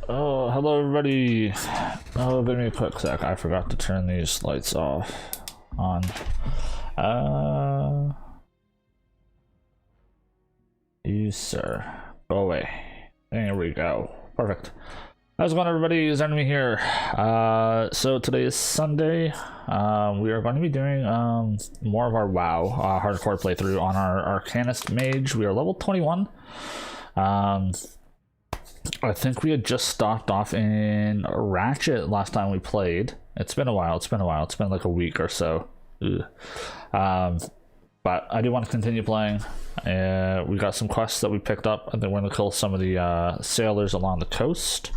Oh, hello everybody. Oh, give me a quick sec. I forgot to turn these lights off. On. You, sir. Go away. There we go. Perfect. How's it going, everybody? Is Enemy here. So today is Sunday. We are going to be doing more of our WoW hardcore playthrough on our Arcanist Mage. We are level 21. I think we had just stopped off in Ratchet last time we played. It's been a while. It's been like a week or so. But I do want to continue playing. We got some quests that we picked up. I think we're going to kill some of the sailors along the coast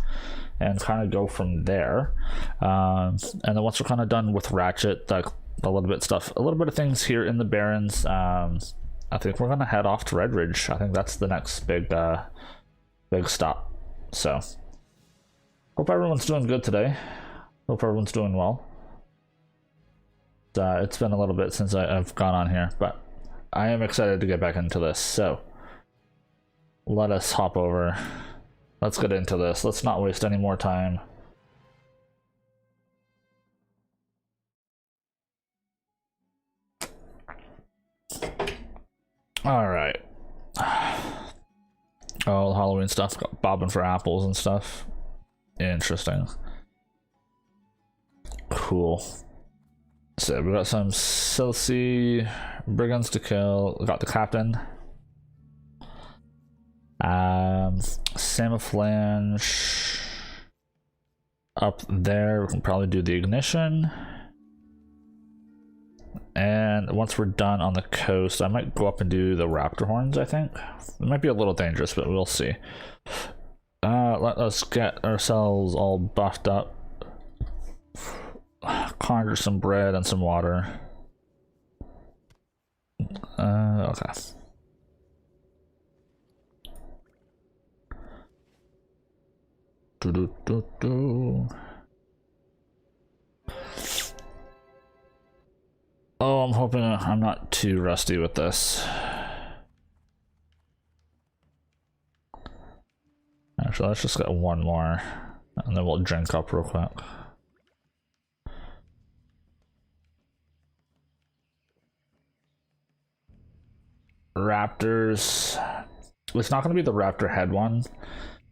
and kind of go from there. And then once we're kind of done with Ratchet, like a little bit of things here in the Barrens, I think we're going to head off to Redridge. I think that's the next big stop. So hope everyone's doing good today. Hope everyone's doing well. It's been a little bit since I've gone on here, but I am excited to get back into this. So let us hop over. Let's get into this. Let's not waste any more time. All right. Oh, Halloween stuff, got bobbing for apples and stuff. Interesting. Cool. So we got some Silcy brigands to kill. We got the captain. Samaflange up there. We can probably do the ignition. And once we're done on the coast, I might go up and do the raptor horns, I think. It might be a little dangerous, but we'll see. Let us get ourselves all buffed up. Conjure some bread and some water. Okay. Oh, I'm hoping I'm not too rusty with this. Actually, let's just get one more, and then we'll drink up real quick. Raptors. It's not going to be the raptor head one.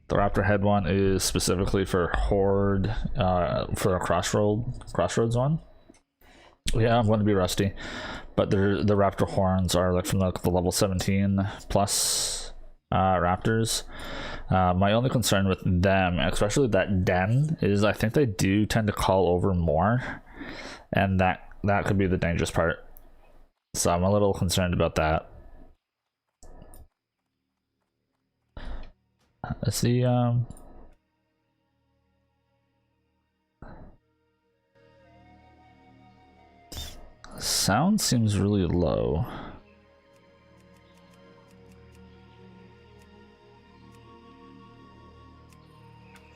The raptor head one is specifically for horde, for a crossroads one. Yeah, I'm going to be rusty, but the raptor horns are like from the level 17 plus raptors. My only concern with them, especially that den, is I think they do tend to call over more, and that could be the dangerous part. So I'm a little concerned about that. Let's see. Sound seems really low.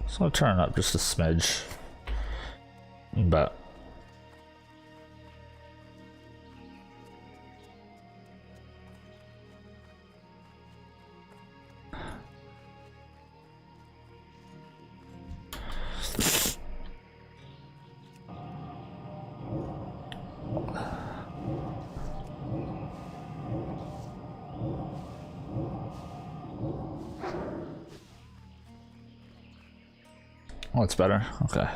So I'll turn it up just a smidge. But oh, it's better. Okay.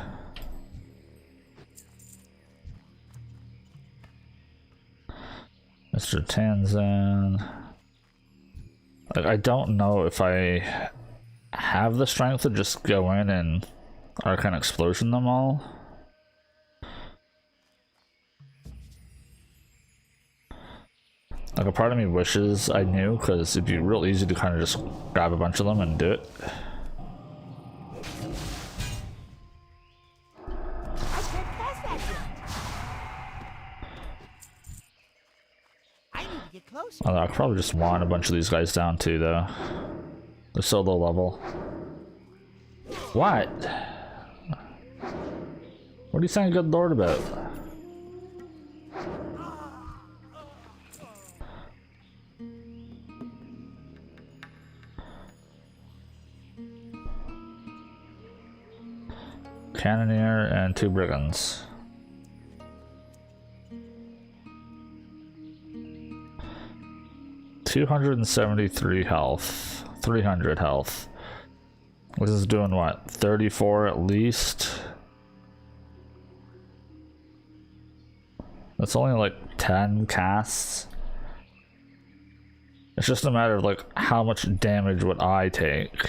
Mr. Tanzan. Like, I don't know if I have the strength to just go in and Arcane explosion them all. Like, a part of me wishes I knew, because it'd be real easy to kind of just grab a bunch of them and do it. I could probably just want a bunch of these guys down too, though. They're so low level. What? What are you saying good lord about? Cannoneer and 2 brigands. $273 health, 300 health. This is doing what? 34 at least. That's only like 10 casts. It's just a matter of like how much damage would I take.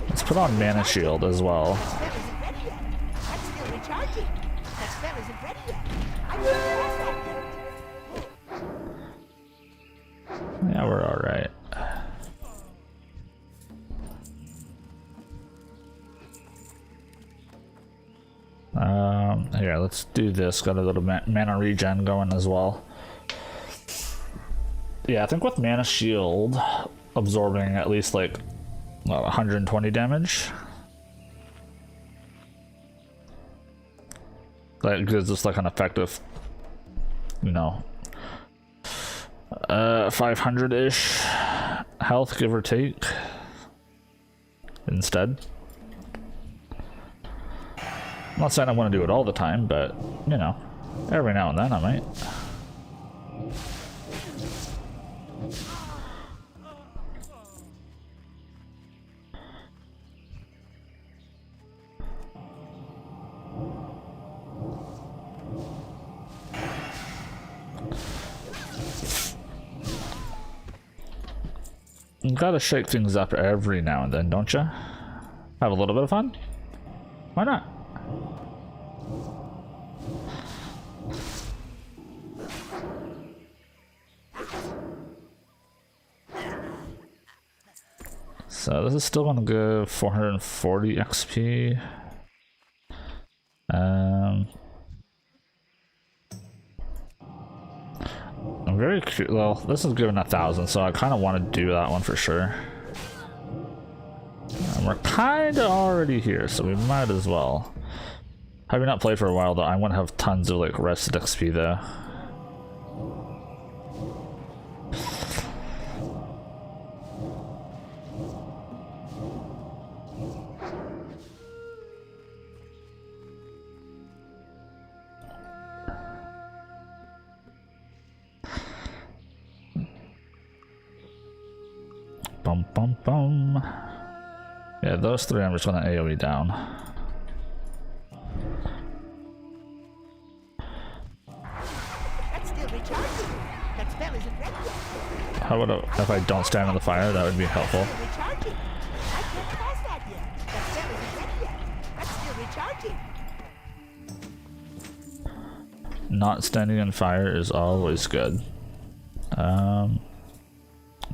Let's put on Mana Shield as well. Yeah, we're alright. Here, let's do this. Got a little mana regen going as well. Yeah, I think with Mana Shield absorbing at least like 120 damage, that gives us like an effective, you know, 500-ish health, give or take, instead. I'm not saying I want to do it all the time, but, you know, every now and then I might. You gotta shake things up every now and then, don't you? Have a little bit of fun? Why not? So this is still gonna go 440 XP. I'm very curious. Well, this is given 1,000, so I kind of want to do that one for sure. And we're kind of already here, so we might as well. Having not played for a while though, I want to have tons of like rested XP though. Bum bum bum. Yeah, those 3 I'm just gonna AoE down. That's still recharging. That spell isn't ready yet. How about if I don't stand on the fire? That would be helpful. Recharging. I can't cast that yet. That spell isn't ready yet. That's still recharging. Not standing in fire is always good.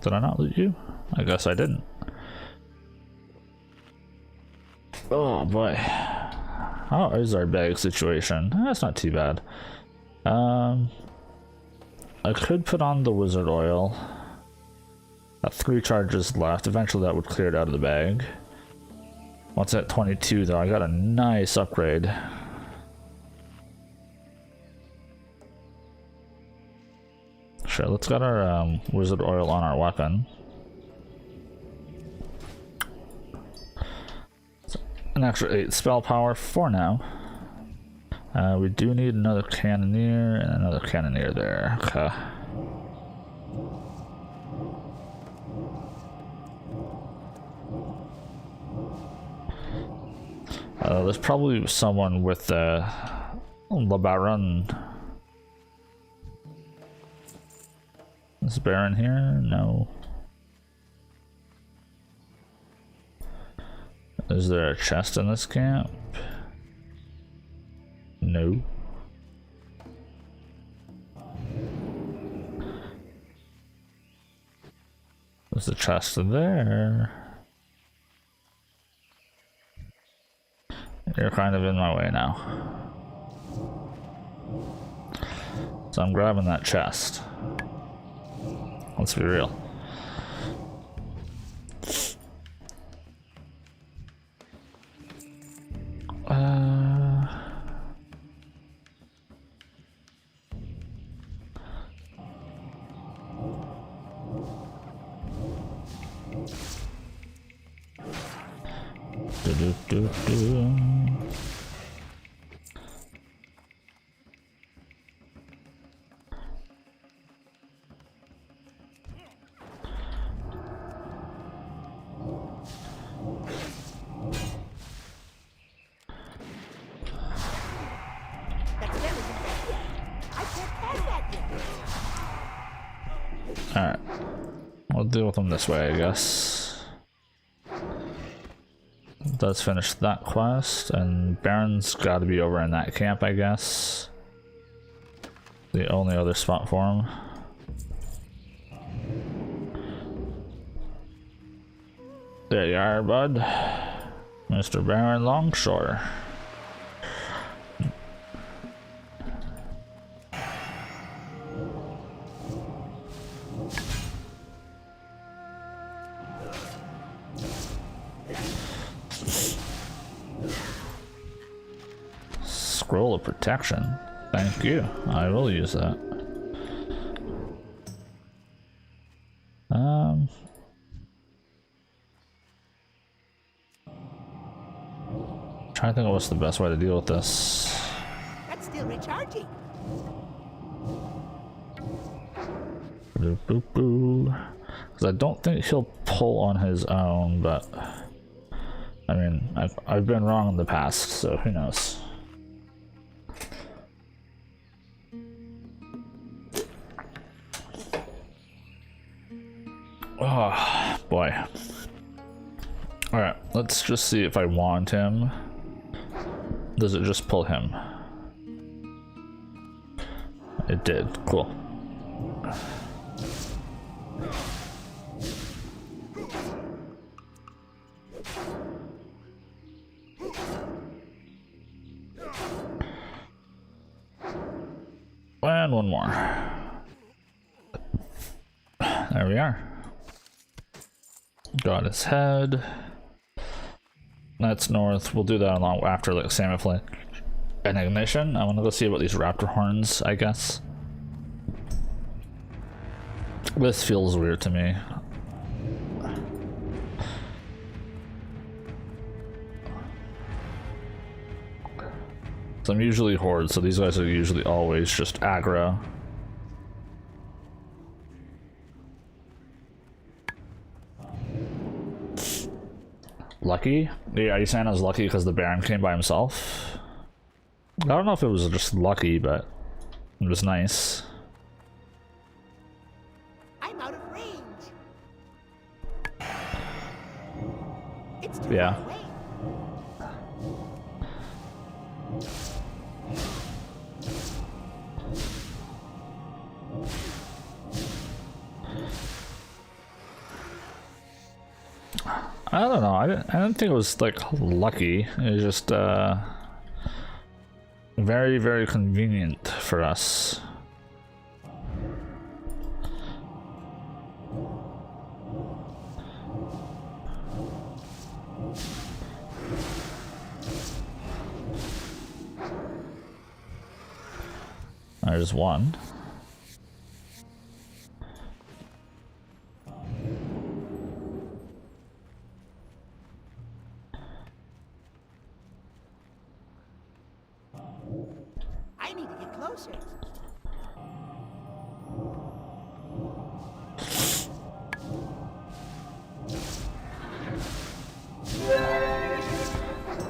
Did I not loot you? I guess I didn't. Oh boy. How is our bag situation? That's not too bad. I could put on the wizard oil. Got 3 charges left. Eventually that would clear it out of the bag. Once at 22 though, I got a nice upgrade. Sure, let's get our wizard oil on our weapon. So, an extra 8 spell power for now. We do need another cannoneer and another cannoneer there. Okay. There's probably someone with the Baron. Is Baron here? No. Is there a chest in this camp? No. There's a chest there. You're kind of in my way now. So I'm grabbing that chest. Let's be real. Do-do-do-do. That spell isn't ready yet. I can't cast that yet. Alright. We'll deal with them this way, I guess. Let's finish that quest, and Baron's gotta be over in that camp, I guess. The only other spot for him. There you are, bud. Mr. Baron Longshore. Scroll of protection. Thank you. I will use that. Trying to think of what's the best way to deal with this. That's still recharging. Boop, boop, boo. Because I don't think he'll pull on his own, but I mean, I've been wrong in the past, so who knows. Oh boy. Alright, let's just see if I want him. Does it just pull him? It did. Cool. And one more. There we are. Got his head. That's north. We'll do that along after like Samiflay and Ignition. I want to go see about these raptor horns, I guess. This feels weird to me. So I'm usually horde, so these guys are usually always just aggro. Lucky? Yeah, are you saying I was lucky because the Baron came by himself? I don't know if it was just lucky, but it was nice. I'm out of range. It's too Yeah. far away. I don't know. I didn't think it was like lucky. It was just very, very convenient for us. There's one. I need to get closer.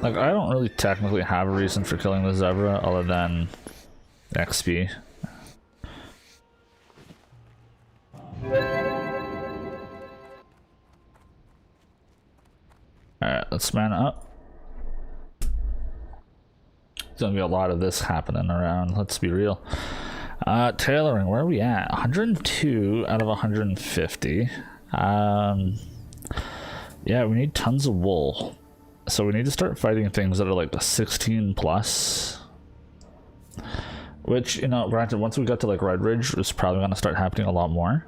Like, I don't really technically have a reason for killing the zebra other than XP. Alright, let's man up. There's gonna be a lot of this happening around, let's be real. Tailoring, where are we at? 102 out of 150. Yeah, we need tons of wool. So we need to start fighting things that are like 16 plus. Which, you know, granted, once we get to like Red Ridge, it's probably gonna start happening a lot more.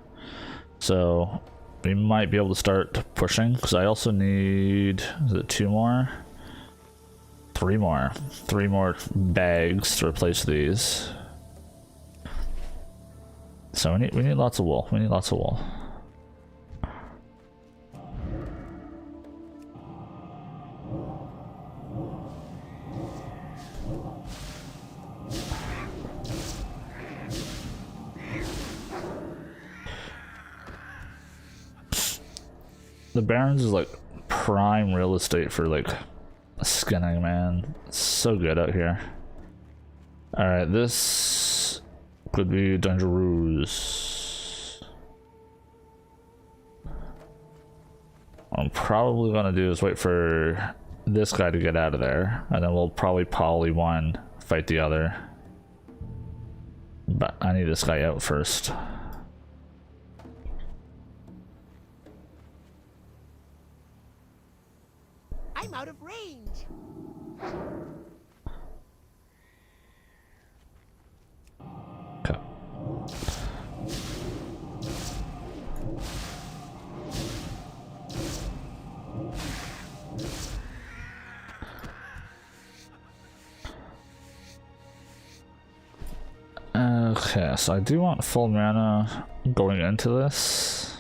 So we might be able to start pushing, because I also need, is it 2 more? 3 more. 3 more bags to replace these. So we need lots of wool. We need lots of wool. the Barrens is like prime real estate for like skinning, man. It's so good out here. Alright, this could be dangerous. What I'm probably gonna do is wait for this guy to get out of there, and then we'll probably poly one, fight the other. But I need this guy out first. I'm out of range. Okay. Okay, so I do want full mana going into this.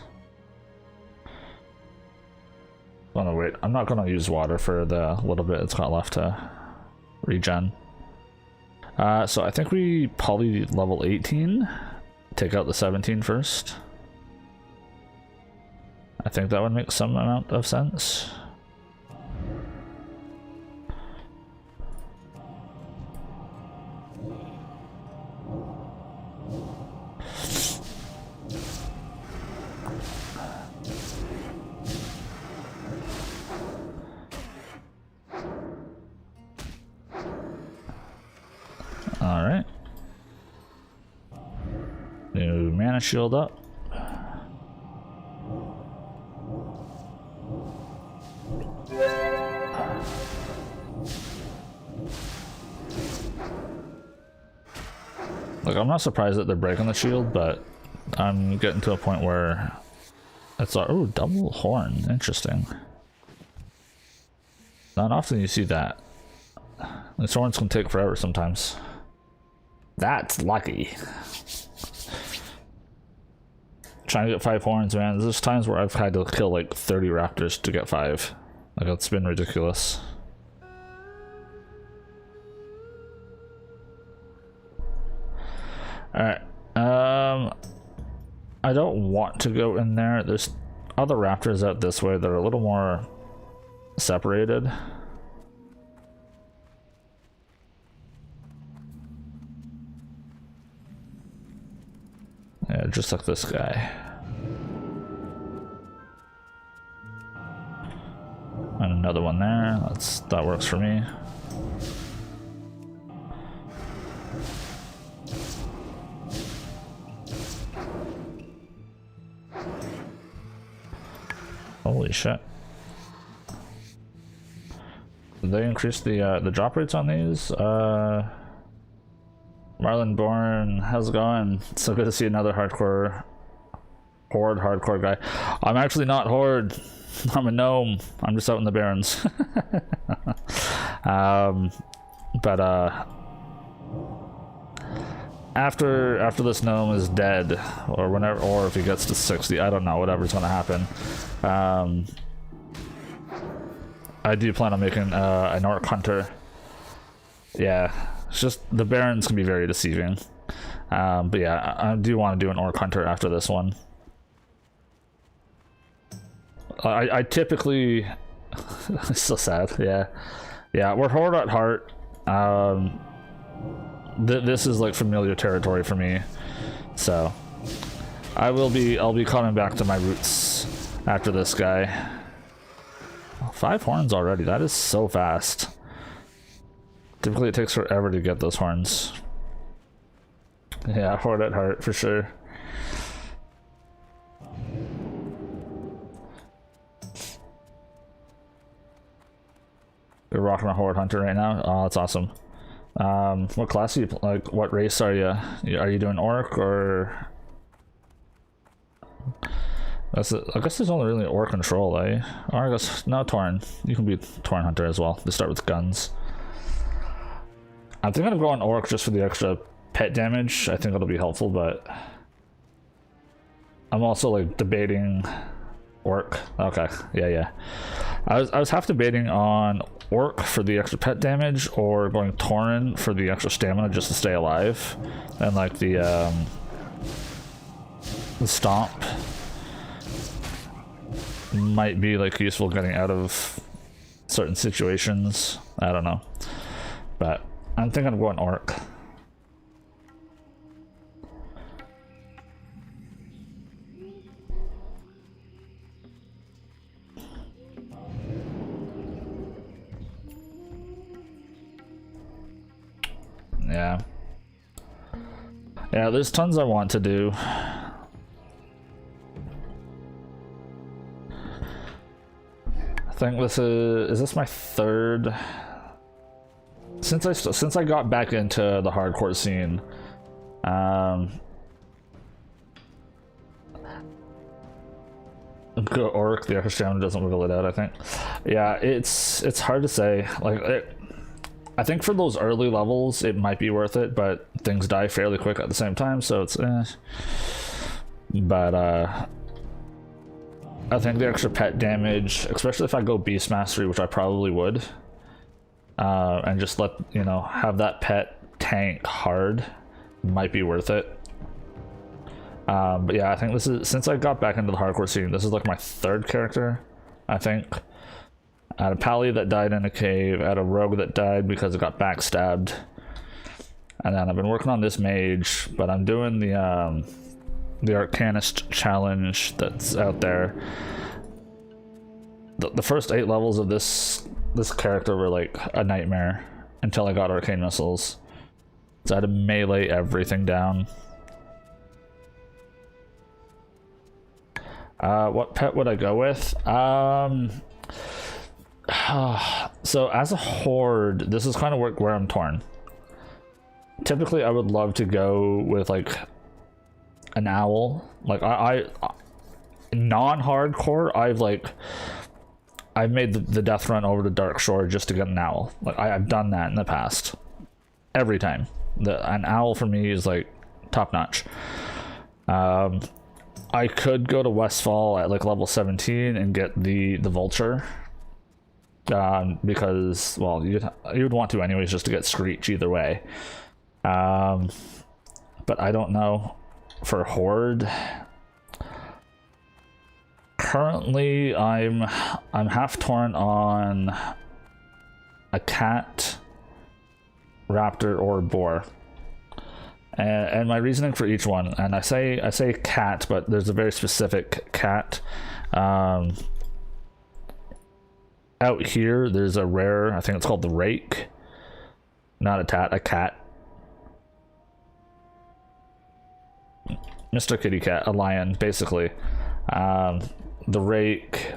Oh no, wait, I'm not gonna use water for the little bit it's got left to regen. So I think we probably level 18, take out the 17 first. I think that would make some amount of sense. Alright. New mana shield up. Like, I'm not surprised that they're breaking the shield, but I'm getting to a point where it's like, oh, double horn, interesting. Not often you see that. These horns can take forever sometimes. That's lucky. Trying to get 5 horns, man. There's times where I've had to kill like 30 raptors to get 5. Like, it's been ridiculous. Alright. I don't want to go in there. There's other raptors out this way that are a little more separated. Yeah, just like this guy. And another one there. That works for me. Holy shit. Did they increase the drop rates on these? Marlon Bourne, how's it going? It's so good to see another hardcore guy. I'm actually not horde. I'm a gnome. I'm just out in the Barrens. But after this gnome is dead, or whenever, or if he gets to 60, I don't know, whatever's gonna happen. I do plan on making an orc hunter. Yeah. It's just the Barrens can be very deceiving. But yeah, I do want to do an orc hunter after this one. I typically it's so sad. Yeah, we're horde at heart. This is like familiar territory for me, so I'll be coming back to my roots after this guy. 5 horns already. That is so fast. Typically it takes forever to get those horns. Yeah, horde at heart for sure. You're rocking a horde hunter right now? Oh, that's awesome. What class are you, like, what race are you? Are you doing orc or? I guess there's only really orc control, eh? Or I guess, no, Tauren. You can be Tauren hunter as well. They start with guns. I'm thinking of going orc just for the extra pet damage. I think it'll be helpful, but I'm also like debating orc. Okay, yeah. I was half debating on orc for the extra pet damage or going Tauren for the extra stamina just to stay alive, and like the stomp. might be like useful getting out of certain situations. I don't know, but I'm thinking of going orc. Yeah. Yeah, there's tons I want to do. I think this is this my third? Since I got back into the hardcore scene, go orc, the extra stamina doesn't wiggle it out, I think. Yeah, it's hard to say. Like I think for those early levels it might be worth it, but things die fairly quick at the same time, so it's but I think the extra pet damage, especially if I go beast mastery, which I probably would, and just let, you know, have that pet tank hard, might be worth it. But yeah, I think this is, since I got back into the hardcore scene, this is like my third character, I think. I had a pally that died in a cave, I had a rogue that died because it got backstabbed, and then I've been working on this mage, but I'm doing the Arcanist challenge that's out there. The first 8 levels of this character were like a nightmare until I got arcane missiles. So I had to melee everything down. What pet would I go with? So as a horde, this is kind of where I'm torn. Typically I would love to go with like an owl. Like I non-hardcore, I've made the death run over to Dark Shore just to get an owl. Like I've done that in the past. Every time. An owl for me is like top notch. I could go to Westfall at like level 17 and get the vulture. Because, well, you'd want to anyways just to get Screech either way. But I don't know for horde. Currently, I'm half torn on a cat, raptor, or boar. And my reasoning for each one, and I say cat, but there's a very specific cat. Out here, there's a rare, I think it's called the Rake. Not a tat, a cat. Mr. Kitty Cat, a lion, basically. The Rake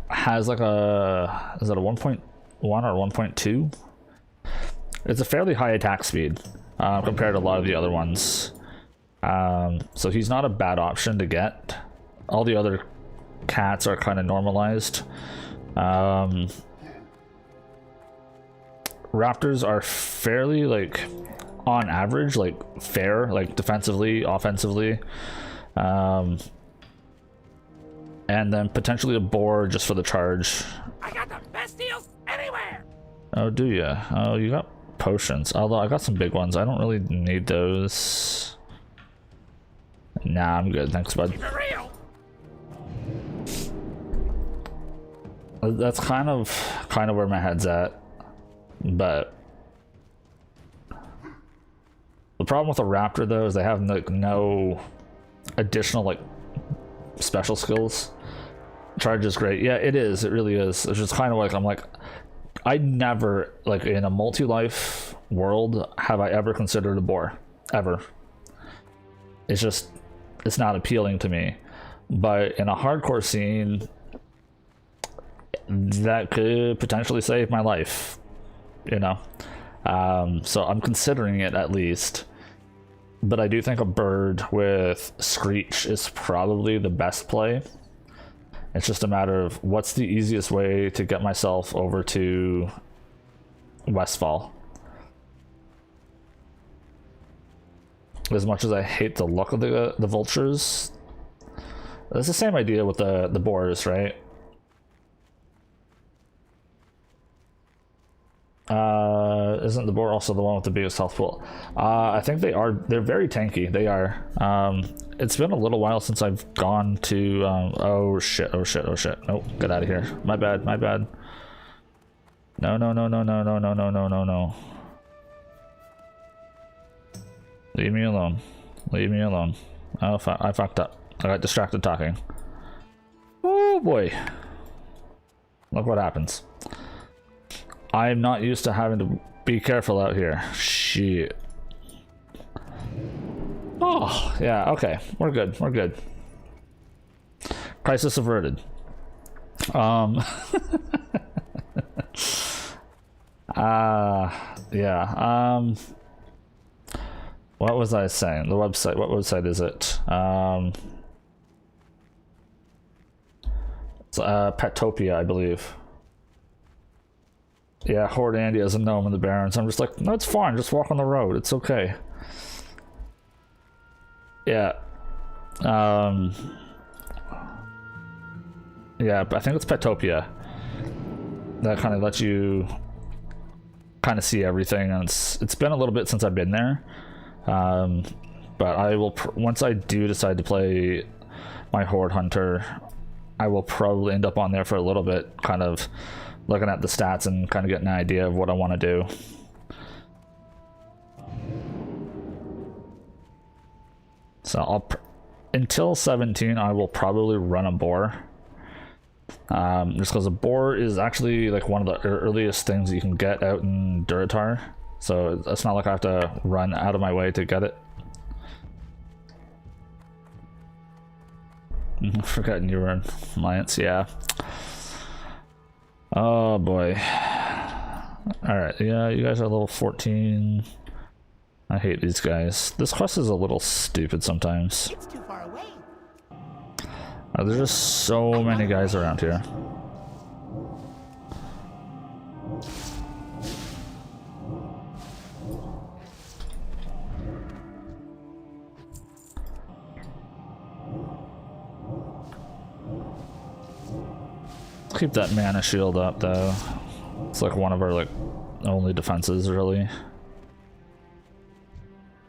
has like a, is that a 1.1 or 1.2? It's a fairly high attack speed compared to a lot of the other ones. So he's not a bad option to get. All the other cats are kind of normalized. Raptors are fairly, like, on average, like fair, like defensively, offensively. And then potentially a boar just for the charge. I got the best deals anywhere. Oh, do you? Oh, you got potions. Although I got some big ones. I don't really need those. Nah, I'm good. Thanks, bud. Keep it real. That's kind of where my head's at. But the problem with a raptor though is they have like no additional like special skills. Charge is great. Yeah, it is. It really is. It's just kind of like, I'm like, I never, like in a multi-life world, have I ever considered a boar. Ever. It's just, it's not appealing to me. But in a hardcore scene, that could potentially save my life, you know. So I'm considering it at least. But I do think a bird with Screech is probably the best play. It's just a matter of what's the easiest way to get myself over to Westfall. As much as I hate the look of the vultures, it's the same idea with the boars, right? Isn't the boar also the one with the biggest health pool? I think they are. They're very tanky. They are. It's been a little while since I've gone to. Oh shit! Oh shit! Oh shit! Nope. Get out of here. My bad. My bad. No! No! No! No! No! No! No! No! No! No! No! Leave me alone. Leave me alone. Oh, I fucked up. I got distracted talking. Oh boy! Look what happens. I'm not used to having to be careful out here. Shit. Oh, yeah, okay. We're good. We're good. Crisis averted. Yeah. What was I saying? The website. What website is it? It's Petopia, I believe. Yeah, Horde Andy has a gnome in the Barrens. I'm just like, no, it's fine. Just walk on the road. It's okay. Yeah. Yeah, I think it's Petopia. That kind of lets you kind of see everything. And it's been a little bit since I've been there. But I will, once I do decide to play my Horde Hunter, I will probably end up on there for a little bit, kind of looking at the stats and kind of getting an idea of what I want to do. So I'll until 17 I will probably run a boar, just because a boar is actually like one of the earliest things you can get out in Duratar, so it's not like I have to run out of my way to get it. Forgetting you were in Alliance, yeah. Oh boy. Alright, yeah, you guys are level 14. I hate these guys. This quest is a little stupid sometimes. It's too far away. There's just so many guys around here. Keep that mana shield up though. It's like one of our like only defenses really.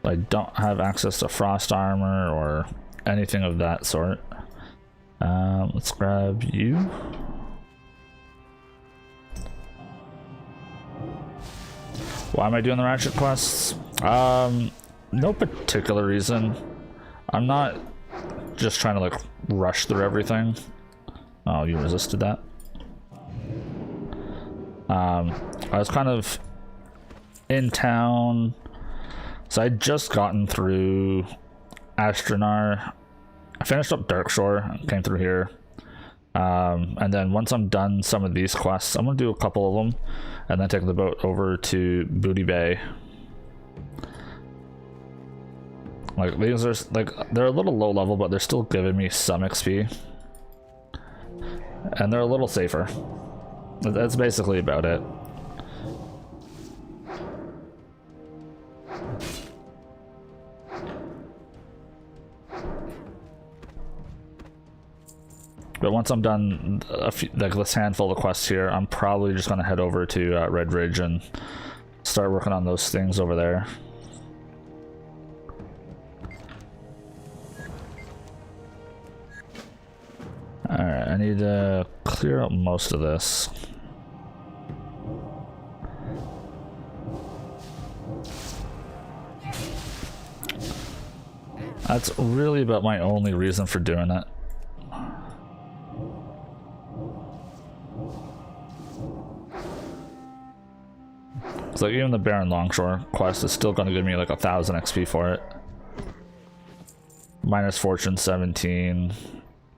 I don't have access to frost armor or anything of that sort. Let's grab you. Why am I doing the ratchet quests? No particular reason. I'm not just trying to like rush through everything. Oh, you resisted that. I was kind of in town, so I'd just gotten through Astronar. I finished up Darkshore, came through here, and then once I'm done some of these quests, I'm gonna do a couple of them, and then take the boat over to Booty Bay. Like these are like they're a little low level, but they're still giving me some XP, and they're a little safer. That's basically about it. But once I'm done like this handful of quests here, I'm probably just gonna head over to Red Ridge and start working on those things over there. Alright, I need to clear up most of this. That's really about my only reason for doing it. It's like even the Baron Longshore quest is still going to give me like 1,000 XP for it. Minus Fortune 17.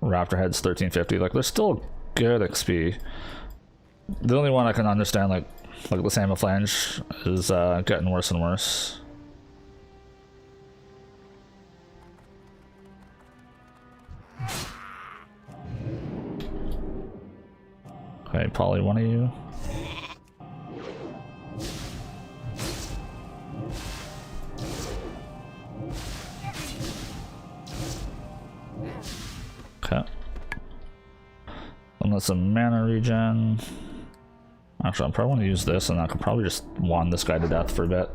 Raptor Head's 1350. Like there's still good XP. The only one I can understand, like the Salmon Flange, is getting worse and worse. Okay, Polly, one of you. Okay. And that's a mana regen. Actually, I probably want to use this, and I could probably just wand this guy to death for a bit.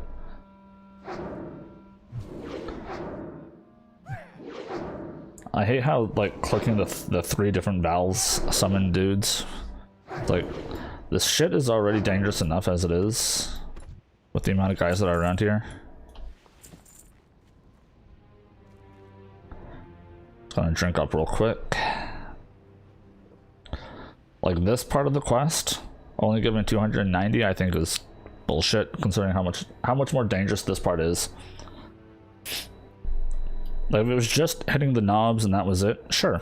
I hate how, like, clicking the 3 different valves summon dudes. Like, this shit is already dangerous enough as it is, with the amount of guys that are around here. Just gonna drink up real quick. Like, this part of the quest, only given 290, I think is bullshit, considering how much more dangerous this part is. Like, if it was just hitting the knobs and that was it, sure.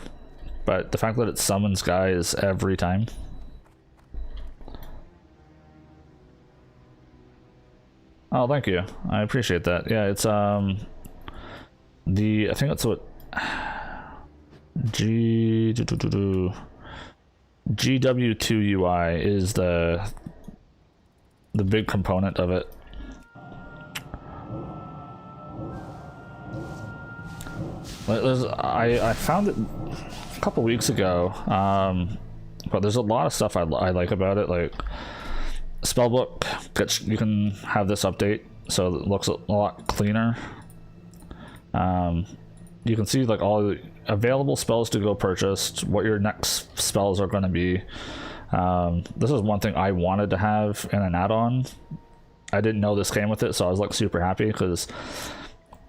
But the fact that it summons guys every time. Oh, thank you. I appreciate that. Yeah, it's I think that's what GW2UI is the big component of it. I found it a couple weeks ago, but there's a lot of stuff I like about it. Like spellbook, you can have this update so it looks a lot cleaner. You can see like all the available spells to go purchased, what your next spells are going to be. This is one thing I wanted to have in an add-on. I didn't know this came with it, so I was like super happy, because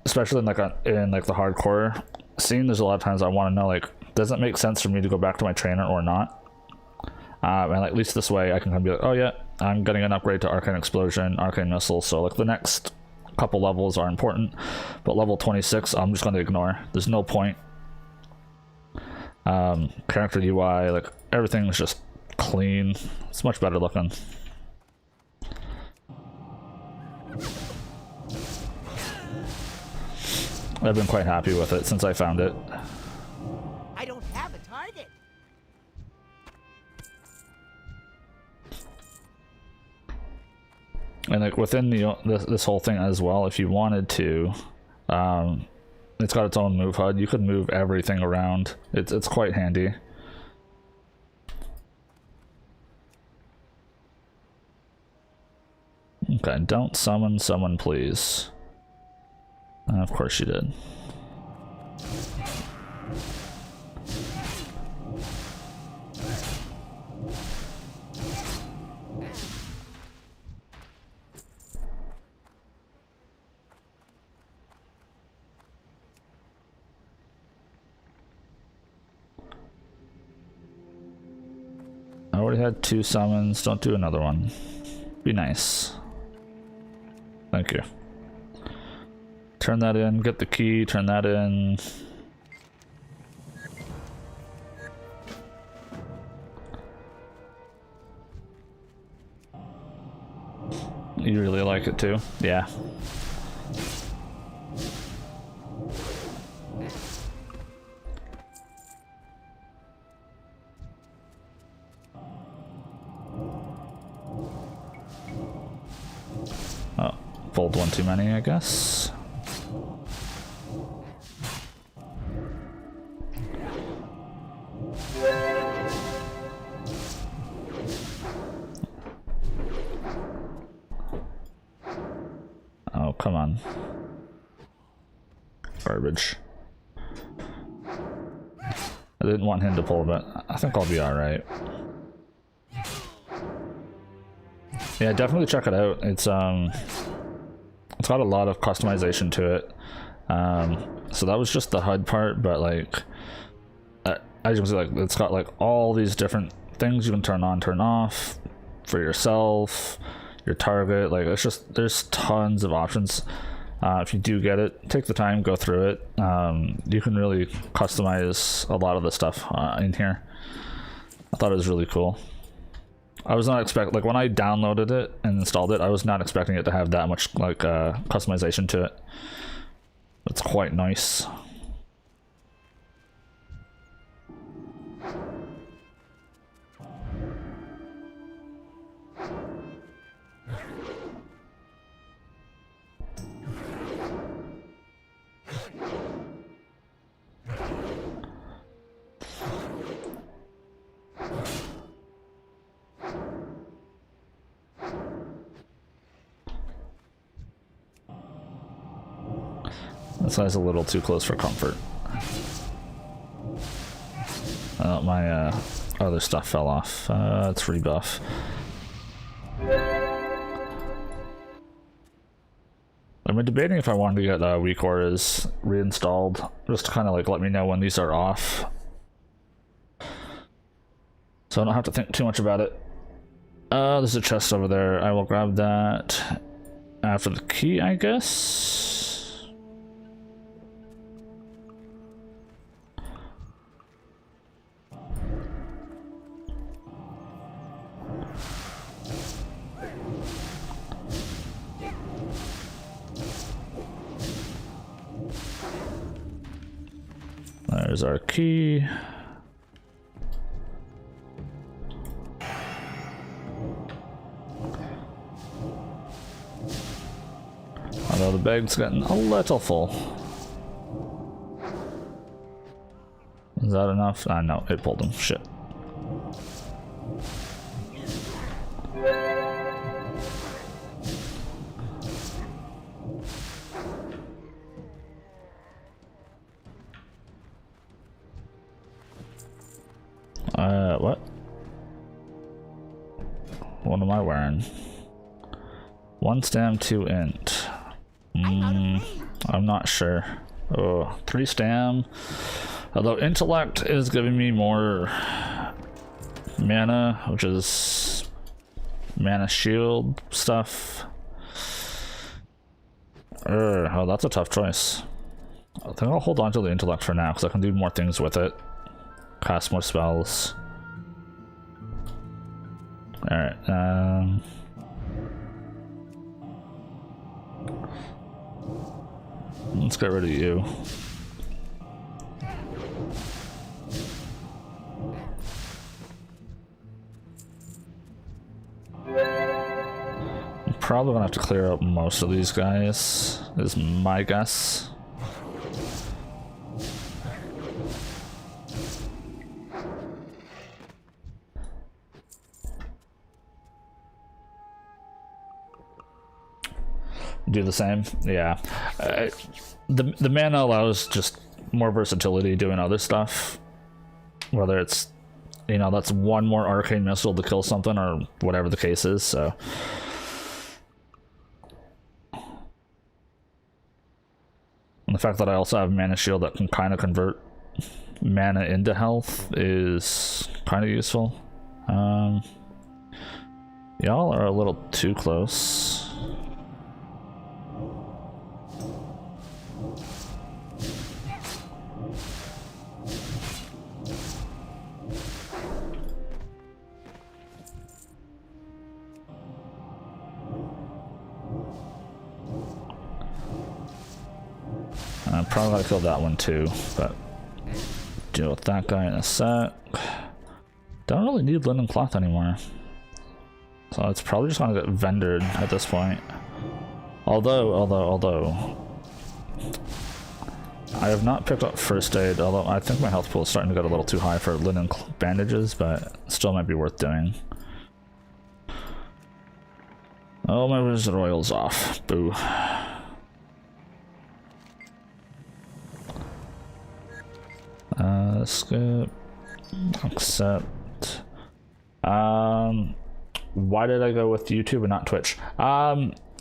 especially in the hardcore scene, there's a lot of times I want to know, like, does it make sense for me to go back to my trainer or not? And at least this way I can kind of be like, oh yeah, I'm getting an upgrade to Arcane Explosion, Arcane Missile, so like the next couple levels are important, but level 26 I'm just going to ignore. There's no point. Character UI, like everything's just clean. It's much better looking. I've been quite happy with it since I found it. I don't have a target. And like within this whole thing as well, if you wanted to, it's got its own move HUD. You could move everything around. It's quite handy. Okay, don't summon someone, please. And of course you did. I already had 2 summons. Don't do another one. Be nice. Thank you. Turn that in, get the key, turn that in. You really like it too? Yeah. Oh, pulled one too many, I guess. Oh, come on. Garbage. I didn't want him to pull, but I think I'll be alright. Yeah, definitely check it out. It's got a lot of customization to it. So that was just the HUD part, but like as you can see, like it's got like all these different things you can turn on, turn off for yourself, your target. Like it's just, there's tons of options. If you do get it, take the time, go through it. You can really customize a lot of the stuff in here. I thought it was really cool. I was not expecting, like when I downloaded it and installed it, I was not expecting it to have that much like customization to it. It's quite nice. This guy's a little too close for comfort. My other stuff fell off. It's rebuff. I'm debating if I wanted to get weak auras reinstalled, just to kind of like let me know when these are off, so I don't have to think too much about it. There's a chest over there. I will grab that after the key, I guess. There's our key. Although the bag's getting a little full. Is that enough? No, it pulled him. Shit. What? What am I wearing? 1 stam, 2 int. I'm not sure. Oh, 3 stam. Although intellect is giving me more mana, which is mana shield stuff. Oh, that's a tough choice. I think I'll hold on to the intellect for now because I can do more things with it. Cast more spells. Alright, let's get rid of you. I'm probably gonna have to clear up most of these guys, is my guess. Do the same, yeah. The mana allows just more versatility doing other stuff, whether it's, you know, that's one more arcane missile to kill something or whatever the case is. So and the fact that I also have mana shield that can kind of convert mana into health is kind of useful. Y'all are a little too close. I probably gotta kill that one too, but deal with that guy in a sec. Don't really need linen cloth anymore, so it's probably just gonna get vendored at this point. Although I have not picked up first aid, although I think my health pool is starting to get a little too high for linen bandages, but still might be worth doing. Oh, my wizard oil's off. Boo. Skip. Accept. Why did I go with YouTube and not Twitch?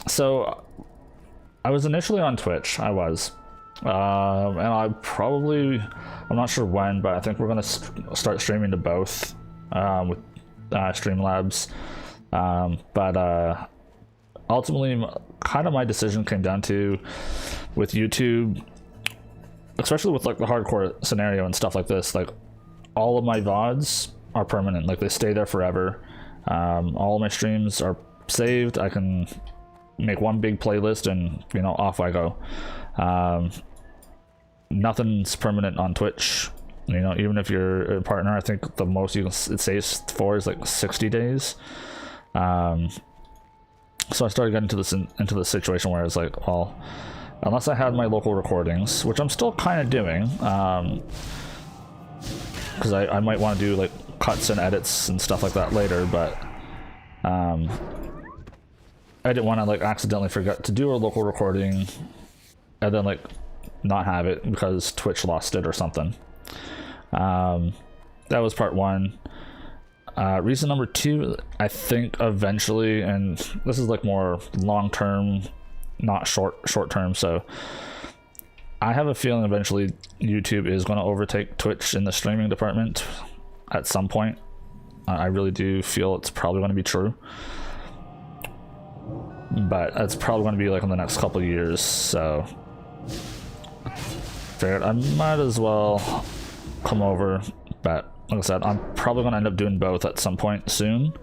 So I was initially on Twitch. I was. And I'm not sure when, but I think we're gonna start streaming to both with Streamlabs. But ultimately, kind of my decision came down to with YouTube, especially with like the hardcore scenario and stuff like this. Like all of my VODs are permanent; like they stay there forever. All of my streams are saved. I can make one big playlist, and you know, off I go. Nothing's permanent on Twitch. You know, even if you're a partner, I think the most you can say for is like 60 days. So I started getting into this situation where it's like, well, unless I had my local recordings, which I'm still kind of doing, because I might want to do like cuts and edits and stuff like that later, but I didn't want to like accidentally forget to do a local recording and then like not have it because Twitch lost it or something. That was part one. Reason number two, I think eventually, and this is like more long-term, not short-term, so I have a feeling eventually YouTube is going to overtake Twitch in the streaming department at some point. I really do feel it's probably going to be true, but it's probably going to be like in the next couple of years, so figured I might as well come over. But like I said, I'm probably going to end up doing both at some point soon,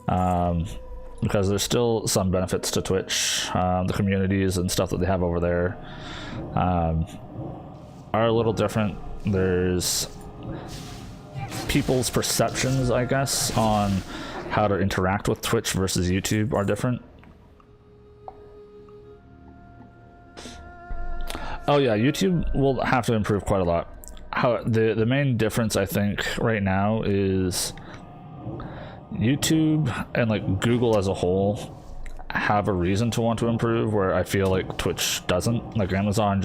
because there's still some benefits to Twitch. The communities and stuff that they have over there are a little different. There's people's perceptions, I guess, on how to interact with Twitch versus YouTube are different. Oh yeah, YouTube will have to improve quite a lot. How the main difference, I think, right now is YouTube and like Google as a whole have a reason to want to improve, where I feel like Twitch doesn't. Like Amazon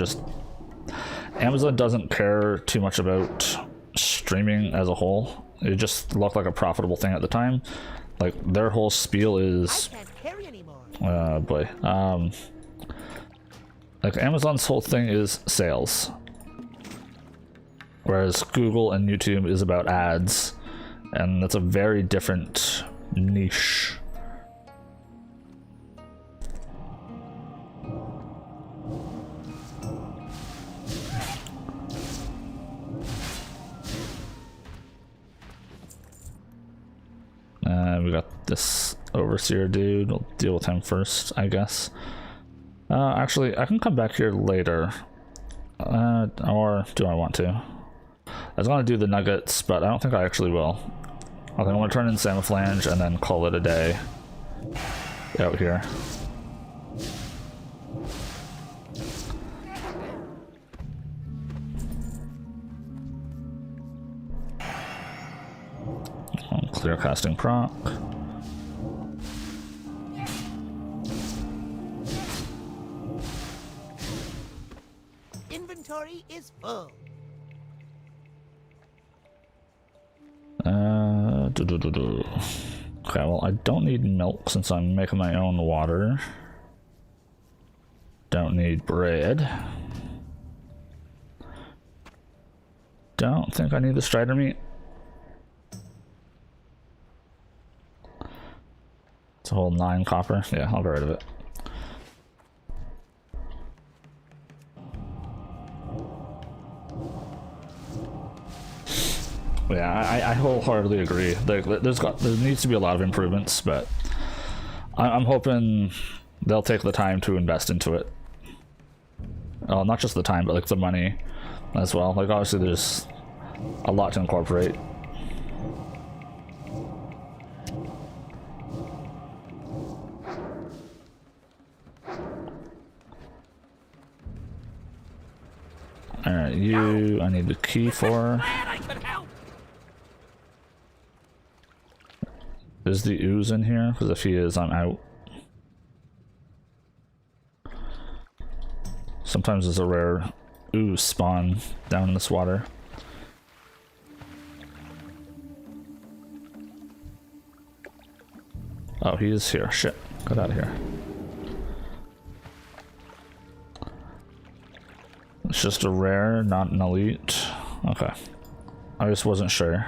doesn't care too much about streaming as a whole. It just looked like a profitable thing at the time. Like their whole spiel is like Amazon's whole thing is sales, whereas Google and YouTube is about ads, and that's a very different niche. We got this overseer dude. We'll deal with him first, I guess. Actually, I can come back here later. Or do I want to? I was gonna do the nuggets, but I don't think I actually will. I think I'm gonna turn in Samophalange and then call it a day out here. Clear casting proc. Inventory is full. Okay, well, I don't need milk since I'm making my own water. Don't need bread. Don't think I need the strider meat. It's a whole 9 copper. Yeah, I'll get rid of it. Yeah, I wholeheartedly agree. There needs to be a lot of improvements, but I'm hoping they'll take the time to invest into it. Not just the time, but like the money as well. Like obviously there's a lot to incorporate. Alright, you I need the key for. Is the ooze in here? Because if he is, I'm out. Sometimes there's a rare ooze spawn down in this water. Oh, he is here. Shit. Get out of here. It's just a rare, not an elite. Okay. I just wasn't sure.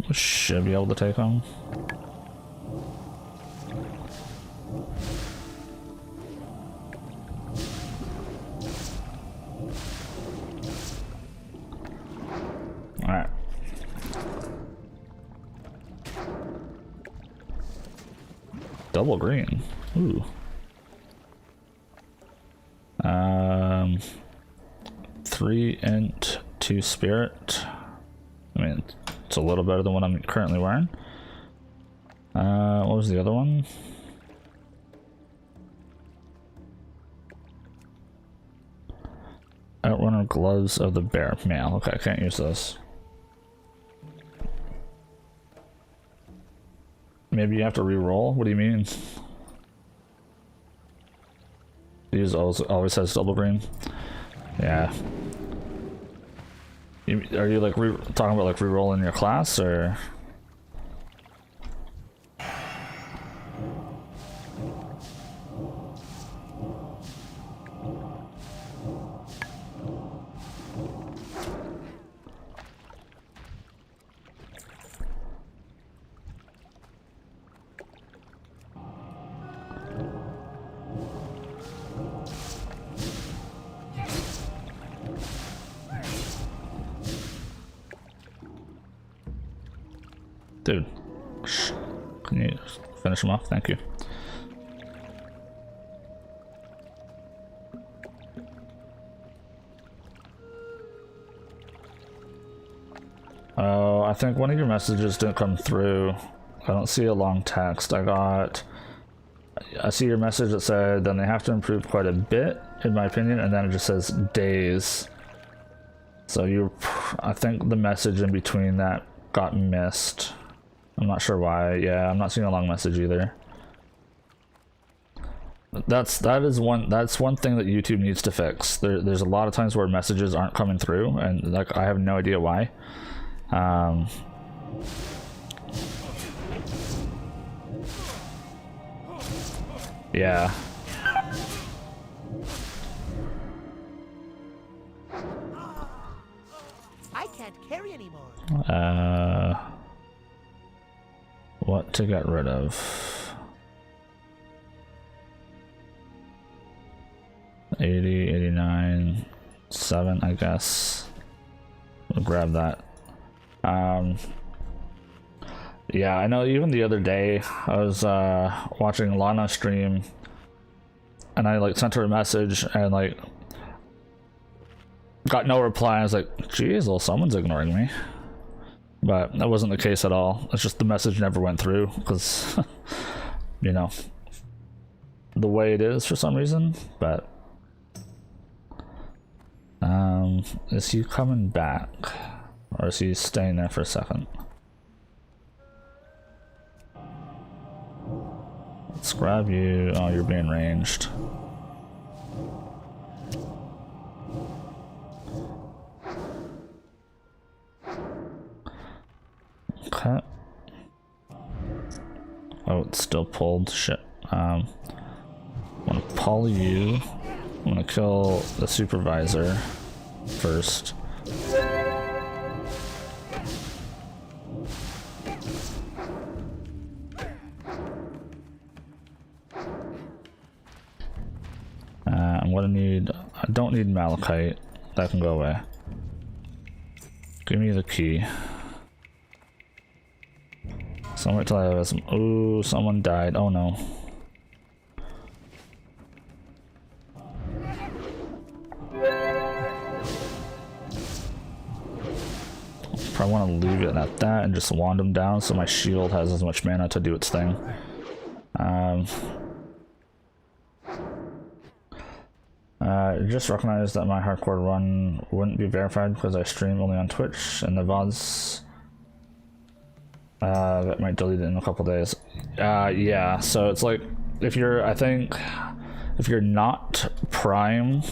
We should be able to take him. Alright. Double green. Ooh. 3 int, 2 spirit. I mean, it's a little better than what I'm currently wearing. What was the other one? Outrunner gloves of the bear male. Okay, I can't use those. Maybe you have to re-roll? What do you mean? use always has double green. Yeah. Are you like talking about like rerolling your class or? Dude, can you finish him off? Thank you. Oh, I think one of your messages didn't come through. I don't see a long text. I see your message that said, then they have to improve quite a bit, in my opinion, and then it just says days. So I think the message in between that got missed. I'm not sure why. Yeah, I'm not seeing a long message either. That's one thing that YouTube needs to fix. There's a lot of times where messages aren't coming through, and like I have no idea why. Yeah. I can't carry anymore. What to get rid of? 80, 89, 7, I guess. We'll grab that. Yeah, I know even the other day I was watching Lana stream and I like sent her a message and like got no reply. I was like, geez, well, someone's ignoring me. But that wasn't the case at all. It's just the message never went through because, you know, the way it is for some reason. But is he coming back or is he staying there for a second? Let's grab you. Oh, you're being ranged. Okay. Oh, it's still pulled. Shit. I'm gonna poly you. I'm gonna kill the supervisor first. I'm gonna need. I don't need malachite. That can go away. Give me the key. So wait till I have some. Ooh, someone died. Oh no. Probably want to leave it at that and just wand him down so my shield has as much mana to do its thing. Just recognized that my hardcore run wouldn't be verified because I stream only on Twitch and the VODs that might delete it in a couple days. Yeah, so it's like if you're, I think if you're not Prime,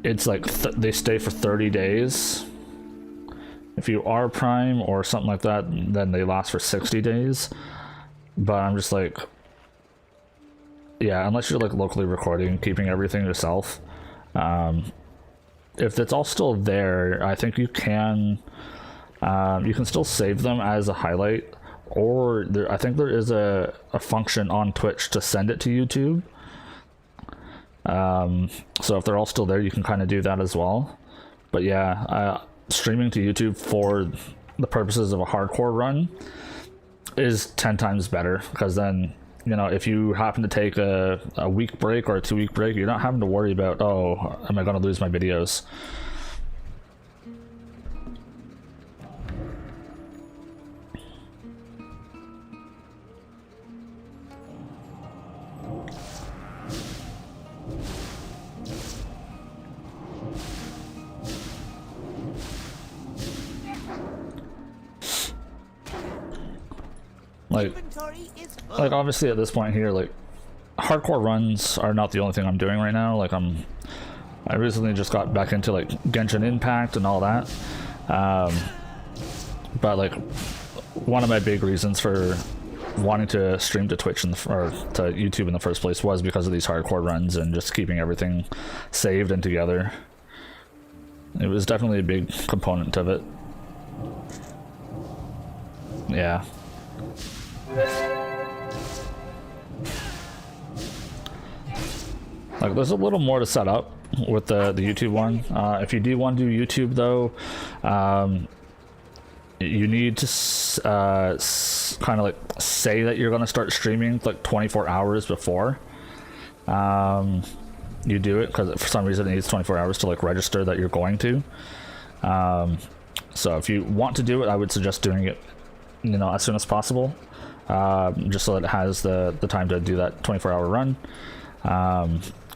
it's like they stay for 30 days. If you are Prime or something like that, then they last for 60 days. But I'm just like, yeah, unless you're like locally recording, keeping everything yourself. If it's all still there, I think you can still save them as a highlight, or I think there is a function on Twitch to send it to YouTube. So if they're all still there, you can kind of do that as well. But yeah, streaming to YouTube for the purposes of a hardcore run is 10 times better, because then, you know, if you happen to take a week break or a 2-week break, you're not having to worry about, oh, am I going to lose my videos? Like obviously at this point here, like hardcore runs are not the only thing I'm doing right now. Like I recently just got back into like Genshin Impact and all that. But like one of my big reasons for wanting to stream to Twitch or to YouTube in the first place was because of these hardcore runs and just keeping everything saved and together. It was definitely a big component of it. Yeah. Like there's a little more to set up with the YouTube one. If you do want to do YouTube though, you need to kind of like say that you're going to start streaming like 24 hours before you do it, because for some reason it needs 24 hours to like register that you're going to. So if you want to do it, I would suggest doing it, you know, as soon as possible, just so that it has the time to do that 24-hour run.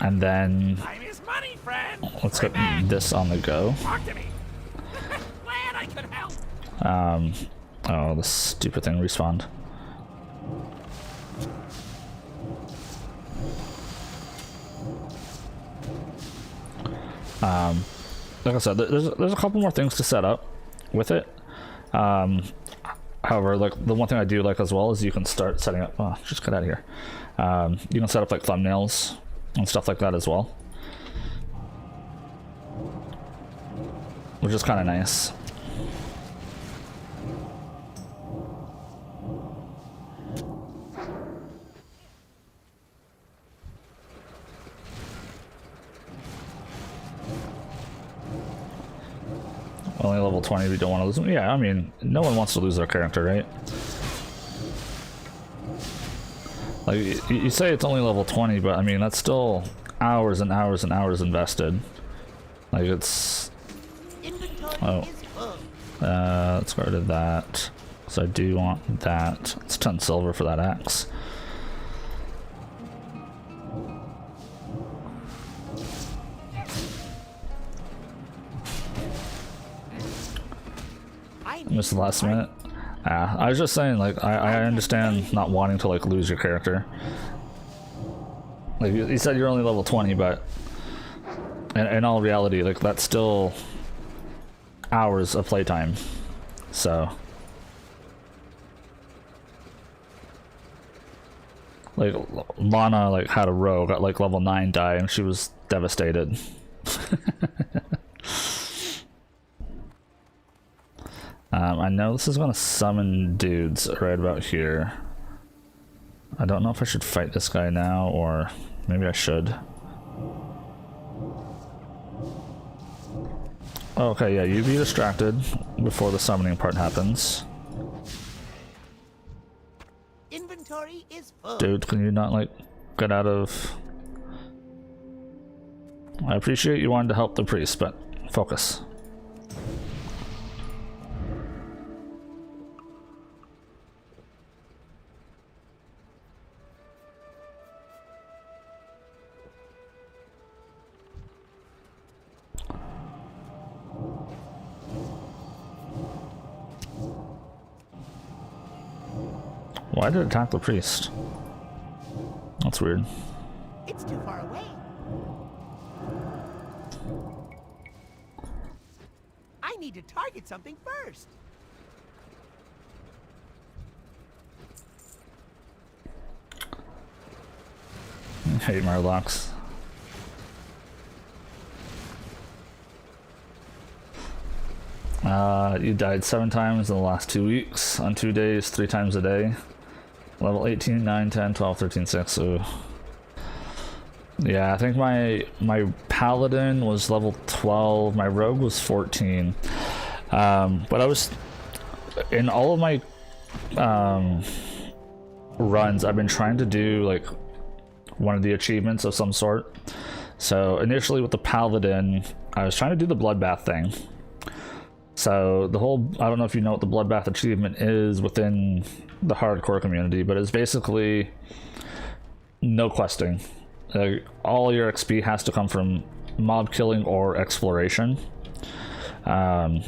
And then Time is money, friend. Let's get this on the go. Talk to me. Glad I could help. Oh, this stupid thing respawned. Like I said, there's a couple more things to set up with it. However, like the one thing I do like as well is you can start setting up. Oh, just get out of here. You can set up like thumbnails and stuff like that as well, which is kind of nice. Only level 20, we don't want to lose them. Yeah, I mean, no one wants to lose their character, right? Like, you say it's only level 20, but I mean, that's still hours and hours and hours invested. Like, it's... Oh. Let's get rid of that. So I do want that. It's 10 silver for that axe. Missed the last minute. I was just saying, like, I understand not wanting to like lose your character. Like you said, you're only level 20, but in all reality, like that's still hours of playtime. So, like Lana like had a rogue at like level 9 die, and she was devastated. I know this is going to summon dudes right about here. I don't know if I should fight this guy now, or maybe I should. Okay, yeah, you be distracted before the summoning part happens. Inventory is full. Dude, can you not, like, get out of... I appreciate you wanted to help the priest, but focus. Why did it attack the priest? That's weird. It's too far away. I need to target something first. I hate Murlocs. You died 7 times in the last 2 weeks, on 2 days, 3 times a day. Level 18, 9, 10, 12, 13, 6. Ooh. Yeah, I think my paladin was level 12, my rogue was 14. But I was... In all of my runs, I've been trying to do like one of the achievements of some sort. So initially with the paladin, I was trying to do the bloodbath thing. So the whole, I don't know if you know what the bloodbath achievement is within the hardcore community, but it's basically no questing. All your XP has to come from mob killing or exploration. So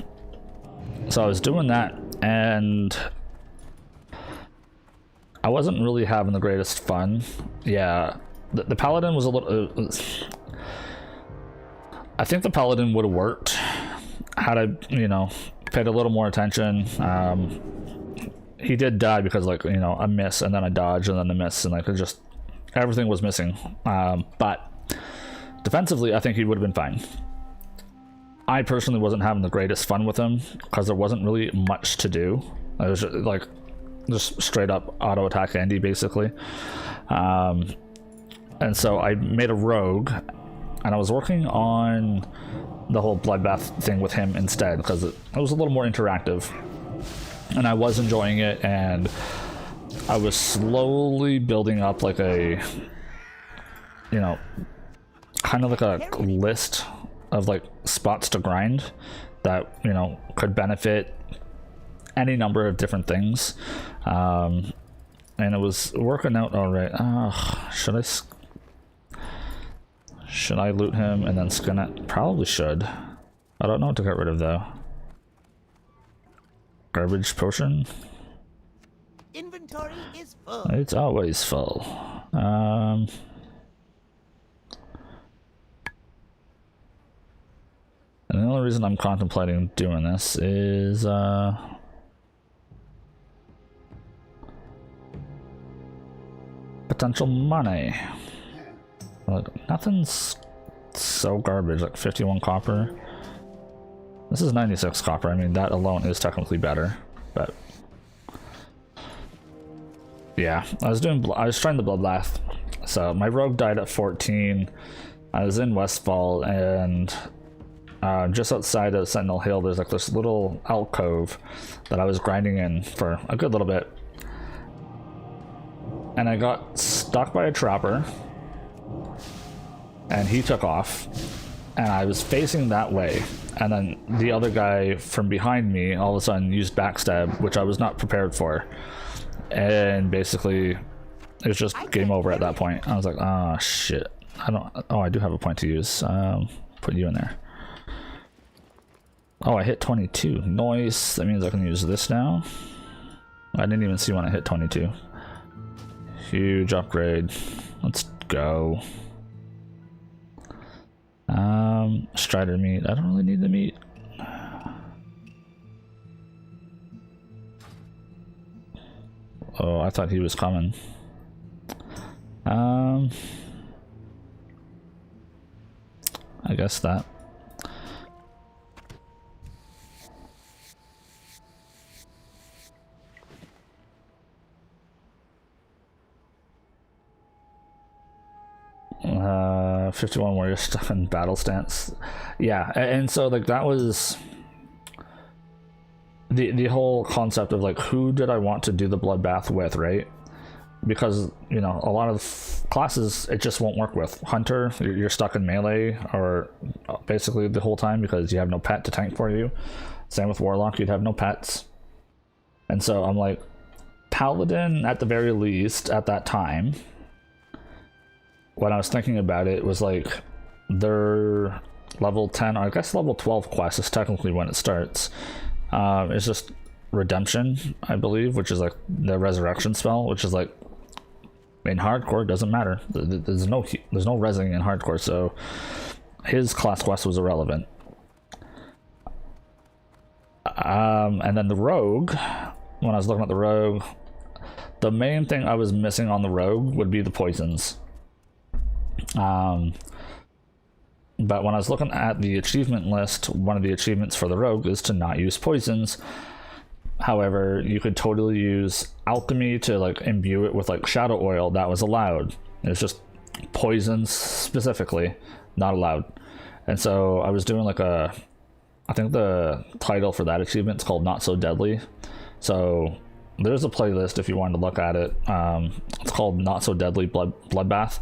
I was doing that, and I wasn't really having the greatest fun. Yeah, the paladin was a little. I think the paladin would have worked had I, you know, paid a little more attention. He did die because, like, you know, a miss and then a dodge and then a miss, and like it just everything was missing. But defensively, I think he would have been fine. I personally wasn't having the greatest fun with him because there wasn't really much to do. It was just, like, just straight up auto attack Andy basically. And so I made a rogue, and I was working on the whole bloodbath thing with him instead because it was a little more interactive, and I was enjoying it, and I was slowly building up like a, you know, kind of like a list of like spots to grind that, you know, could benefit any number of different things, and it was working out all right. Should I loot him and then skin it? Probably should. I don't know what to get rid of though. Garbage potion? Inventory is full. It's always full. And the only reason I'm contemplating doing this is potential money. Like, nothing's so garbage, like 51 copper. This is 96 copper. I mean, that alone is technically better, but yeah, I was trying the bloodbath. So my rogue died at 14. I was in Westfall, and just outside of Sentinel Hill, there's like this little alcove that I was grinding in for a good little bit, and I got stuck by a trapper, and he took off, and I was facing that way, and then the other guy from behind me all of a sudden used backstab, which I was not prepared for, and basically it was just game over at that point. I was like, oh shit, I do have a point to use. Put you in there. Oh, I hit 22. Nice. That means I can use this now. I didn't even see when I hit 22. Huge upgrade. Let's go. Strider meat. I don't really need the meat. Oh, I thought he was coming. I guess that. Uh, 51 warrior stuff in battle stance. Yeah, and so like that was the whole concept of like, who did I want to do the bloodbath with, right? Because, you know, a lot of classes it just won't work with. Hunter, you're stuck in melee or basically the whole time because you have no pet to tank for you. Same with Warlock, you'd have no pets. And so I'm like, Paladin at the very least at that time, when I was thinking about it, was like their level 10, or I guess level 12 quest is technically when it starts. It's just Redemption, I believe, which is like the resurrection spell, which is like in hardcore, doesn't matter. There's no resing in hardcore, so his class quest was irrelevant. And then the rogue, when I was looking at the rogue, the main thing I was missing on the rogue would be the poisons. But when I was looking at the achievement list, one of the achievements for the rogue is to not use poisons. However, you could totally use alchemy to like imbue it with like shadow oil. That was allowed. It was just poisons specifically not allowed. And so I was doing like I think the title for that achievement is called Not So Deadly. So there's a playlist if you wanted to look at it. It's called Not So Deadly Bloodbath.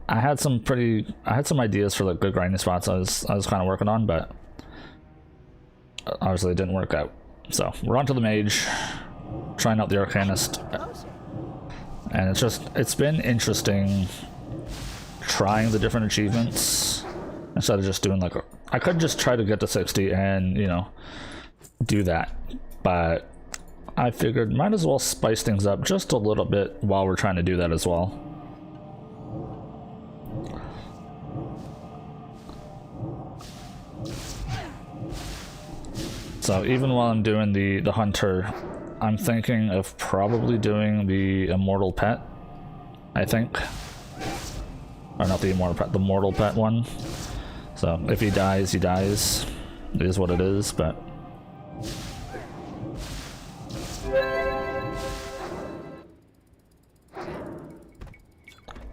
I had some ideas for like good grinding spots I was kind of working on, but obviously it didn't work out. So we're on to the Mage, trying out the Arcanist, and it's been interesting trying the different achievements instead of just doing like I could just try to get to 60 and, you know, do that, but I figured might as well spice things up just a little bit while we're trying to do that as well. So even while I'm doing the hunter, I'm thinking of probably doing the immortal pet, I think. Or not the immortal pet, the mortal pet one. So if he dies, he dies. It is what it is, but...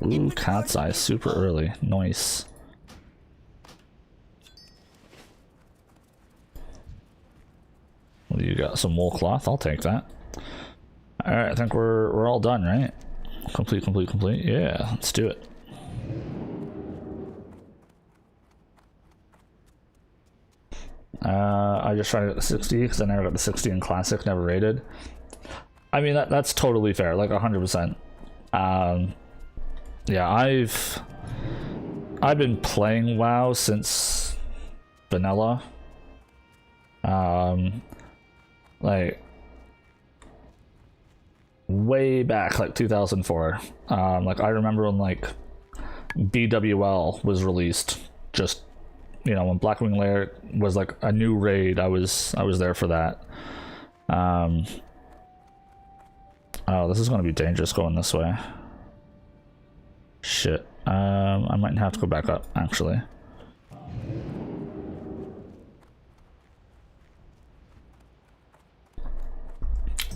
Ooh, cat's eye super early. Nice. Well, you got some wool cloth, I'll take that. Alright, I think we're all done, right? Complete. Yeah, let's do it. I just tried to get the 60 because I never got the 60 in Classic, never rated. I mean, that's totally fair, like 100%. Yeah, I've been playing WoW since vanilla. Like way back, like 2004. Like I remember when like BWL was released, just, you know, when Blackwing Lair was like a new raid, I was there for that. Oh, this is going to be dangerous going this way. Shit. I might have to go back up, actually.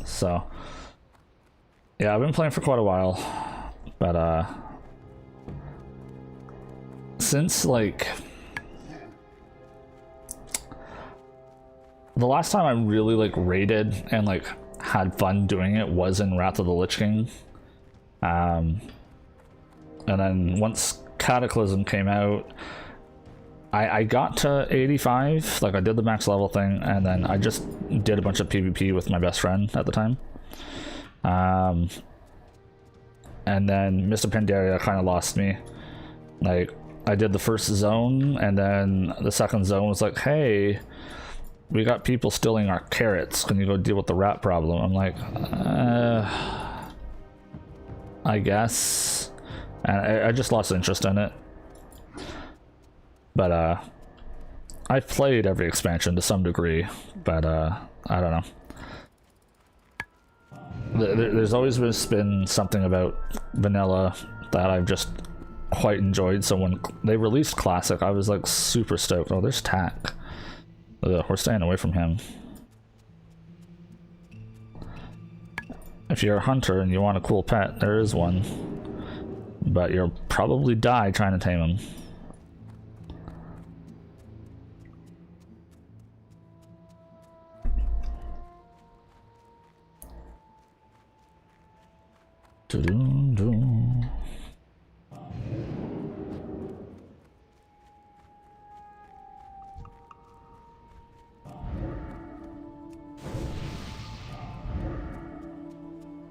So, yeah, I've been playing for quite a while, but since like the last time I really like raided and like had fun doing it was in Wrath of the Lich King. And then once Cataclysm came out, I got to 85, like I did the max level thing, and then I just did a bunch of PvP with my best friend at the time. And then Mr. Pandaria kind of lost me. Like, I did the first zone, and then the second zone was like, hey, we got people stealing our carrots, can you go deal with the rat problem? I'm like, I guess. And I just lost interest in it. But I've played every expansion to some degree, but I don't know. There's always been something about vanilla that I've just quite enjoyed. So when they released Classic, I was like super stoked. Oh, there's Tack. We're staying away from him. If you're a hunter and you want a cool pet, there is one. But you'll probably die trying to tame him. Doo-doo-doo.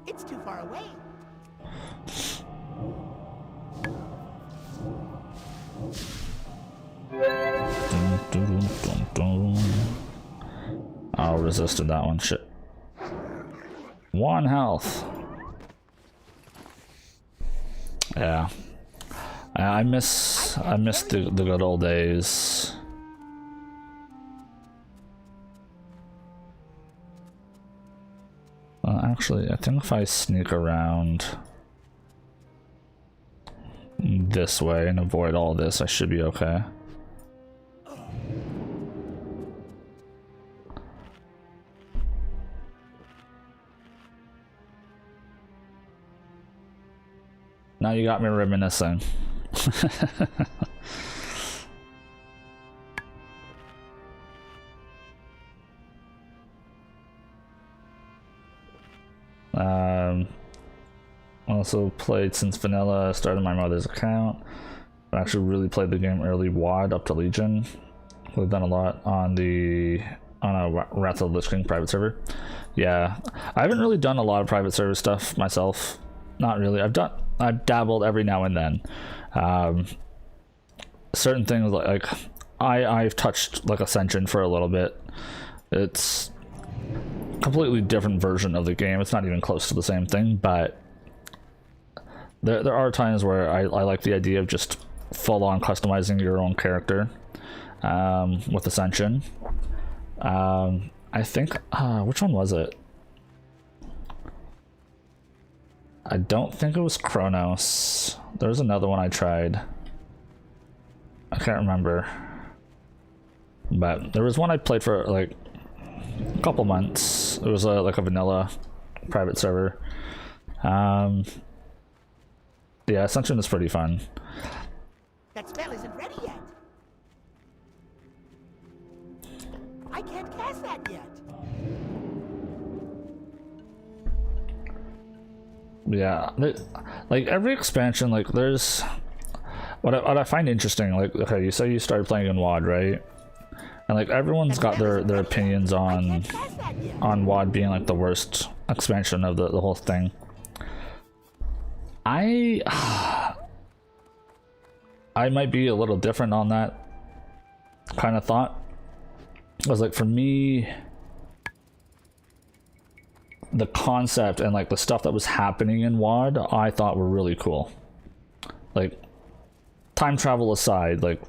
It's too far away. I resisted that one. Shit. 1 health. Yeah. I miss the good old days. Actually, I think if I sneak around this way and avoid all this, I should be okay. Now you got me reminiscing. Also played since vanilla, started my mother's account. I actually really played the game early WoD up to Legion. We've done a lot on a Wrath of the Lich King private server. Yeah, I haven't really done a lot of private server stuff myself. Not really. I've dabbled every now and then. Certain things like I've touched like Ascension for a little bit. It's completely different version of the game. It's not even close to the same thing, but there are times where I like the idea of just full-on customizing your own character with Ascension. I think, which one was it? I don't think it was Chronos. There was another one I tried. I can't remember. But there was one I played for like a couple months. It was like a vanilla private server. Yeah, Ascension is pretty fun. That spell isn't ready yet. I can't cast that yet. Yeah, like every expansion, like there's what I find interesting. Like, okay, you say you started playing in WoD, right? And like everyone's got their opinions on WoD being like the worst expansion of the whole thing. I might be a little different on that kind of thought. It was like, for me, the concept and like the stuff that was happening in WoD I thought were really cool. Like, time travel aside, like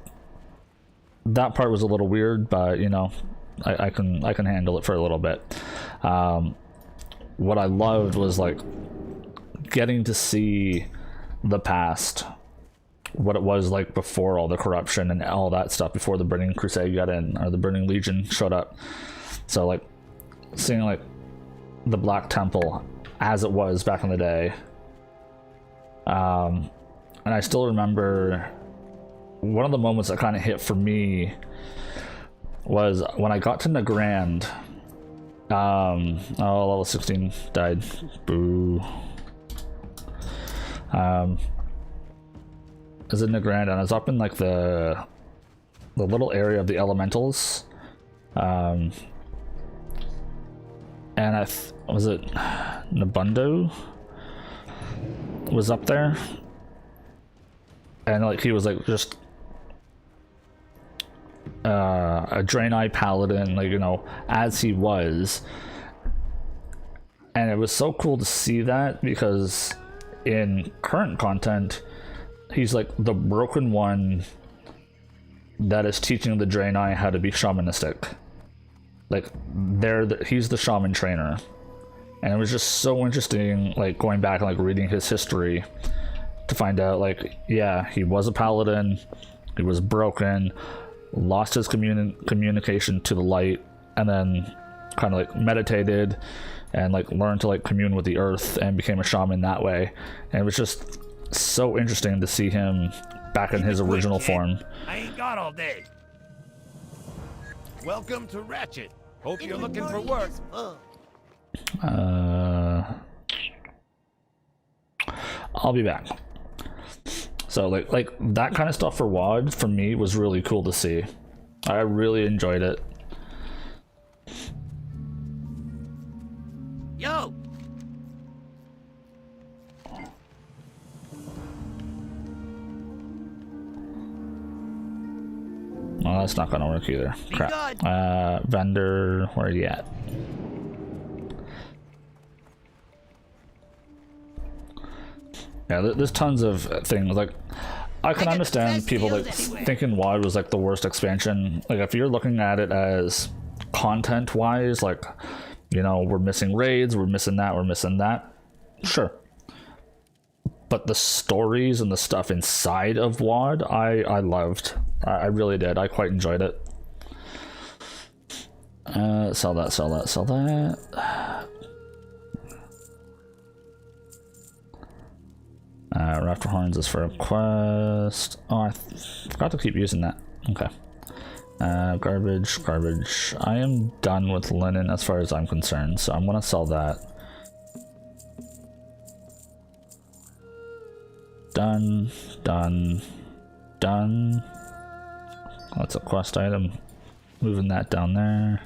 that part was a little weird, but you know, I can handle it for a little bit. What I loved was like getting to see the past, what it was like before all the corruption and all that stuff, before the Burning Crusade got in, or the Burning Legion showed up. So like seeing like the Black Temple as it was back in the day. And I still remember one of the moments that kind of hit for me was when I got to Nagrand. Oh, level 16 died. Boo. I was in Nagrand and I was up in like the little area of the elementals. And was it Nabundo was up there, and like he was like just a Draenei paladin, like, you know, as he was. And it was so cool to see that, because in current content he's like the broken one that is teaching the Draenei how to be shamanistic. Like he's the shaman trainer. And it was just so interesting, like going back and like reading his history to find out, like, yeah, he was a paladin, he was broken, lost his communication to the light, and then kind of like meditated and like learned to like commune with the earth and became a shaman that way. And it was just so interesting to see him back in his original form. I ain't got all day. Welcome to Ratchet. Hope you're looking for work. I'll be back. So like that kind of stuff for WoD for me was really cool to see. I really enjoyed it. Yo! Well, that's not gonna work either. Crap. Vendor, where are you at? Yeah, there's tons of things. Like, I can understand people like thinking WoD was like the worst expansion. Like, if you're looking at it as content wise, like, you know, we're missing raids, we're missing that, sure. But the stories and the stuff inside of WoD, I loved. I really did. I quite enjoyed it. Sell that. Raptor Horns is for a quest. Oh, I forgot to keep using that. Okay. Garbage. I am done with linen as far as I'm concerned, so I'm gonna sell that. Done. That's a quest item. Moving that down there.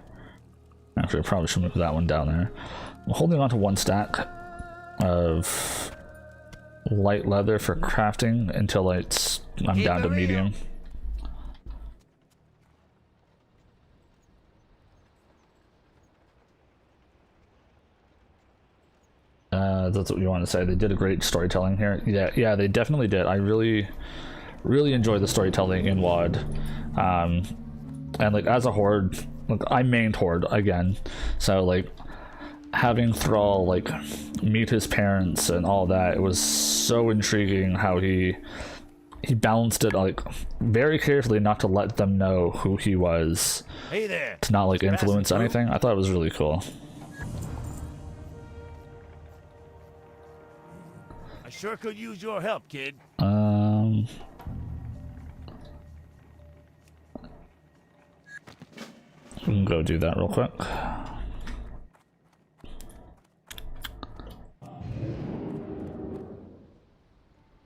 Actually, I probably should move that one down there. I'm holding on to one stack of light leather for crafting until I'm down to medium. That's what you want to say. They did a great storytelling here. Yeah, they definitely did. I really enjoy the storytelling in WoD. And like as a horde, like I mained horde again, so like having Thrall like meet his parents and all that, it was so intriguing how he balanced it like very carefully not to let them know who he was. Hey there. To not like influence anything. I thought it was really cool. I sure could use your help, kid. We can go do that real quick.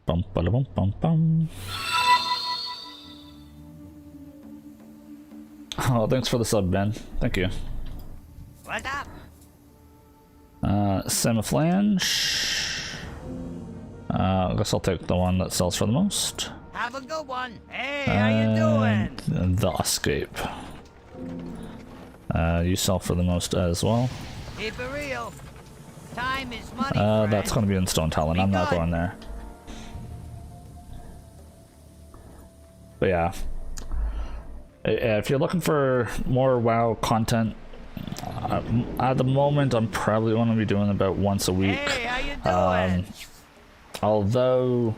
Bum ba bum bum bum. Oh, thanks for the sub, Ben. Thank you. What's up? Semiflange. I guess I'll take the one that sells for the most. Have a good one. Hey, how you doing? And the escape. You sell for the most as well. Keep it real. Time is money. That's going to be in Stone Talon. I'm not going there. But yeah. If you're looking for more WoW content, at the moment I'm probably going to be doing about once a week. Hey, how you doing? Although,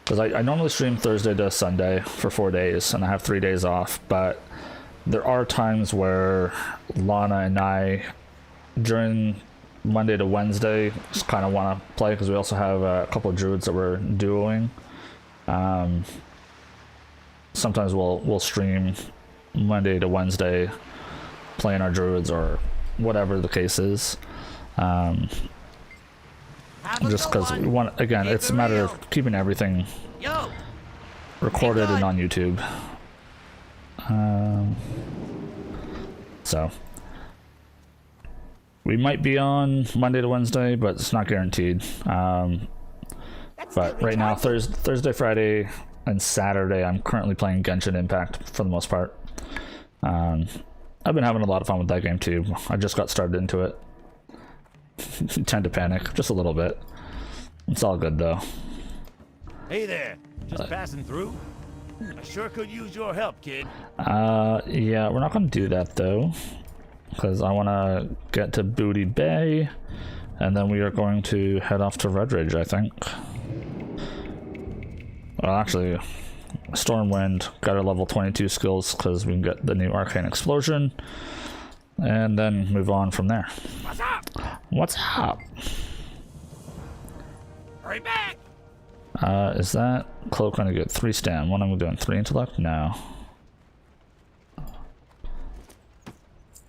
because I normally stream Thursday to Sunday for 4 days, and I have 3 days off, but there are times where Lana and I, during Monday to Wednesday, just kind of want to play, because we also have a couple of druids that we're duoing. Sometimes we'll stream Monday to Wednesday playing our druids or whatever the case is. Just because we want, again, it's a matter of keeping everything recorded and on YouTube. So we might be on Monday to Wednesday, but it's not guaranteed. But right now, Thursday, Friday, and Saturday, I'm currently playing Genshin Impact for the most part. I've been having a lot of fun with that game too. I just got started into it. Tend to panic just a little bit. It's all good though. Hey there. Just passing through. I sure could use your help, kid. Yeah, we're not gonna do that though, because I want to get to Booty Bay, and then we are going to head off to Red Ridge, I think. Well, actually, Stormwind got our level 22 skills because we can get the new Arcane Explosion, and then move on from there. What's up? What's up? Hurry back. Is that cloak gonna get 3 stam? What am I doing? 3 intellect? No.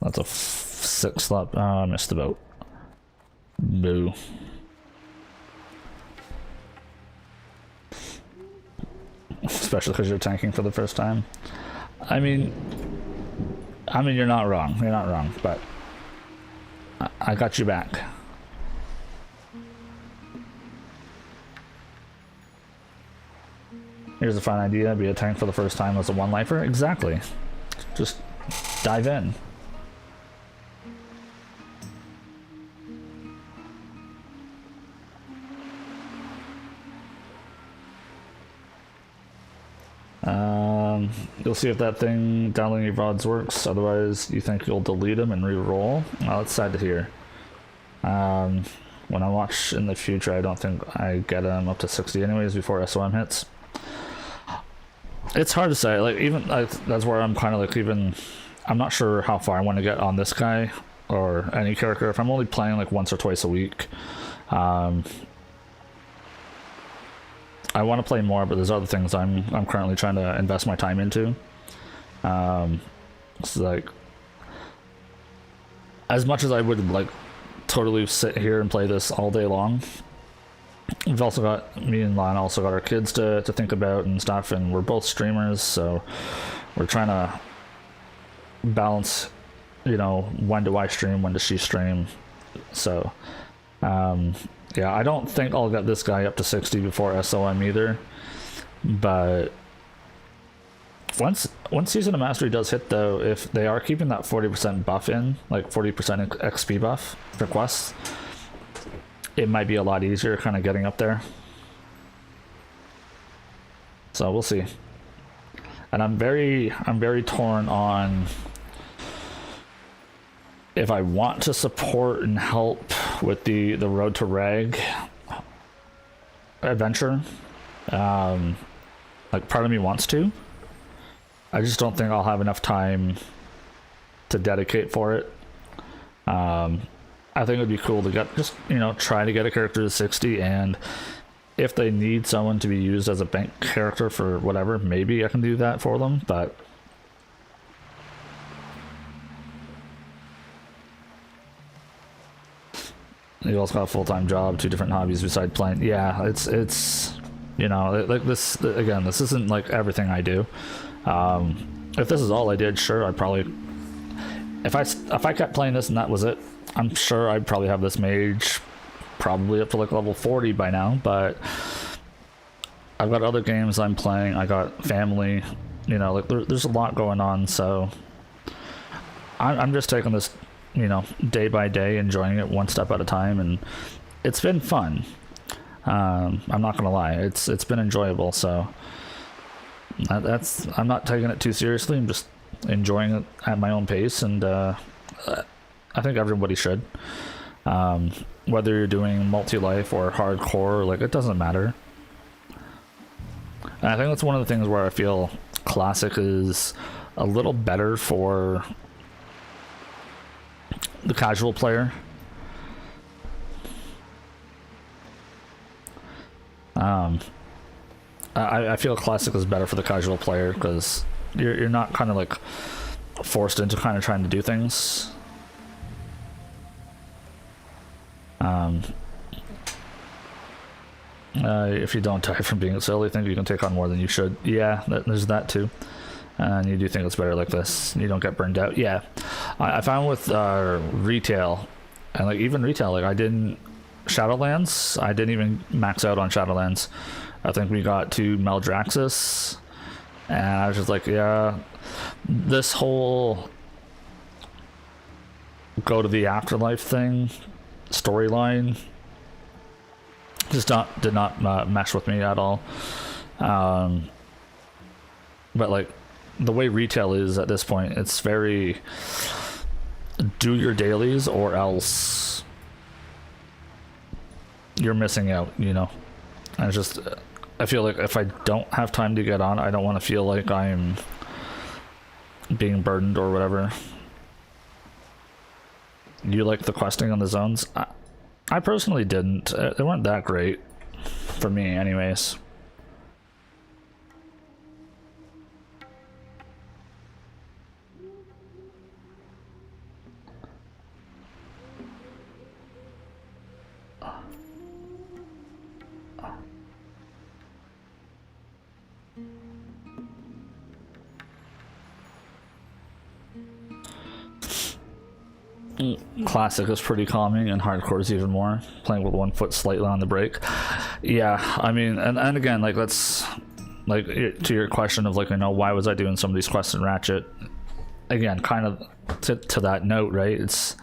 That's a 6 slot. Oh, I missed the boat. Boo. Especially because you're tanking for the first time. I mean, you're not wrong. You're not wrong, but I got you back. Here's a fun idea: be a tank for the first time as a one-lifer. Exactly. Just dive in. You'll see if that thing downloading your VODs works. Otherwise, you think you'll delete them and re-roll. Well, it's sad to hear. When I watch in the future, I don't think I get them up to 60 anyways before SOM hits. It's hard to say. Like, even that's where I'm kind of like, even I'm not sure how far I want to get on this guy or any character. If I'm only playing like once or twice a week, I want to play more, but there's other things I'm currently trying to invest my time into. It's like, as much as I would like totally sit here and play this all day long, we've also got, me and Lana also got our kids to think about and stuff, and we're both streamers, so we're trying to balance, you know, when do I stream, when does she stream. So yeah, I don't think I'll get this guy up to 60 before SOM either, but once Season of Mastery does hit though, if they are keeping that 40% buff in, like 40% XP buff for quests, it might be a lot easier kind of getting up there. So we'll see. And I'm very torn on if I want to support and help with the Road to Rag adventure. Like, part of me wants to. I just don't think I'll have enough time to dedicate for it. I think it would be cool to get, just, you know, try to get a character to 60, and if they need someone to be used as a bank character for whatever, maybe I can do that for them, but you also got a full-time job, 2 different hobbies besides playing. Yeah, it's you know, like this, again, this isn't like everything I do. If this is all I did, sure, I'd probably, if I kept playing this and that was it, I'm sure I'd probably have this mage probably up to like level 40 by now, but I've got other games I'm playing, I got family, you know, like there's a lot going on, so I'm just taking this, you know, day by day, enjoying it one step at a time, and it's been fun. I'm not gonna lie, it's been enjoyable, so I'm not taking it too seriously, I'm just enjoying it at my own pace, and I think everybody should. Whether you're doing multi-life or hardcore, like, it doesn't matter. And I think that's one of the things where I feel Classic is a little better for the casual player. I feel Classic is better for the casual player because you're not kind of like forced into kind of trying to do things. If you don't die from being silly, think you can take on more than you should. Yeah, there's that too. And you do think it's better like this. You don't get burned out. Yeah, I found with retail, and like even retail, like I didn't Shadowlands. I didn't even max out on Shadowlands. I think we got to Maldraxxus, and I was just like, yeah, this whole go to the afterlife thing storyline just did not mesh with me at all. But like the way retail is at this point, it's very do your dailies or else you're missing out, you know. And it's just, I feel like if I don't have time to get on, I don't want to feel like I'm being burdened or whatever. You like the questing on the zones? I personally didn't. They weren't that great for me anyways. Classic is pretty calming, and hardcore is even more. Playing with one foot slightly on the brake. Yeah, I mean, and again, like, let's, like, to your question of, like, you know, why was I doing some of these quests in Ratchet? Again, kind of to that note, right?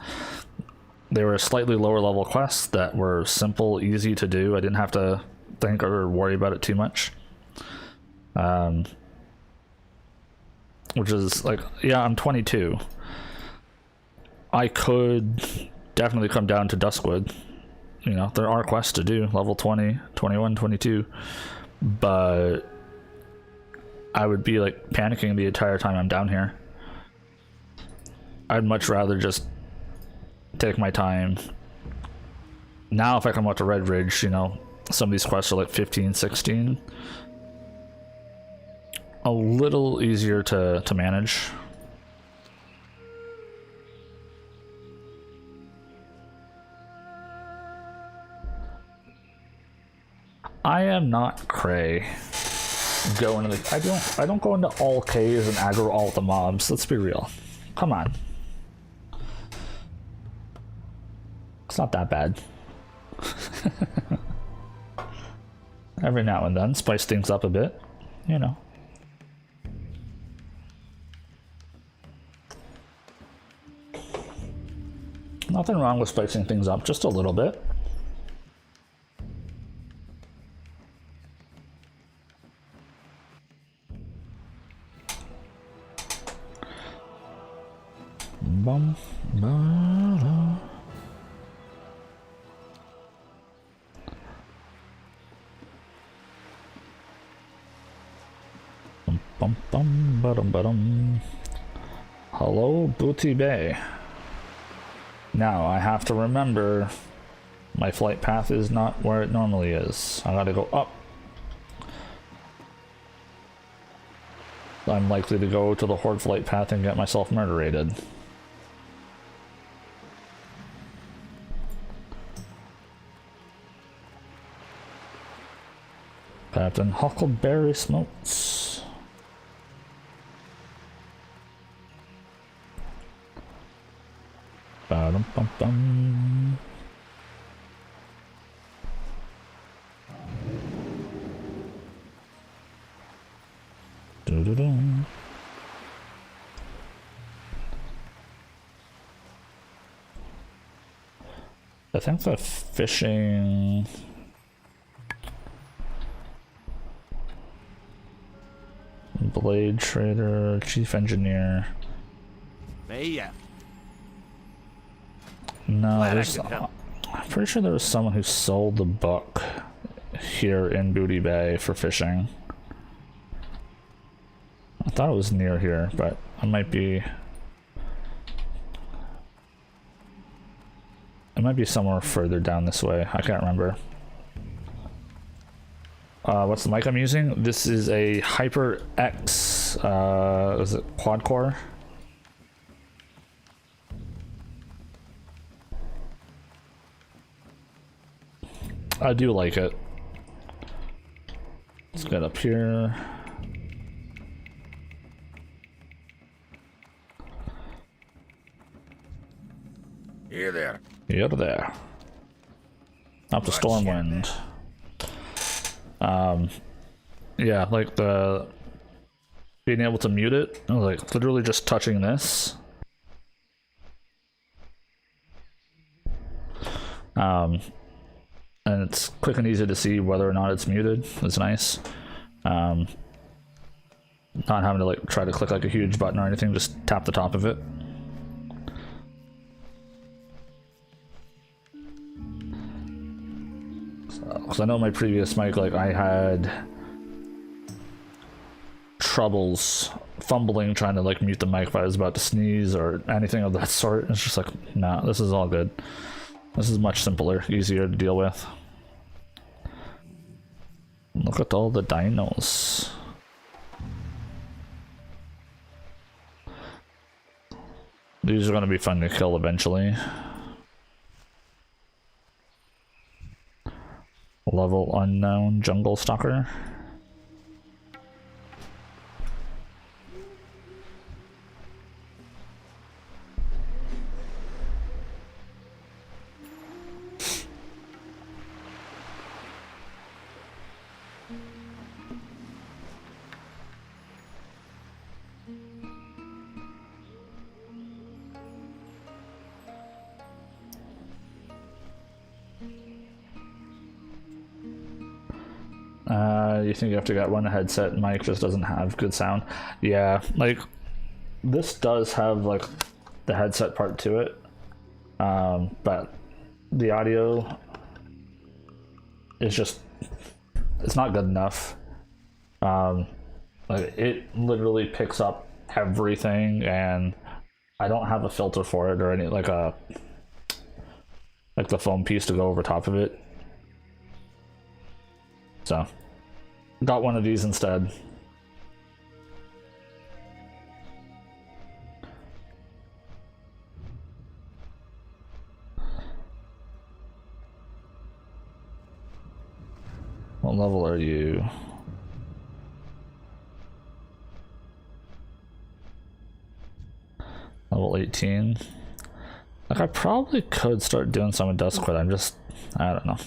They were slightly lower level quests that were simple, easy to do. I didn't have to think or worry about it too much. Which is, like, yeah, I'm 22. I could definitely come down to Duskwood. You know, there are quests to do, level 20, 21, 22. But I would be, like, panicking the entire time I'm down here. I'd much rather just take my time. Now, if I come out to Red Ridge, you know, some of these quests are like 15, 16. A little easier to manage. I am not Cray. Go into the, I don't go into all Ks and aggro all the mobs. Let's be real. Come on. It's not that bad. Every now and then, spice things up a bit, you know. Nothing wrong with spicing things up, just a little bit. bum, ba-da. Bum, bum, ba-dum, ba-dum. Hello, Booty Bay. Now I have to remember my flight path is not where it normally is. I gotta go up. I'm likely to go to the Horde flight path and get myself murderated. Captain Huckleberry Smokes. Ba-dum-bum-bum. Do-do-do. I think the fishing... Blade trader, chief engineer. Hey, No, glad I there's... could help. I'm pretty sure there was someone who sold the book here in Booty Bay for fishing. I thought it was near here, but I might be... It might be somewhere further down this way. I can't remember. What's the mic I'm using? This is a HyperX, is it quad core? I do like it. Let's get up here. here there. You're there. Up to Stormwind. Yeah, like the being able to mute it, like literally just touching this. And it's quick and easy to see whether or not it's muted. It's nice. Not having to like try to click like a huge button or anything, just tap the top of it. Because I know my previous mic, like I had troubles fumbling trying to like mute the mic if I was about to sneeze or anything of that sort. It's just like, nah, this is all good. This is much simpler, easier to deal with. Look at all the dinos. These are going to be fun to kill eventually. Level unknown jungle stalker. You think you have to get one headset mic just doesn't have good sound. Yeah, like this does have like the headset part to it, but the audio is just, it's not good enough. Like it literally picks up everything, and I don't have a filter for it or any like the foam piece to go over top of it. So got one of these instead. What level are you? Level 18. Like I probably could start doing some of Duskwood. I'm just, I don't know.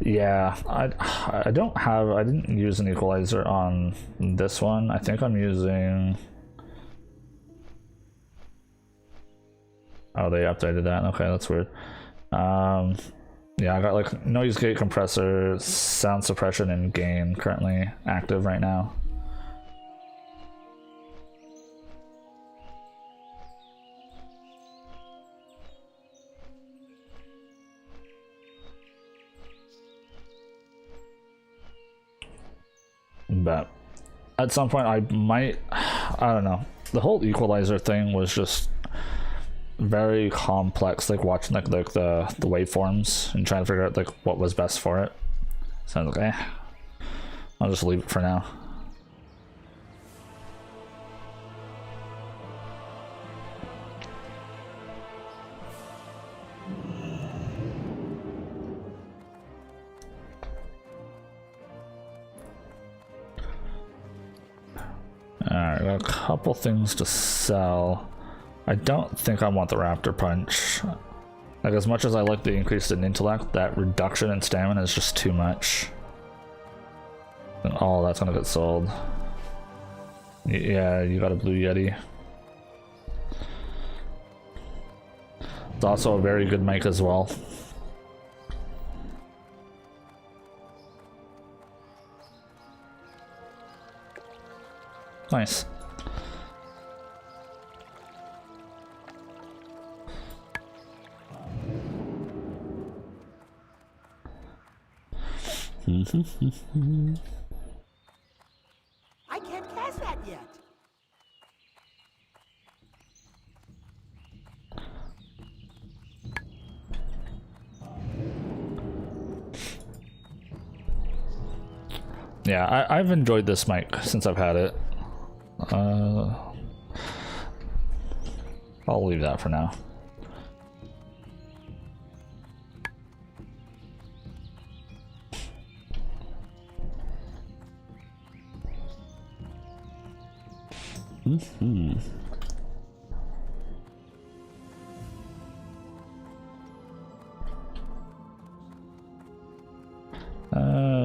Yeah, I didn't use an equalizer on this one. I think I'm using Oh, they updated that. Okay, that's weird. Yeah, I got like noise gate compressor, sound suppression, and gain currently active right now. But at some point I might, I don't know. The whole equalizer thing was just very complex, like watching like the waveforms and trying to figure out like what was best for it. So I was like, I'll just leave it for now. Alright, got a couple things to sell. I don't think I want the Raptor Punch. Like, as much as I like the increase in intellect, that reduction in stamina is just too much. And all that's gonna get sold. Yeah, you got a Blue Yeti. It's also a very good mic as well. Nice. I can't cast that yet. Yeah, I've enjoyed this mic since I've had it. I'll leave that for now.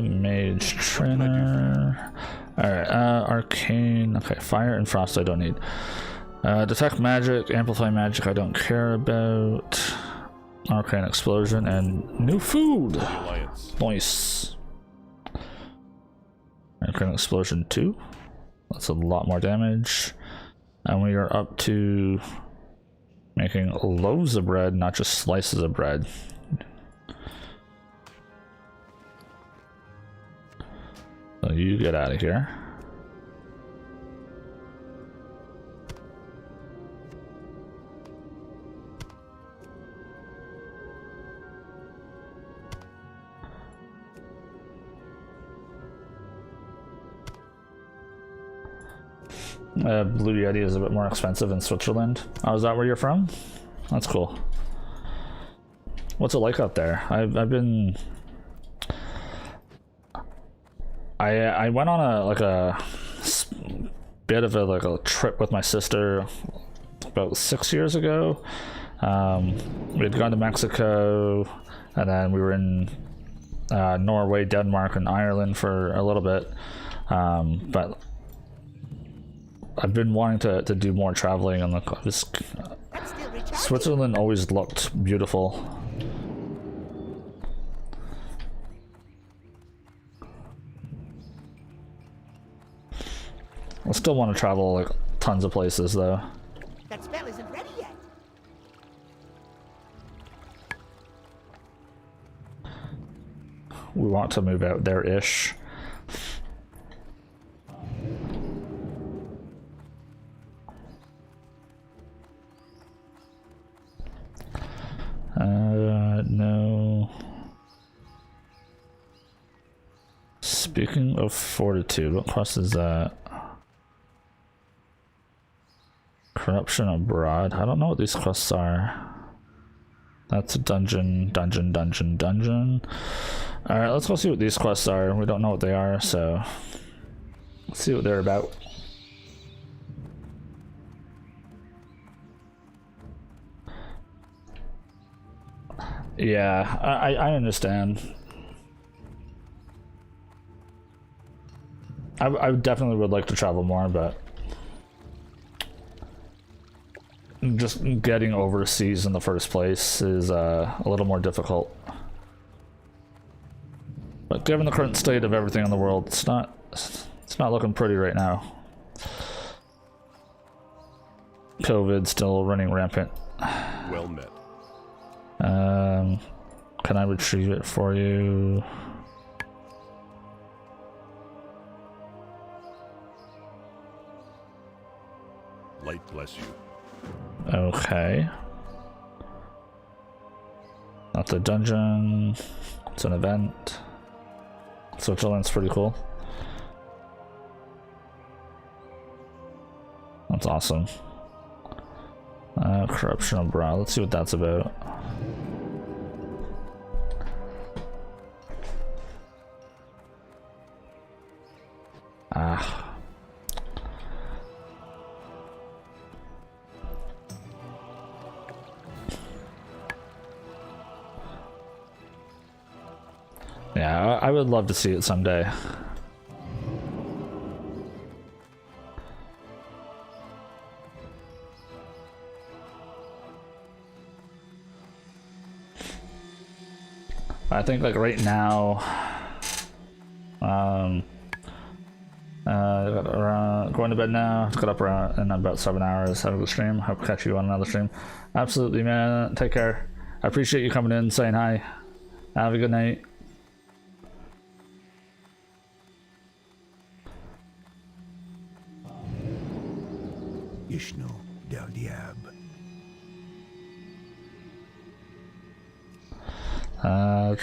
Mage trainer. Alright, arcane. Okay, fire and frost I don't need. Detect magic, amplify magic I don't care about. Arcane explosion and new food. Nice. Arcane explosion 2. That's a lot more damage. And we are up to making loaves of bread, not just slices of bread. So you get out of here. Blue Yeti is a bit more expensive in Switzerland. Oh, is that where you're from? That's cool. What's it like out there? I've been... I went on a bit of a trip with my sister about 6 years ago. We had gone to Mexico, and then we were in Norway, Denmark, and Ireland for a little bit. But I've been wanting to do more traveling, and Switzerland always looked beautiful. I still want to travel like tons of places though. That spell isn't ready yet. We want to move out there-ish. No. Speaking of fortitude, what cost is that? Corruption abroad. I don't know what these quests are. That's a dungeon. Alright, let's go see what these quests are. We don't know what they are, so let's see what they're about. Yeah, I understand. I definitely would like to travel more, but just getting overseas in the first place is a little more difficult. But given the current state of everything in the world, it's not looking pretty right now. COVID still running rampant. Well met. Can I retrieve it for you? Light bless you. Okay. Not the dungeon. It's an event. Switzerland's pretty cool. That's awesome. Corruption of Brow. Let's see what that's about. Ah. Yeah, I would love to see it someday. I think like right now, going to bed now. Got up around in about 7 hours. Having a stream. Hope to catch you on another stream. Absolutely, man. Take care. I appreciate you coming in, saying hi. Have a good night. Ishno del Diab.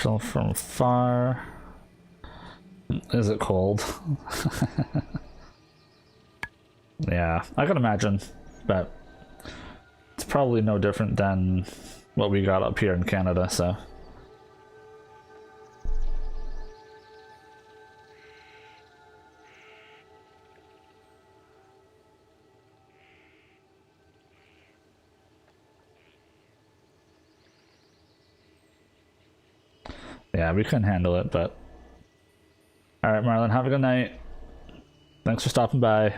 Chill from far. Is it cold? Yeah, I can imagine, but it's probably no different than what we got up here in Canada, so. Yeah, we couldn't handle it, but... Alright, Marlon, have a good night. Thanks for stopping by.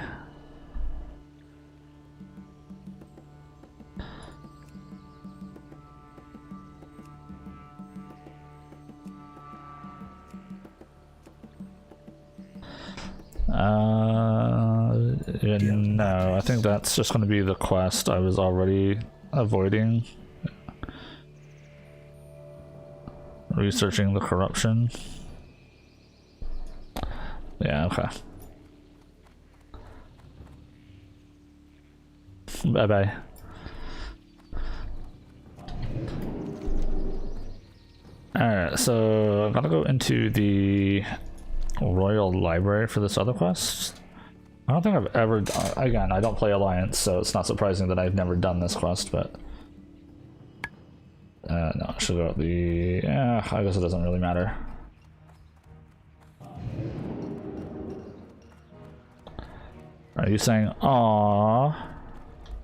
Yeah, no, I think that's just going to be the quest I was already avoiding. Researching the corruption. Yeah, okay. Bye bye. Alright, so I'm gonna go into the Royal Library for this other quest. I don't think I've ever done, again, I don't play Alliance, so it's not surprising that I've never done this quest, but no, I should go with the, yeah, I guess it doesn't really matter. Are you saying aww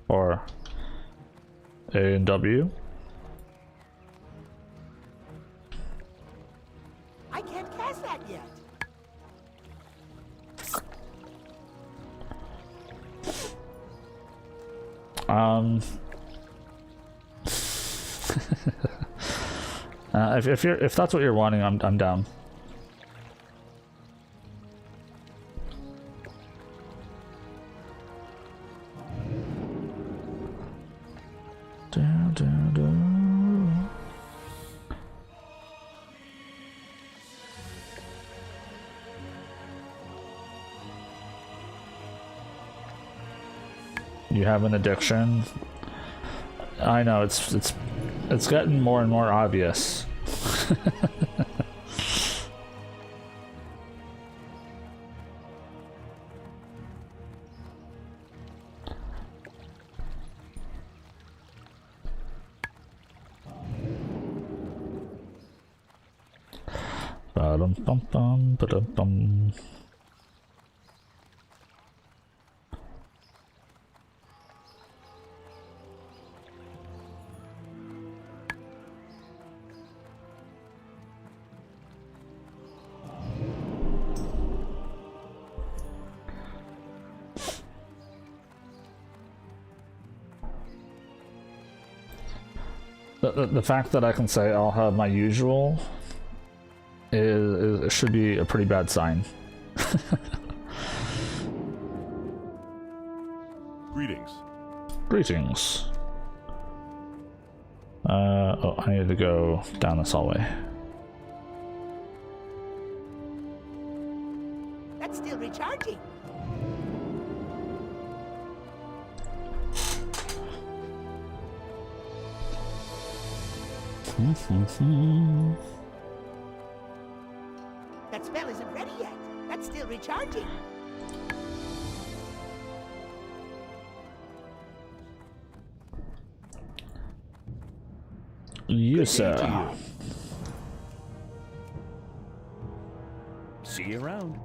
or A and W? I can't cast that yet. If that's what you're wanting, I'm down. You have an addiction. I know it's getting more and more obvious. Ba-dum-bum-bum, ba-dum-bum. The fact that I can say I'll have my usual is should be a pretty bad sign. Greetings. Greetings. Oh, I need to go down this hallway. That's still recharging. That spell isn't ready yet. That's still recharging. Yes, sir. See you around.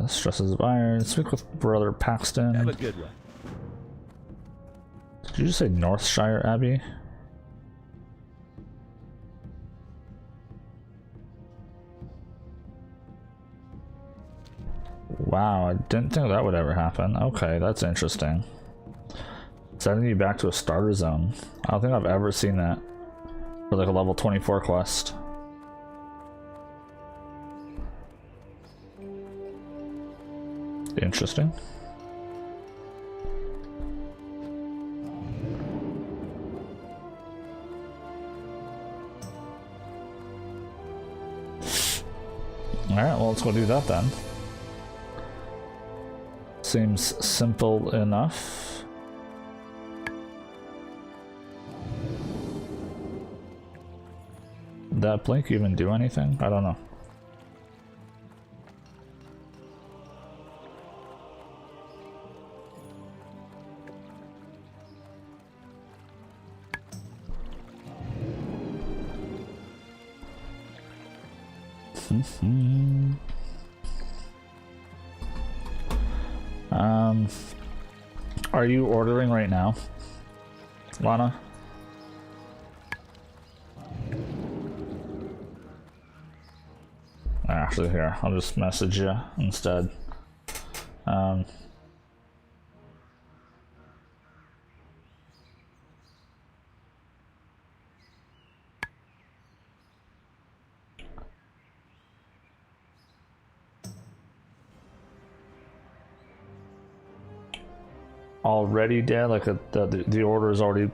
Stresses of Iron. Speak with Brother Paxton. Have a good one. Did you just say Northshire Abbey? Wow, I didn't think that would ever happen. Okay, that's interesting. Sending you back to a starter zone. I don't think I've ever seen that for like a level 24 quest. Interesting. Alright, well, let's go do that then. Seems simple enough. Did that blink even do anything? I don't know. Are you ordering right now, Lana? Actually, here, I'll just message you instead. Already dead? Like the order is already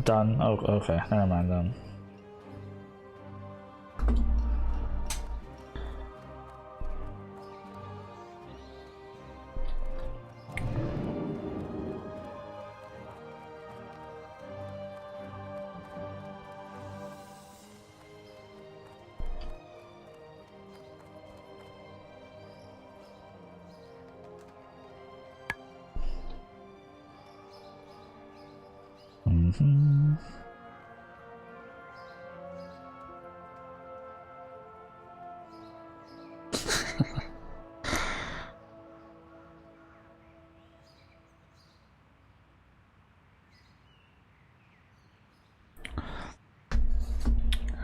done? Oh, okay, never mind then.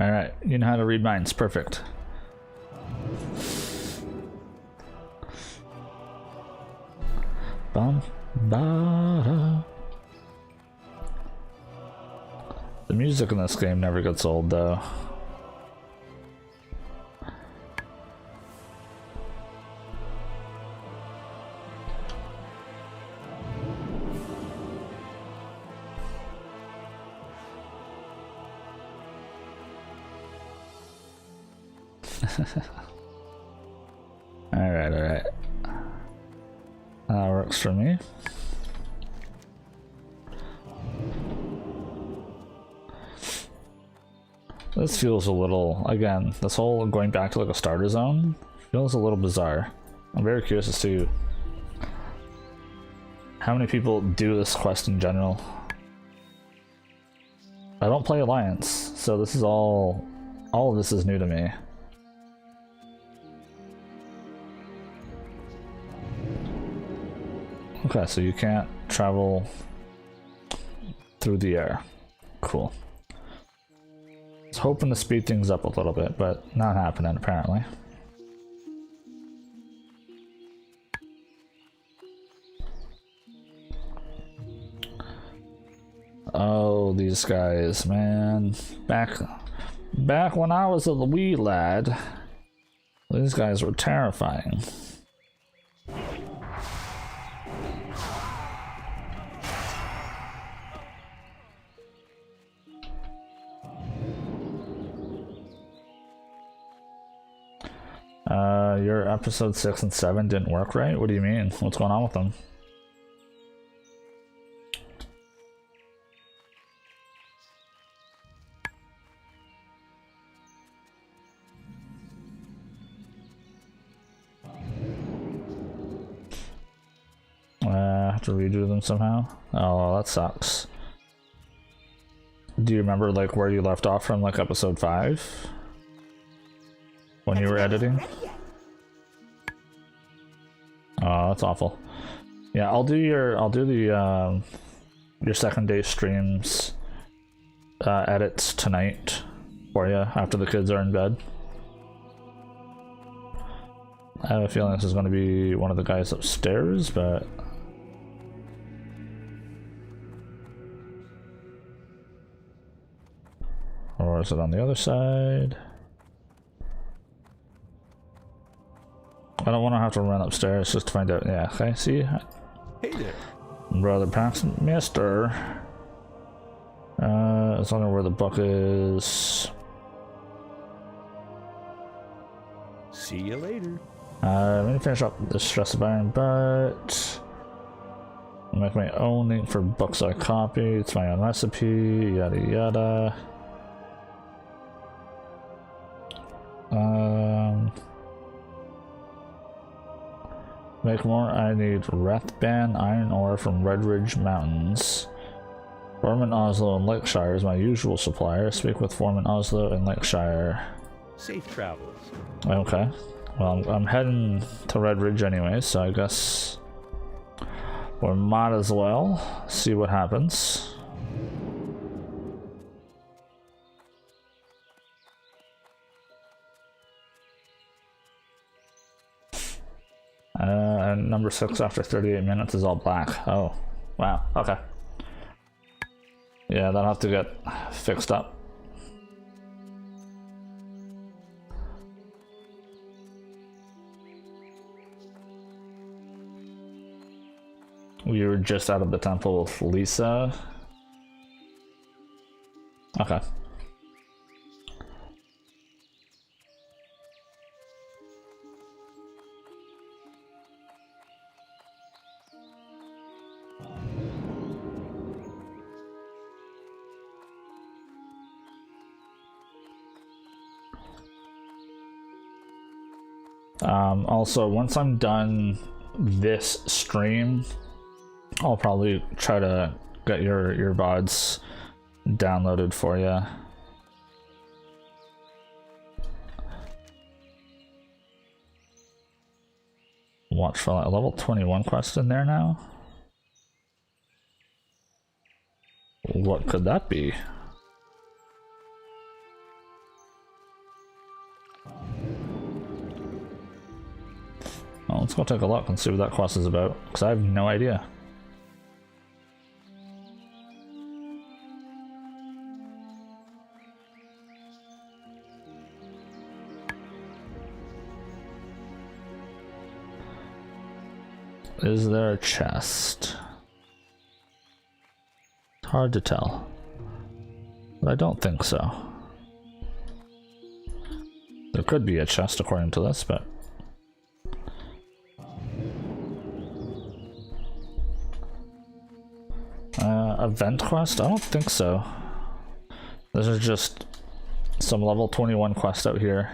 Alright, you know how to read minds. Perfect. Bum, ba, the music in this game never gets old, though. Alright, alright. That works for me. This feels a little, again, this whole going back to like a starter zone feels a little bizarre. I'm very curious as to how many people do this quest in general. I don't play Alliance, so this is all of this is new to me. Okay, so you can't travel through the air. Cool. I was hoping to speed things up a little bit, but not happening apparently. Oh, Oh, these guys, man. Back when I was a wee lad, these guys were terrifying. Your episode 6 and 7 didn't work right? What do you mean? What's going on with them? Have to redo them somehow? Oh, that sucks. Do you remember like where you left off from like episode 5? When you were editing? Oh, that's awful. Yeah, I'll do the your second day streams edits tonight for you after the kids are in bed. I have a feeling this is going to be one of the guys upstairs, but or is it on the other side? I don't want to have to run upstairs just to find out. Yeah, okay, see? Hey there. Brother Paxton, mister. It's only where the book is. See you later. I'm gonna finish up the Stress of Iron, but I'll make my own link for books I copy. It's my own recipe, yada yada. Make more. I need Rathban iron ore from Red Ridge Mountains. Foreman Oslo and Lakeshire is my usual supplier. Speak with Foreman Oslo and Lakeshire. Safe travels. Okay. Well, I'm heading to Red Ridge anyway, so I guess we might as well see what happens. And number 6 after 38 minutes is all black. Oh, wow. Okay. Yeah, that'll have to get fixed up. We were just out of the temple with Lisa. Okay. Also, once I'm done this stream, I'll probably try to get your VODs downloaded for you. Watch for a level 21 quest in there now. What could that be? Well, let's go take a look and see what that quest is about, because I have no idea. Is there a chest? It's hard to tell, but I don't think so. There could be a chest according to this, but event quest? I don't think so. This is just some level 21 quest out here.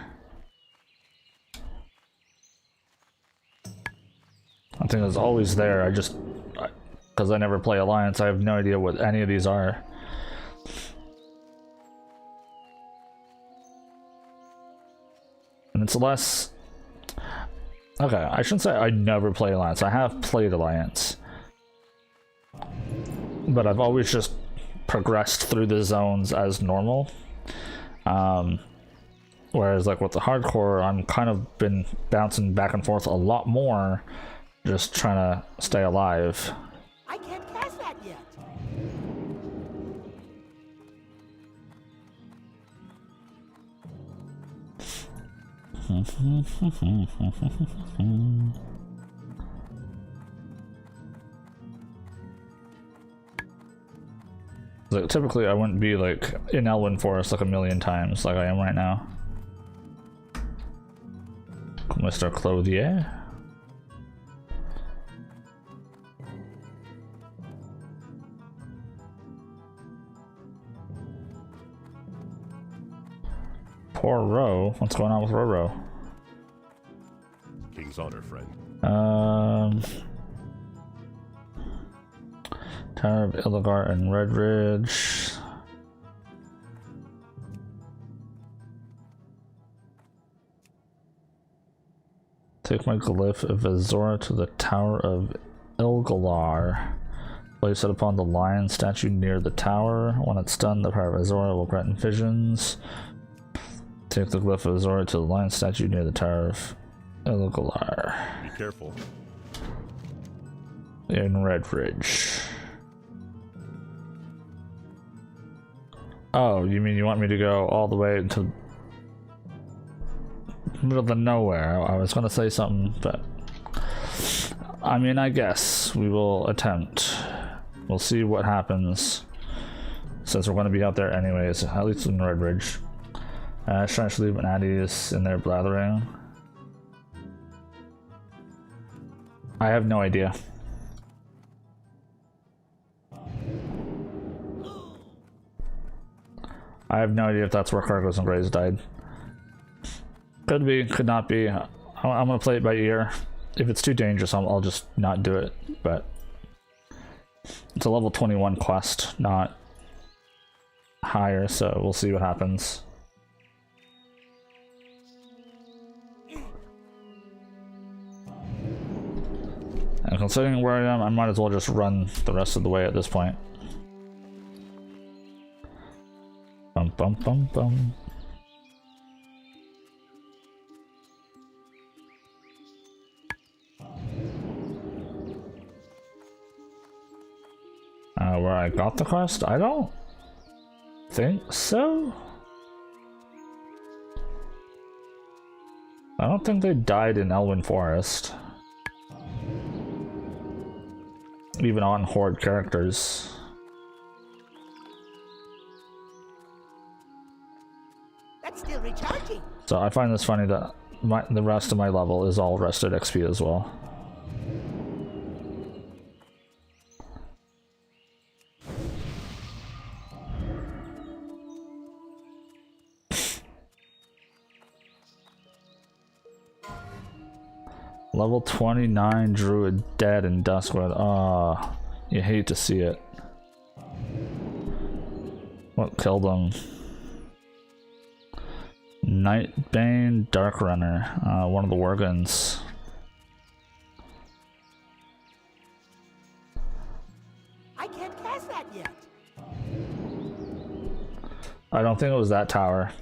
I think it's always there. I just, because I never play Alliance, I have no idea what any of these are. And it's less... Okay, I shouldn't say I never play Alliance. I have played Alliance. But I've always just progressed through the zones as normal. Whereas like with the hardcore, I'm kind of been bouncing back and forth a lot more, just trying to stay alive. I can't cast that yet. Like, typically I wouldn't be like in Elwyn Forest like a million times like I am right now. Mr. Clothier. Poor Ro. What's going on with Roro? King's honor, friend. Tower of Illigar and Red Ridge. Take my glyph of Azora to the Tower of Ilgalar. Place it upon the lion statue near the tower. When it's done, the power of Azora will grant visions. Take the glyph of Azora to the lion statue near the Tower of Ilgalar. Be careful. In Red Ridge. Oh, you mean you want me to go all the way to middle of the nowhere? I was gonna say something, but I mean, I guess we will attempt. We'll see what happens, since we're gonna be out there anyways, at least in Red Ridge. Trying to leave an Addies in there blathering. I have no idea. I have no idea if that's where Cargos and Grays died. Could be, could not be. I'm gonna play it by ear. If it's too dangerous, I'll just not do it. But it's a level 21 quest, not higher, so we'll see what happens. And considering where I am, I might as well just run the rest of the way at this point. Bum bum bum bum. Where I got the quest? I don't think so. I don't think they died in Elwyn Forest. Even on Horde characters. That's still recharging. So I find this funny that the rest of my level is all rested XP as well. Level 29 Druid dead in Duskwood. Ah, you hate to see it. What killed him? Nightbane Darkrunner, one of the Worgans. I can't cast that yet. I don't think it was that tower.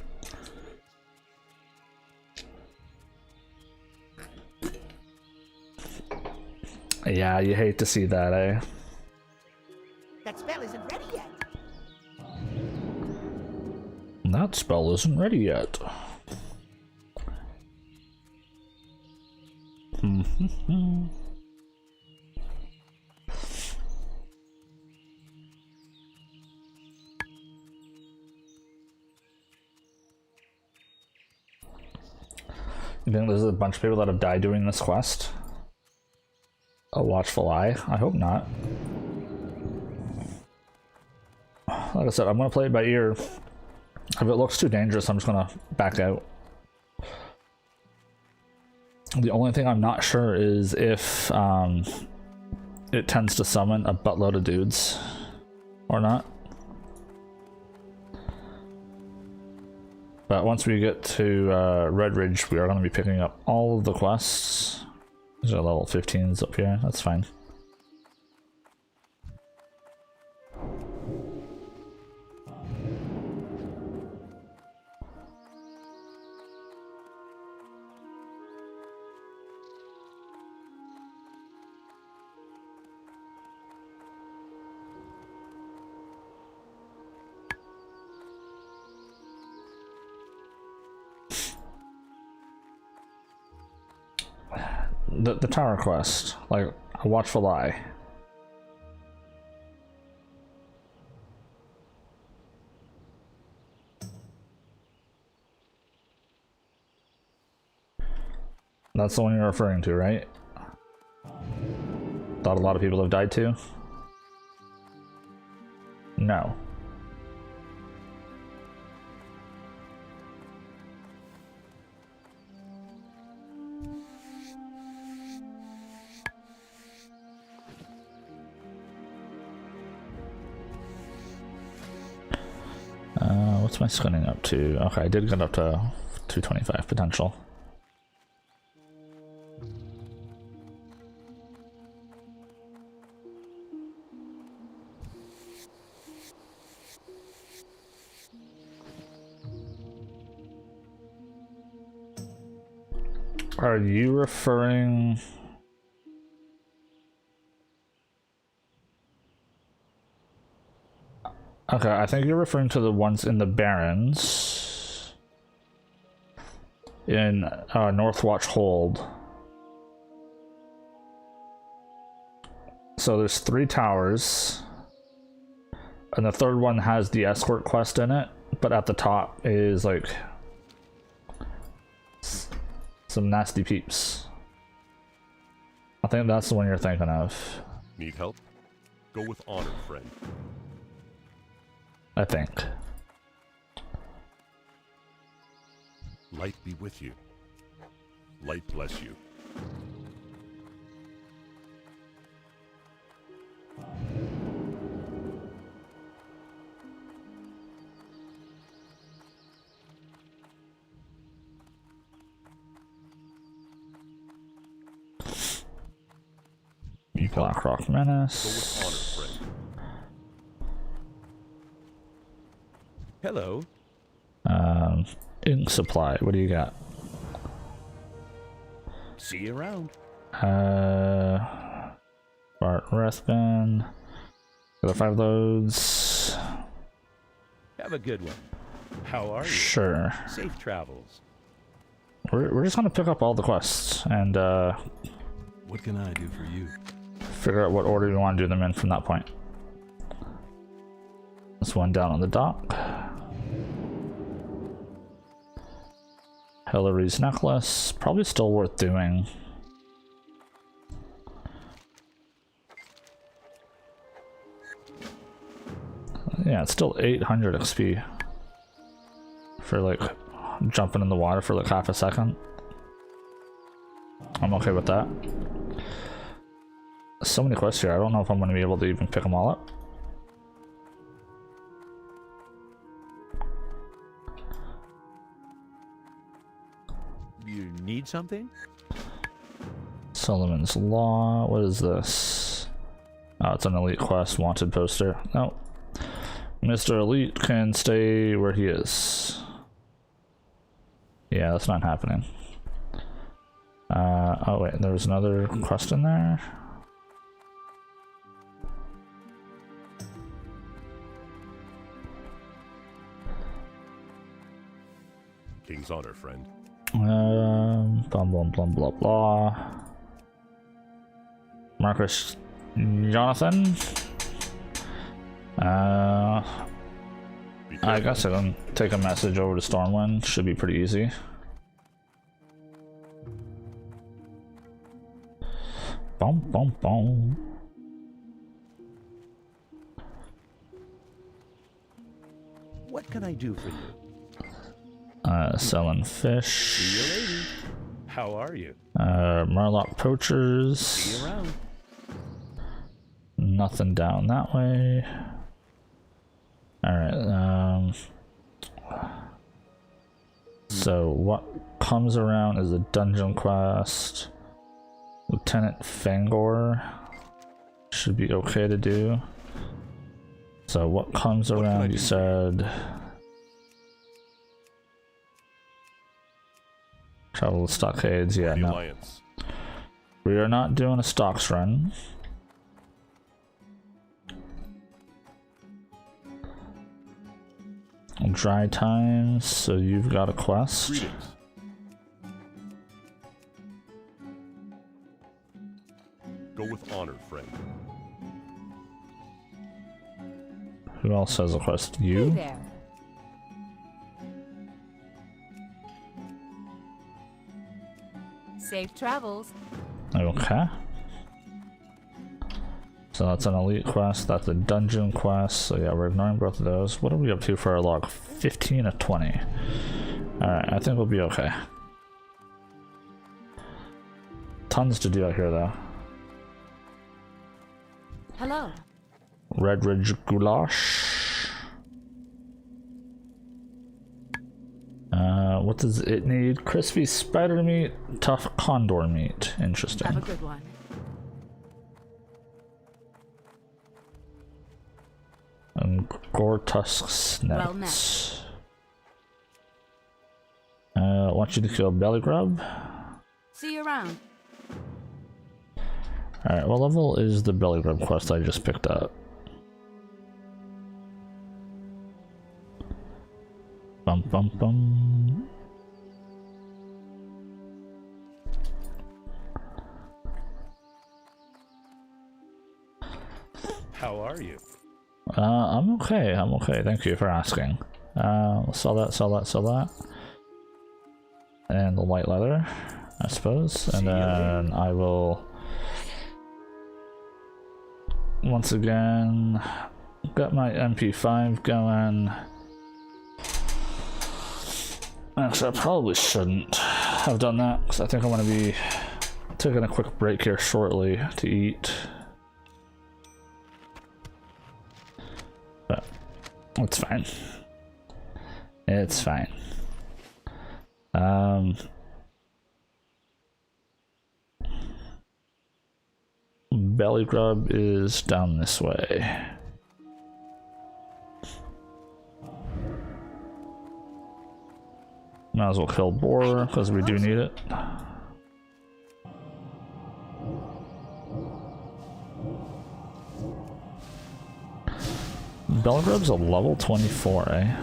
Yeah, you hate to see that, eh? That spell isn't ready yet. That spell isn't ready yet. You think there's a bunch of people that have died doing this quest? A watchful eye? I hope not. Like I said, I'm gonna play it by ear. If it looks too dangerous, I'm just gonna back out. The only thing I'm not sure is if it tends to summon a buttload of dudes or not. But once we get to Red Ridge, we are going to be picking up all of the quests. These are level 15s up here, that's fine. the tower quest, like a watchful eye. That's the one you're referring to, right? Thought a lot of people have died too? No. What's my skinning up to? Okay, I did get up to 225 potential. Are you referring... Okay, I think you're referring to the ones in the Barrens in Northwatch Hold. So there's 3 towers, and the third one has the escort quest in it, but at the top is like some nasty peeps. I think that's the one you're thinking of. Need help? Go with honor, friend. I think. Light be with you. Light bless you. Blackrock Go Menace. with honor, friend. Hello. Ink supply. What do you got? See you around. Bart Rathbun. Got 5 loads. Have a good one. How are you? Sure. Safe travels. We're just gonna pick up all the quests and What can I do for you? figure out what order we want to do them in from that point. This one down on the dock. Hillary's Necklace. Probably still worth doing. Yeah, it's still 800 XP for like jumping in the water for like half a second. I'm okay with that. So many quests here, I don't know if I'm going to be able to even pick them all up. You need something? Solomon's Law, what is this? Oh, it's an elite quest, wanted poster. No. Mr. Elite can stay where he is. Yeah, that's not happening. Oh wait, there was another quest in there? King's honor, friend. Blah blah blah blah blah. Marcus Jonathan. I guess I can take a message over to Stormwind. Should be pretty easy. Boom boom boom. What can I do for you? Selling fish. See you later. How are you? Merlot poachers. See you around. Nothing down that way. Alright, so what comes around is a dungeon quest. Lieutenant Fangor should be okay to do. So what comes around, you said... Travel with stockades, yeah, The no. Alliance. We are not doing a stocks run. Dry times, so you've got a quest. Greetings. friend. Who else has a quest? Hey You? there. Safe travels. Okay. So that's an elite quest, that's a dungeon quest, so yeah, we're ignoring both of those. What are we up to for our log? 15 of 20. Alright, I think we'll be okay. Tons to do out here though. Hello. Red Ridge Goulash. What does it need? Crispy spider meat, tough condor meat. Interesting. Have a good one. And gore tusks Well nets. I want you to kill belly grub. See you around. Alright, what level is the belly grub quest I just picked up? Bum bum bum. How are you? I'm okay, I'm okay, thank you for asking. Sell that, sell that, sell that. And the light leather, I suppose. And then I will once again got my MP5 going. Actually, I probably shouldn't have done that because I think I'm going to be taking a quick break here shortly to eat. But it's fine. It's fine. Belly grub is down this way. Might as well kill boar because we do need it. Belly grub's a level 24, eh?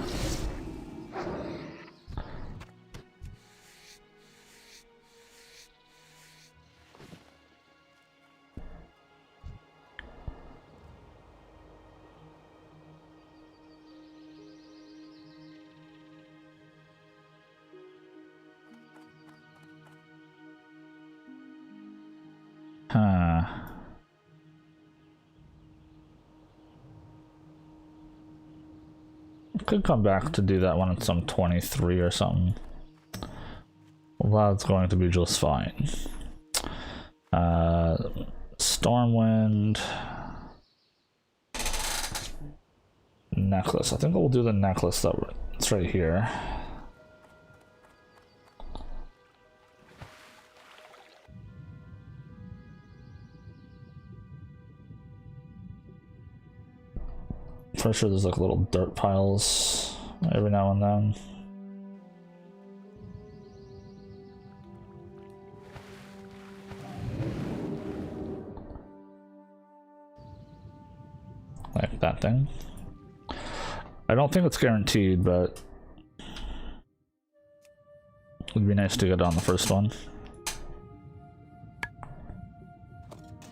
Could come back to do that one at some 23 or something. Well, that's going to be just fine. Stormwind Necklace. I think we'll do the necklace that's right here. For sure there's like little dirt piles every now and then. Like that thing. I don't think it's guaranteed, but it'd be nice to get on the first one.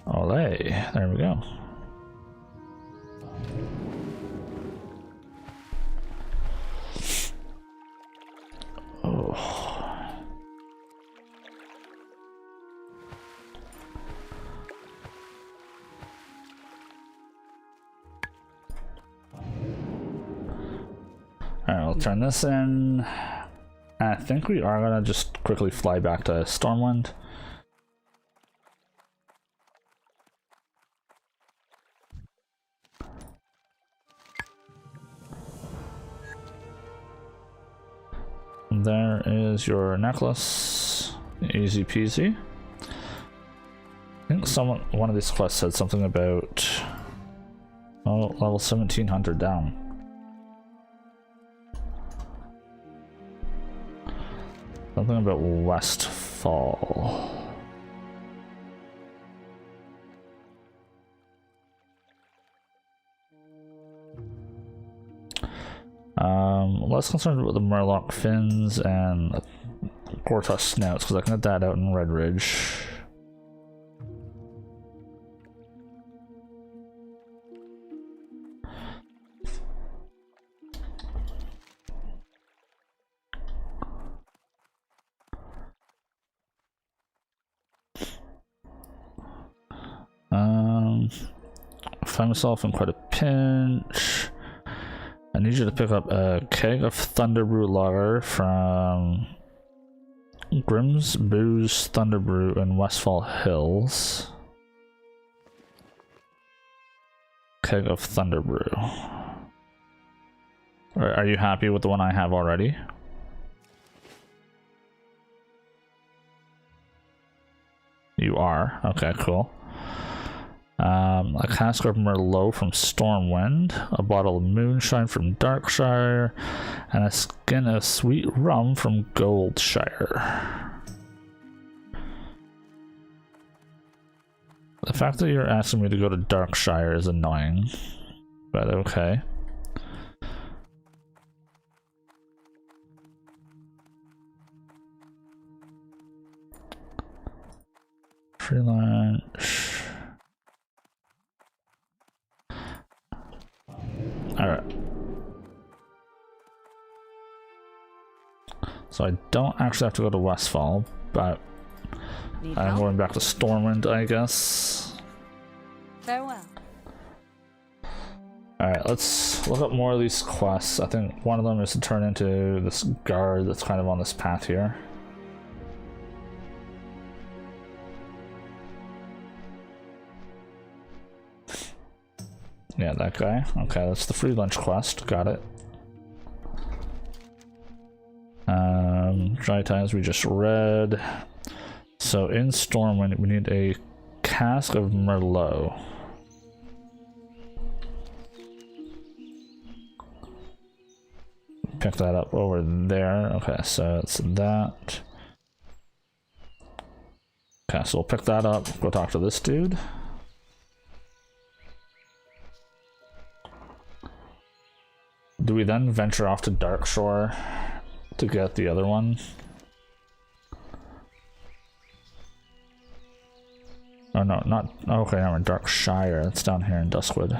Olay, there we go. Alright, we'll turn this in. I think we are gonna just quickly fly back to Stormwind. There is your necklace. Easy peasy. I think one of these quests said something about level 1700 down. Something about Westfall. Less concerned with the Murloc fins and Gortusk snouts because I can get that out in Red Ridge. find myself in quite a pinch. I need you to pick up a keg of Thunderbrew lager from Grimm's Booze Thunderbrew in Westfall Hills. Keg of Thunderbrew. Are you happy with the one I have already? You are. Okay, cool. A cask of Merlot from Stormwind, a bottle of moonshine from Darkshire, and a skin of sweet rum from Goldshire. The fact that you're asking me to go to Darkshire is annoying, but okay. Free lunch. Alright. So I don't actually have to go to Westfall, but I'm going back to Stormwind, I guess. Farewell. Alright, let's look up more of these quests. I think one of them is to turn into this guard that's kind of on this path here. Yeah, that guy. Okay, that's the free lunch quest. Got it. Dry times we just read. So in Stormwind we need a cask of Merlot. Pick that up over there. Okay, so it's that. Okay, so we'll pick that up. Go talk to this dude. Do we then venture off to Darkshore to get the other one? Oh no, not okay. I'm in Darkshire. It's down here in Duskwood.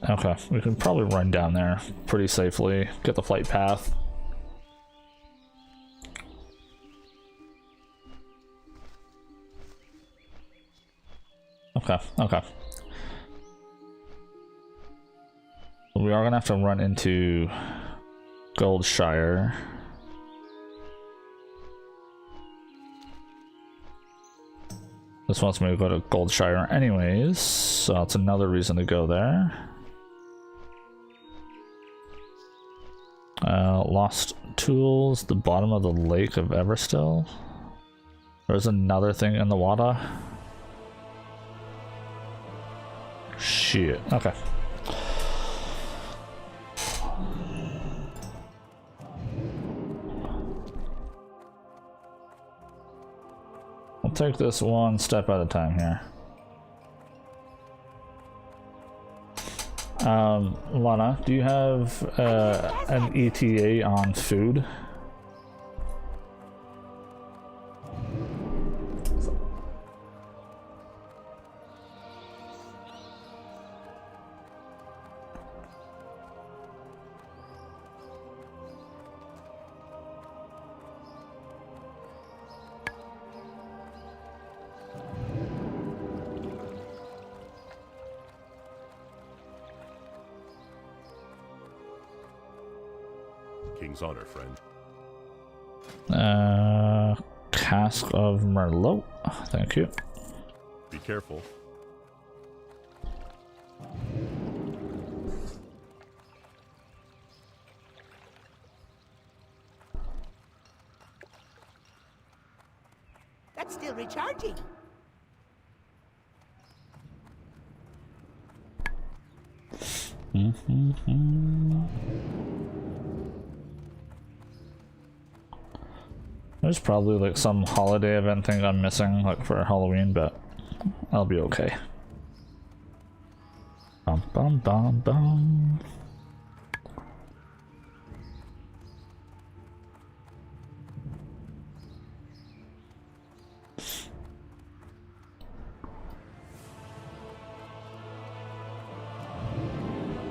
Okay, we can probably run down there pretty safely. Get the flight path. Okay, okay. We are gonna have to run into Goldshire. This wants me to go to Goldshire anyways, so that's another reason to go there. Lost tools, the bottom of the lake of Everstill. There's another thing in the water. Shit, okay. I'll take this one step at a time here. Lana, do you have an ETA on food? King's honor, friend. Cask of Merlot. Thank you. Be careful. That's still recharging. There's probably like some holiday event thing I'm missing, like for Halloween, but I'll be okay. Bum bum bum bum.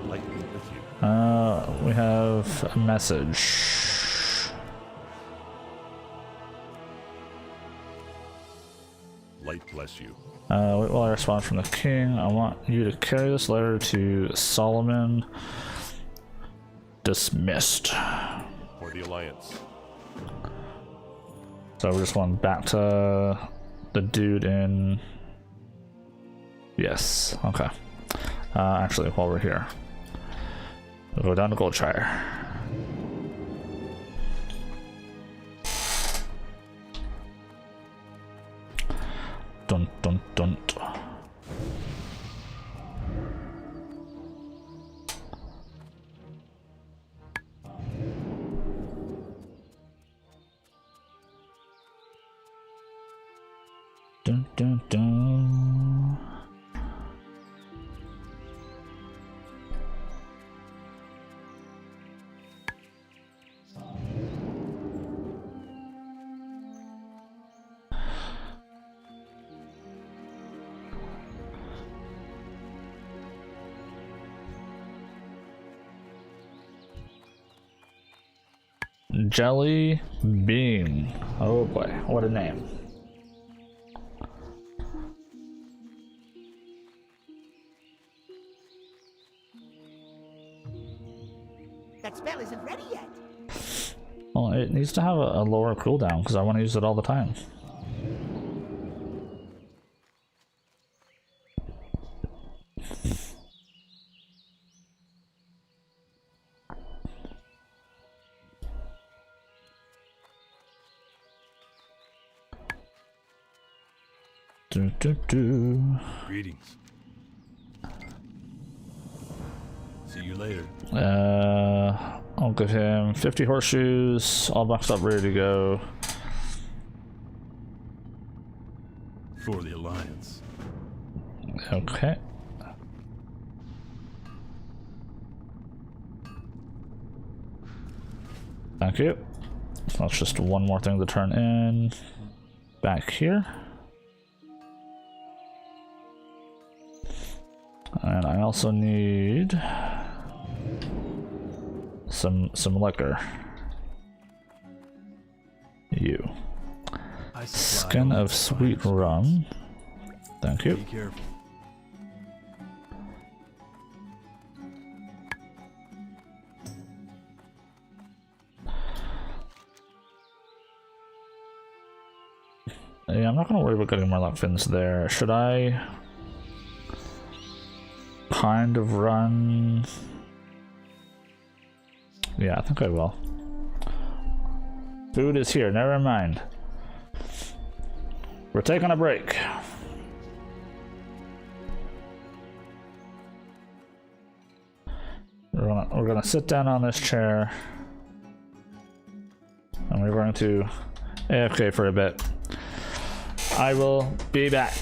Light be with you. We have a message. Light bless you. Wait while I respond from the king. I want you to carry this letter to Solomon. Dismissed. For the Alliance. So we're just going back to the dude in... Yes, okay. Actually, while we're here, we'll go down to Goldshire. Dun dun dun. Dun dun dun. Jelly Bean. Oh boy, what a name. That spell isn't ready yet. Well, it needs to have a lower cooldown because I want to use it all the time. Greetings. See you later. I'll give him 50 horseshoes, all boxed up, ready to go. For the Alliance. Okay. Thank you. That's just one more thing to turn in. Back here. And I also need some liquor. You. Skin of sweet rum. Thank you. Be careful. Yeah, I'm not gonna worry about getting Merlot fins there. Should I kind of run? Yeah, I think I will. Food is here, never mind. We're taking a break. We're gonna sit down on this chair. And we're going to AFK for a bit. I will be back.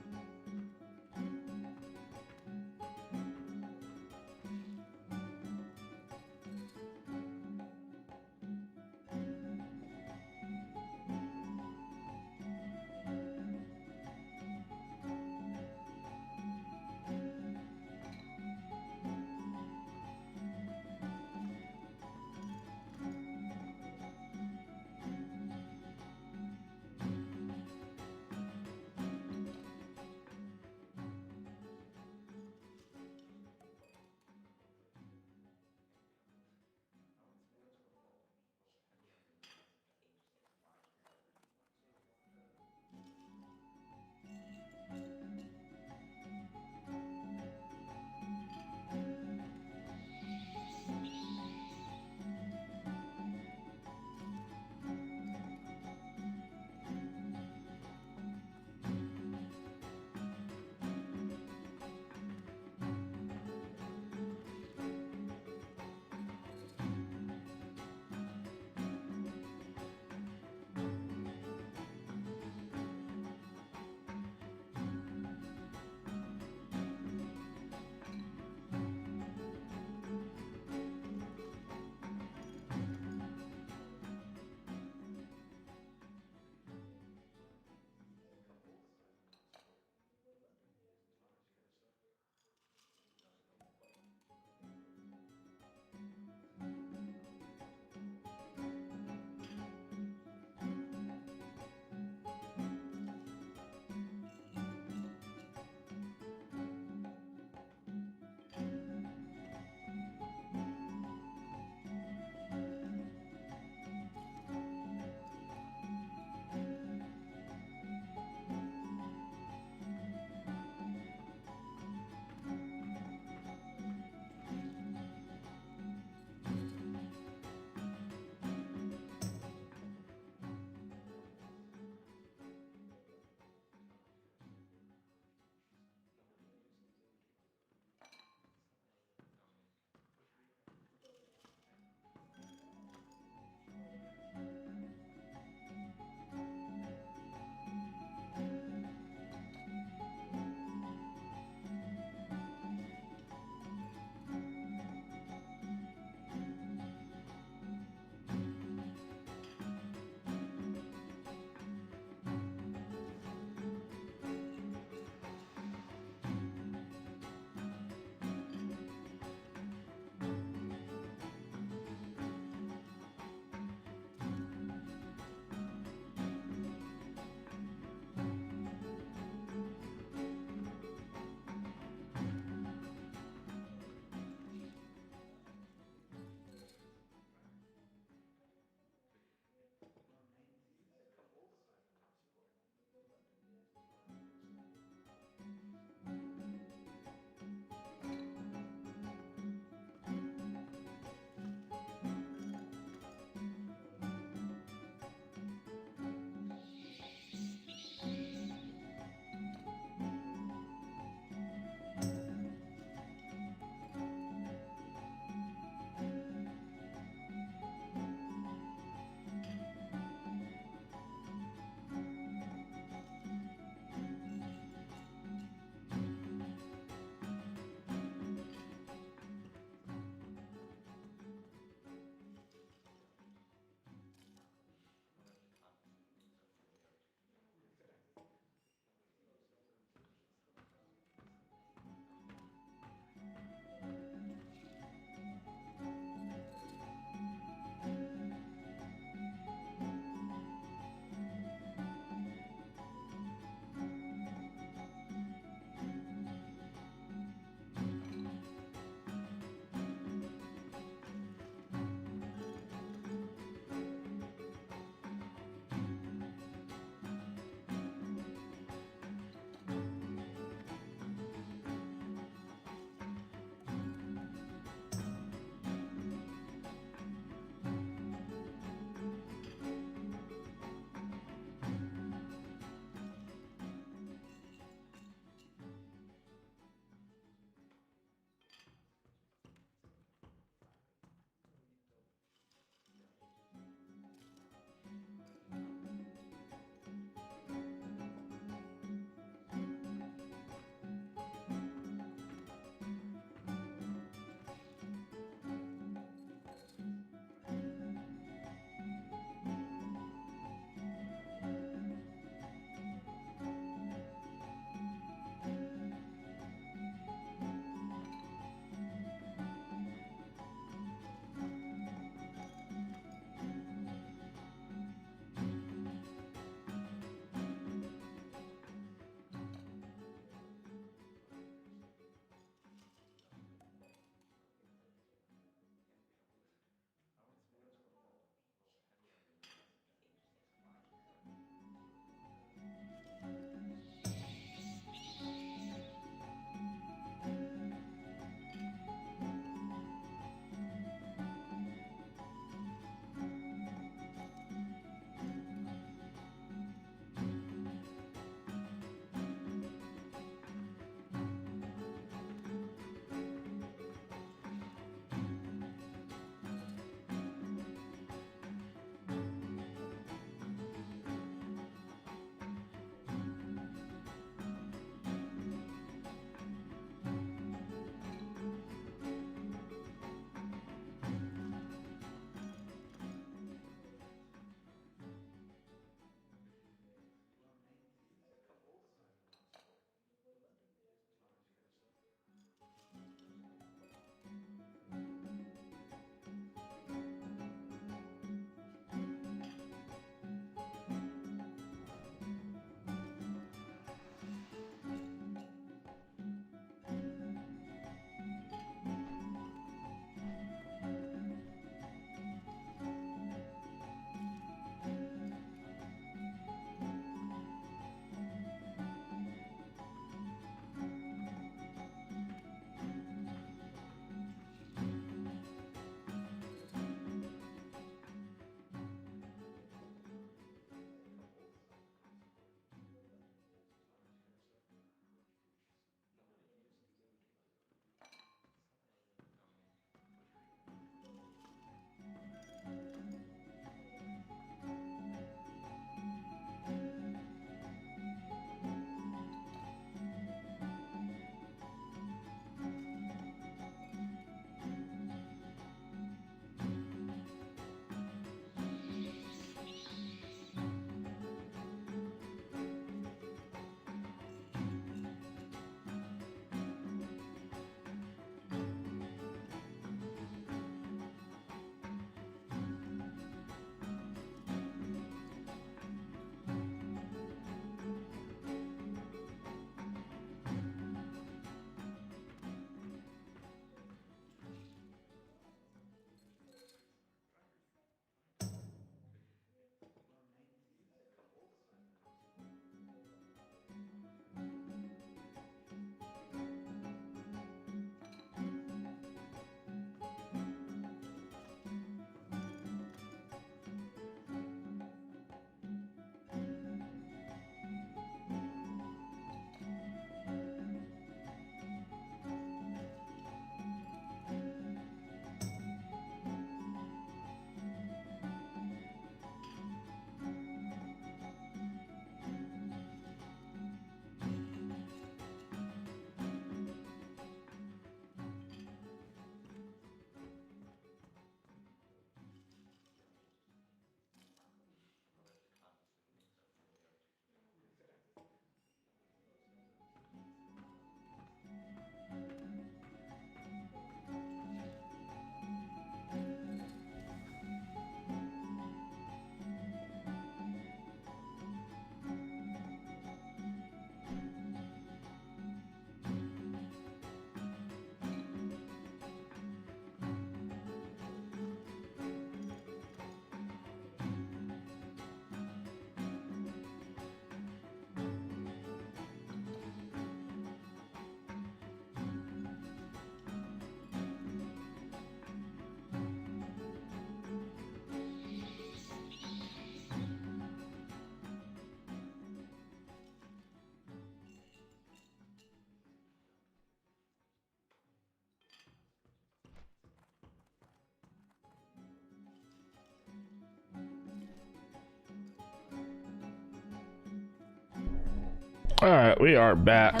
Alright, we are back.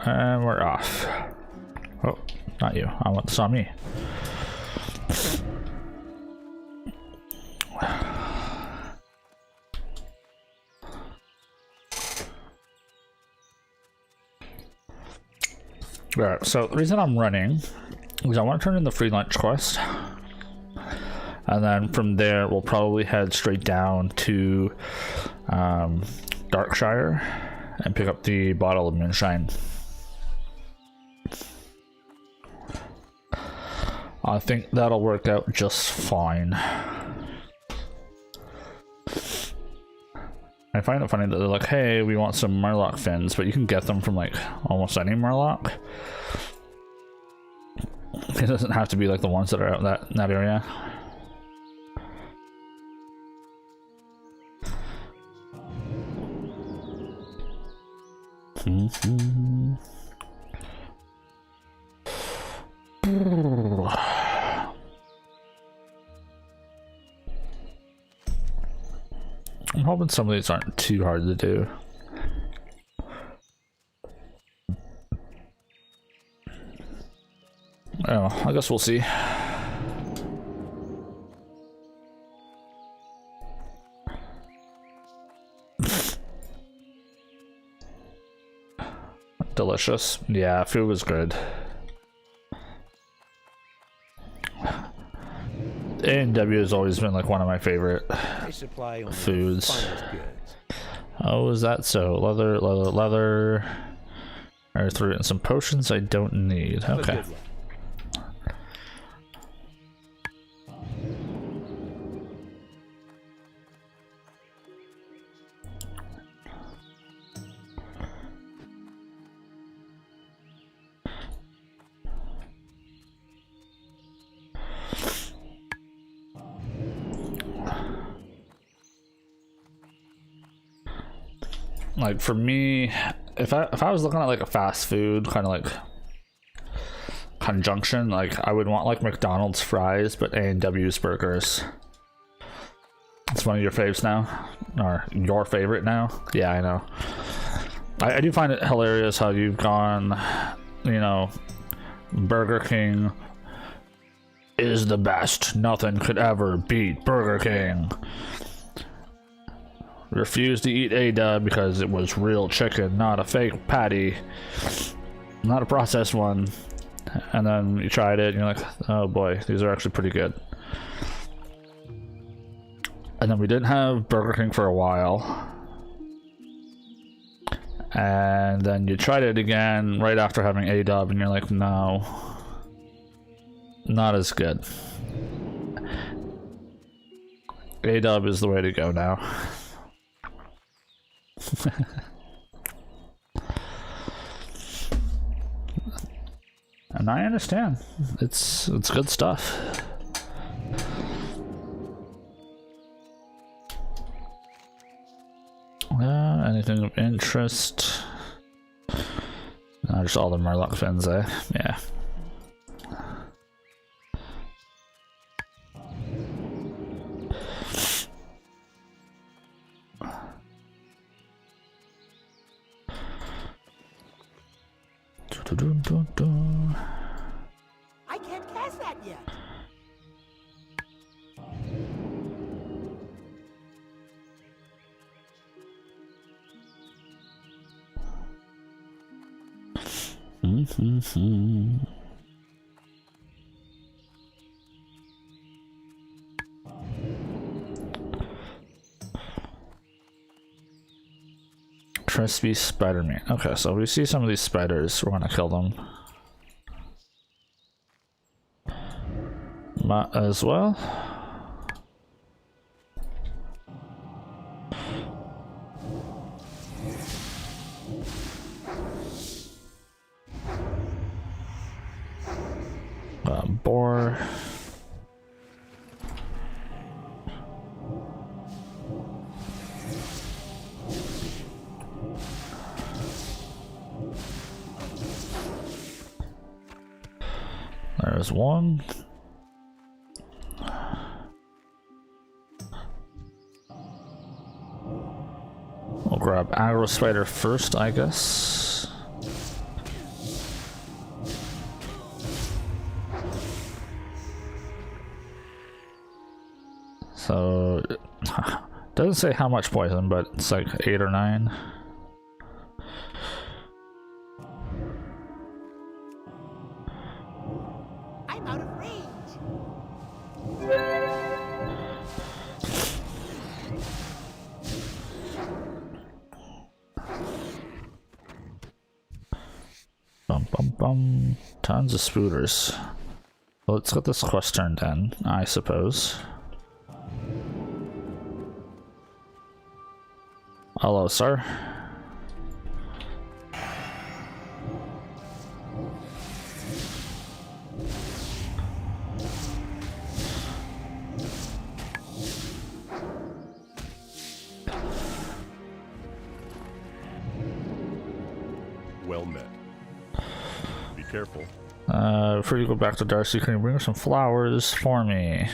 And we're off. Oh, not you. I want saw me. Alright, so the reason I'm running is I want to turn in the free lunch quest. And then from there, we'll probably head straight down to Darkshire and pick up the bottle of moonshine. I think that'll work out just fine. I find it funny that they're like, hey, we want some Murloc fins, but you can get them from like almost any Murloc. It doesn't have to be like the ones that are out in that area. I'm hoping some of these aren't too hard to do. Oh, I guess we'll see. Delicious. Yeah, food was good. A&W has always been like one of my favorite foods. Oh, is that so? Leather. Earthroot and some potions I don't need. Okay. Like for me, if I was looking at like a fast food kind of like conjunction, like I would want like McDonald's fries, but A&W's burgers. It's one of your faves now, or your favorite now. Yeah, I know. I do find it hilarious how you've gone, you know, Burger King is the best. Nothing could ever beat Burger King. Refused to eat A-Dub because it was real chicken, not a fake patty, not a processed one. And then you tried it and you're like, oh boy, these are actually pretty good. And then we didn't have Burger King for a while. And then you tried it again right after having A-Dub and you're like, no, not as good. A-Dub is the way to go now. And I understand. It's good stuff. Anything of interest? No, just all the Murloc fins, eh? Yeah. I can't cast that yet. Crispy spider meat. Okay, so we see some of these spiders. We're gonna kill them. Might as well. Boar. There's one. We'll grab aggro spider first, I guess. So doesn't say how much poison, but it's like 8 or 9. I'm out of range. Bum bum bum. Tons of spooters. Well, let's get this quest turned in, I suppose. Hello, sir. Well met. Be careful. Before you go back to Darcy, can you bring some flowers for me?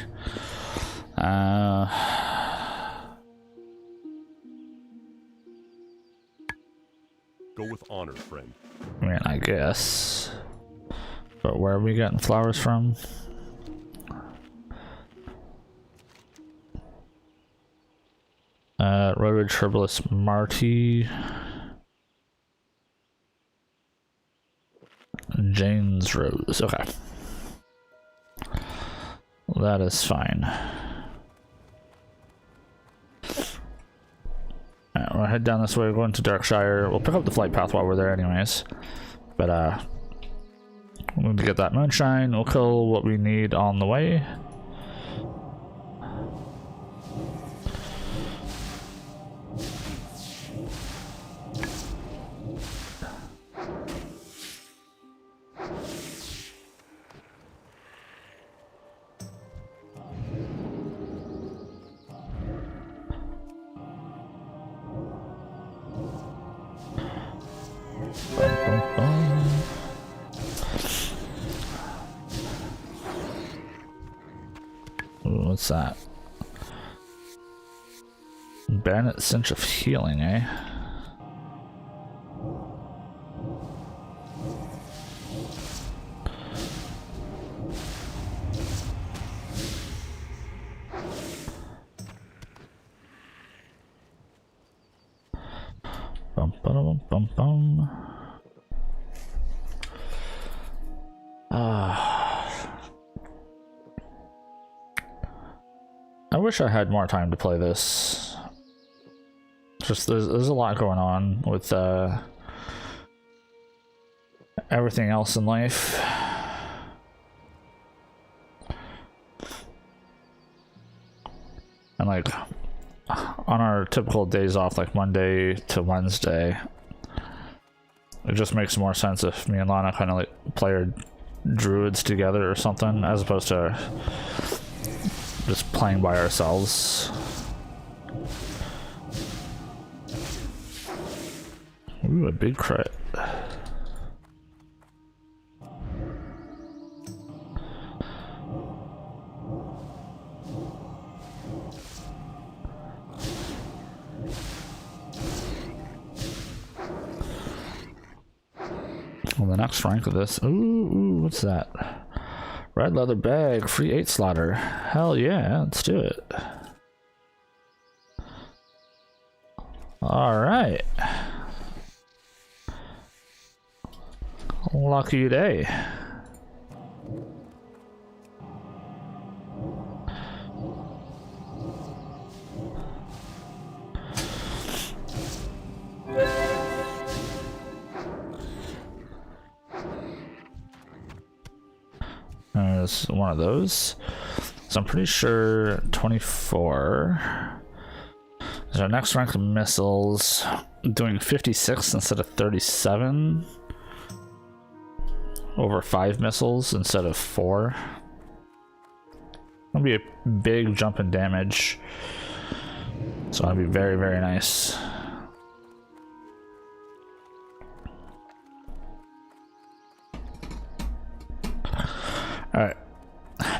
Go with honor, friend. I mean, I guess. But where are we getting flowers from? Redwood Herbalist Marty. Jane's Rose. Okay. That is fine. Alright, we'll head down this way, going to Darkshire. We'll pick up the flight path while we're there anyways. But we'll need to get that moonshine. We'll kill what we need on the way. Ooh, what's that? Bandit Cinch of Healing, eh? Bum bum bum bum. I wish I had more time to play this. Just there's a lot going on with everything else in life. And like on our typical days off, like Monday to Wednesday, it just makes more sense if me and Lana kind of like play our druids together or something, as opposed to just playing by ourselves. Ooh, a big crit. Well, the next rank of this. Ooh, what's that? Red leather bag, free 8 slaughter. Hell yeah, let's do it. Alright. Lucky day. There's one of those. So I'm pretty sure 24 is our next rank of missiles, doing 56 instead of 37. Over 5 missiles instead of 4. That'll be a big jump in damage. So that'll be very, very nice. Alright.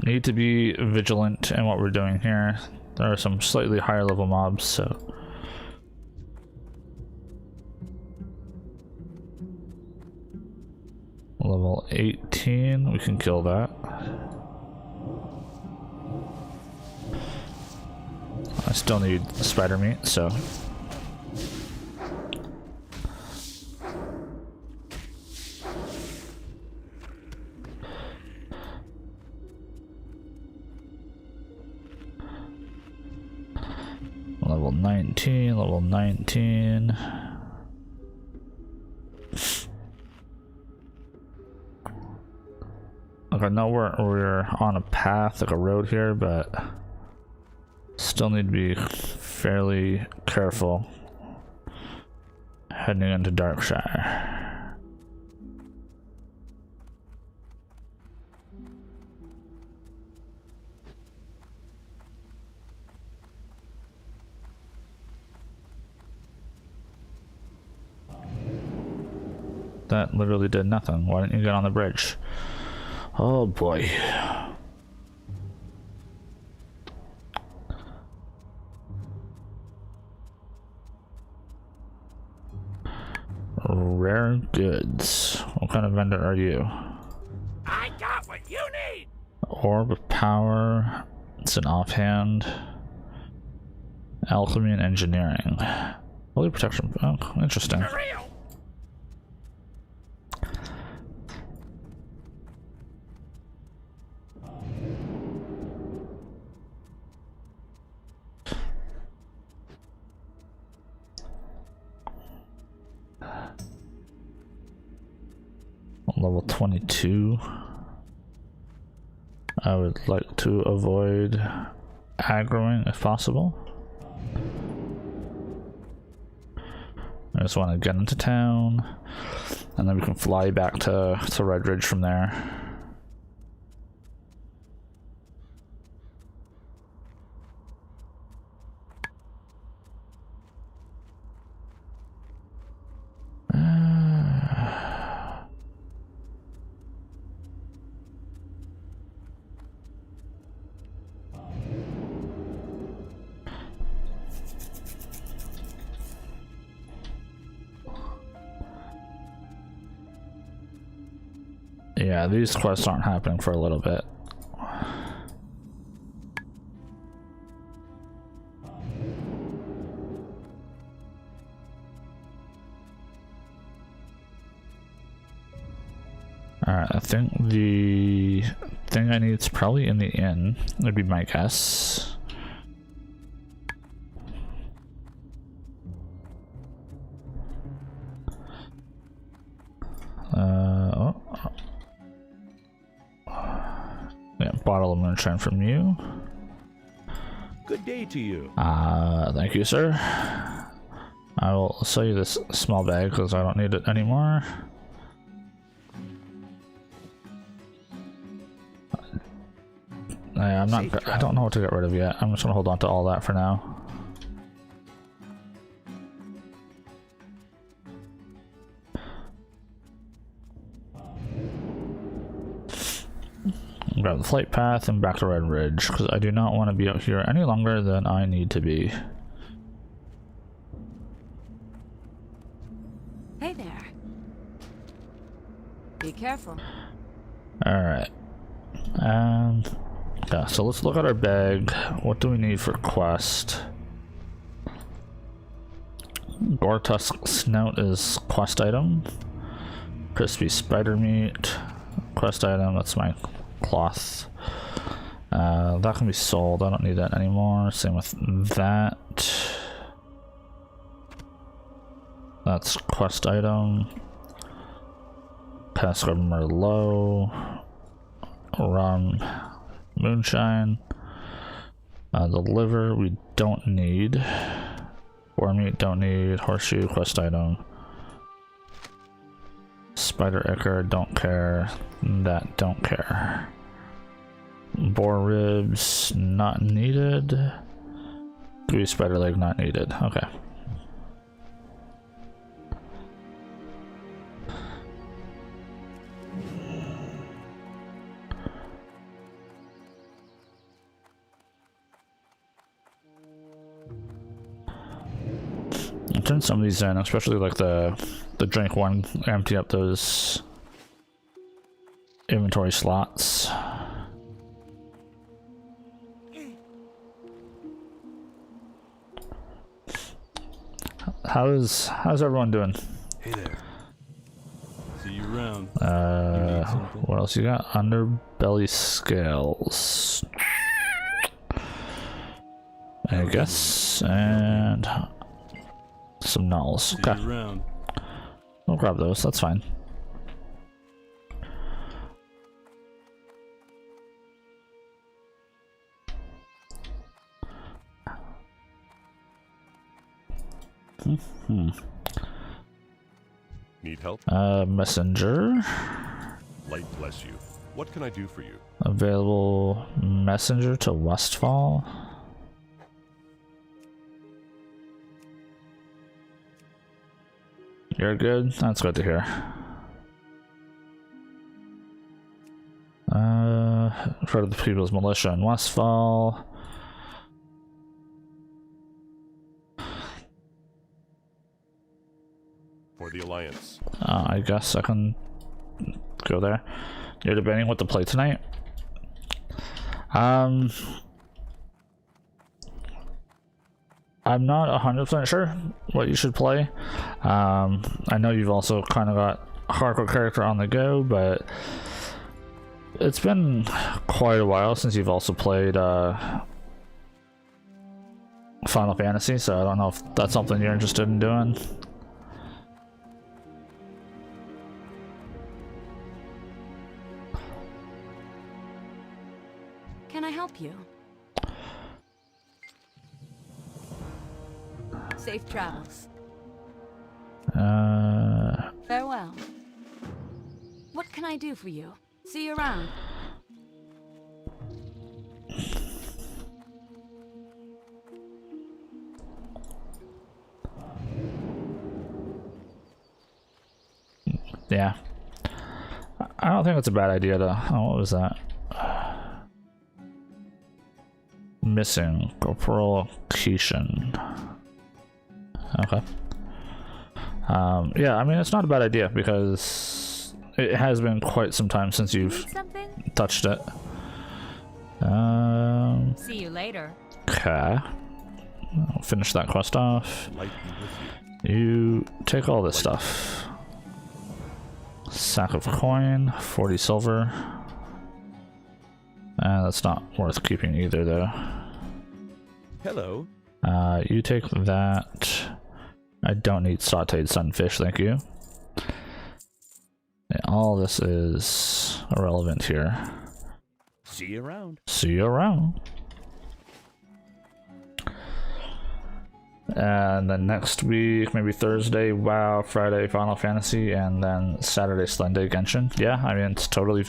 Need to be vigilant in what we're doing here. There are some slightly higher level mobs, so Level 18, we can kill that. I still need spider meat, so. Level 19, level 19. Like I know we're on a path, like a road here, but still need to be fairly careful heading into Darkshire. That literally did nothing. Why didn't you get on the bridge? Oh boy. Rare goods. What kind of vendor are you? I got what you need. Orb of power. It's an offhand. Alchemy and engineering. Holy protection. Oh, interesting. For real. Level 22. I would like to avoid aggroing if possible. I just want to get into town, and then we can fly back to Red Ridge from there. Yeah, these quests aren't happening for a little bit. Alright, I think the thing I need is probably in the inn, would be my guess. Yeah, bottle of moonshine from you. Good day to you. Thank you, sir. I will sell you this small bag because I don't need it anymore. I don't know what to get rid of yet. I'm just gonna hold on to all that for now. Grab the flight path and back to Red Ridge because I do not want to be out here any longer than I need to be. Hey there. Be careful. Alright. And yeah, so let's look at our bag. What do we need for quest? Gortusk Snout is quest item. Crispy spider meat. Quest item, that's my cloth. That can be sold. I don't need that anymore. Same with that. That's quest item. Cask of Merlot. Rum. Moonshine. The liver we don't need. Boar meat don't need. Horseshoe quest item. Spider Ichor don't care. That don't care. Boar ribs not needed. Gooey spider leg not needed. Okay. I'll turn some of these in, especially like the drink one, empty up those inventory slots. How's everyone doing? Hey there. See you around. What else you got? Underbelly scales, I guess, and some nulls. Okay, See you around. I'll grab those. That's fine. Need help? Messenger. Light bless you. What can I do for you? Available messenger to Westfall. You're good? That's good to hear. For the People's Militia in Westfall. For the Alliance. I guess I can go there. You're debating what to play tonight? I'm not 100% sure what you should play. I know you've also kind of got a hardcore character on the go, but it's been quite a while since you've also played Final Fantasy, so I don't know if that's something you're interested in doing. Can I help you? Safe travels. Farewell. What can I do for you? See you around. Yeah. I don't think it's a bad idea to... Oh, what was that? Missing corporal location. Okay. Yeah, I mean, it's not a bad idea because it has been quite some time since you've Need something? touched it. See you later. Okay. I'll finish that quest off. Light be with you. You take all this stuff. Sack of coin, 40 silver. That's not worth keeping either, though. Hello. You take that. I don't need sauteed sunfish, thank you. Yeah, all this is irrelevant here. See you around. See you around. And then next week, maybe Thursday, WoW, Friday, Final Fantasy, and then Saturday, Sunday, Genshin. Yeah, I mean, it's totally...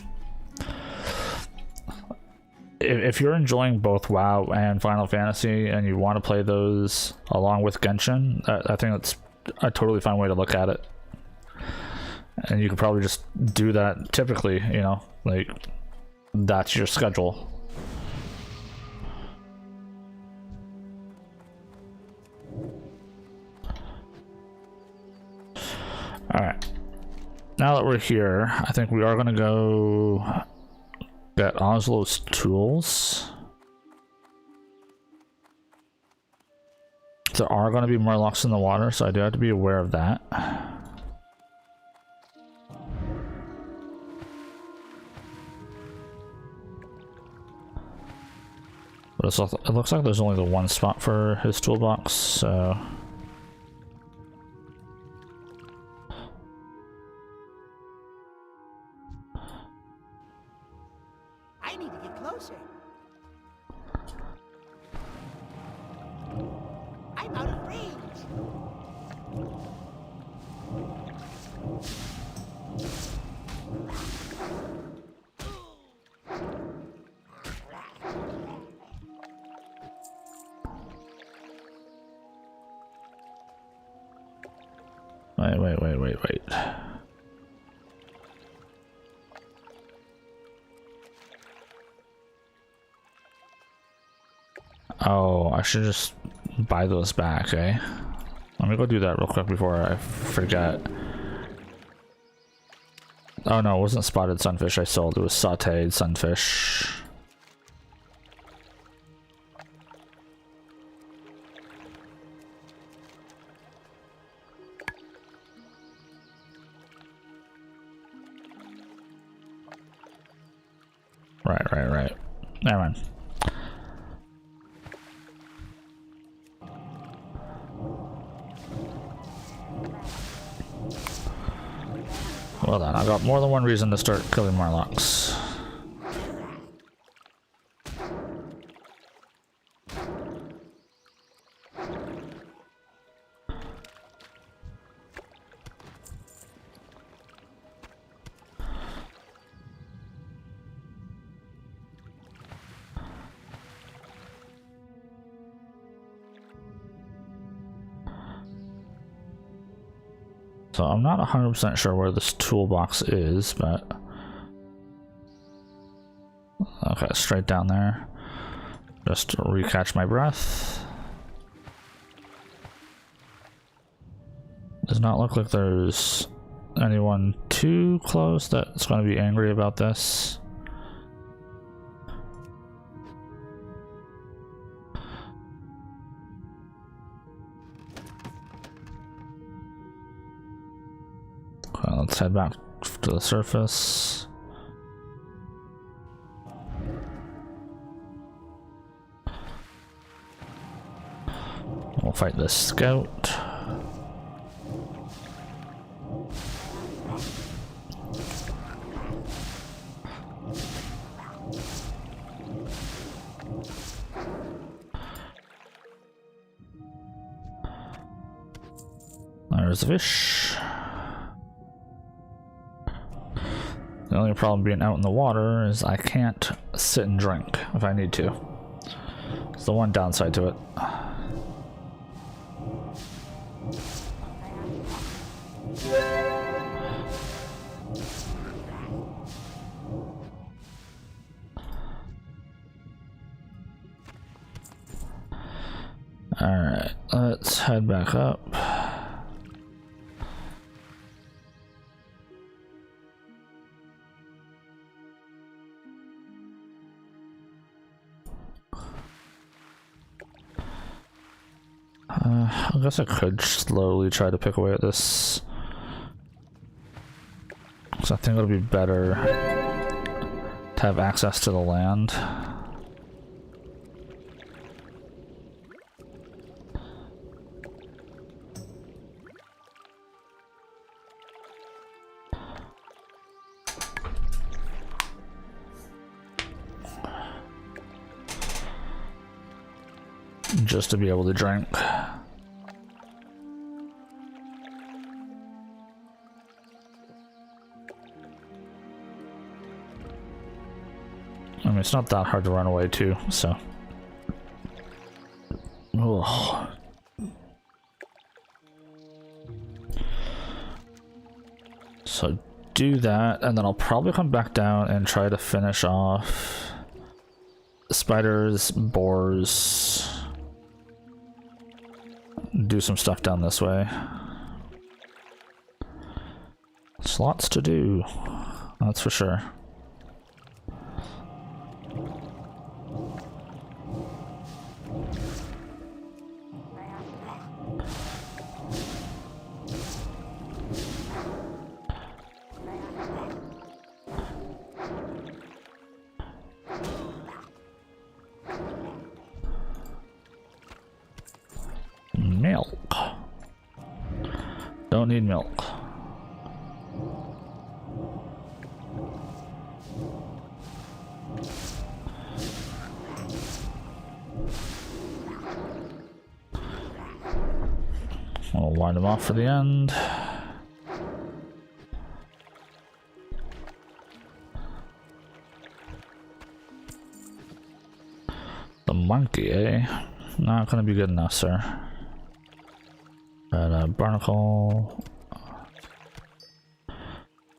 If you're enjoying both WoW and Final Fantasy and you want to play those along with Genshin, I think that's a totally fine way to look at it. And you could probably just do that typically, you know, like that's your schedule. Alright. Now that we're here, I think we are going to go get Oslo's tools. There are going to be Murlocs in the water, so I do have to be aware of that. But it looks like there's only the one spot for his toolbox, so... I need to get closer. I'm out of range. Wait. Oh, I should just buy those back, eh? Let me go do that real quick before I forget. Oh no, it wasn't spotted sunfish I sold, it was sauteed sunfish. Right. Never mind. Well then, I got more than one reason to start killing Marlocks. So I'm not 100% sure where this toolbox is, but... Okay, straight down there. Just to recatch my breath. Does not look like there's anyone too close that's going to be angry about this. Let's head back to the surface. We'll fight this scout. There's the fish. The only problem being out in the water is I can't sit and drink if I need to. It's the one downside to it. Alright, let's head back up. I guess I could slowly try to pick away at this. So I think it'll be better to have access to the land. Just to be able to drink. I mean, it's not that hard to run away to, so. Ugh. So do that, and then I'll probably come back down and try to finish off spiders, boars, do some stuff down this way. There's lots to do, that's for sure. Milk. Don't need milk. I'll wind them off for the end. The monkey, eh? Not gonna be good enough, sir. But barnacle.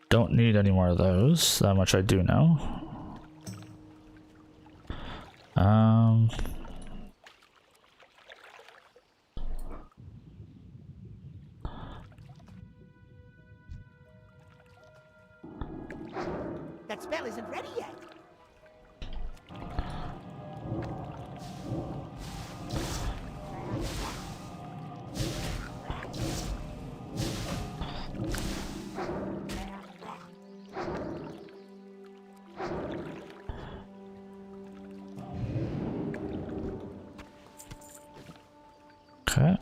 Don't need any more of those. That much I do know. That spell isn't ready yet. Okay.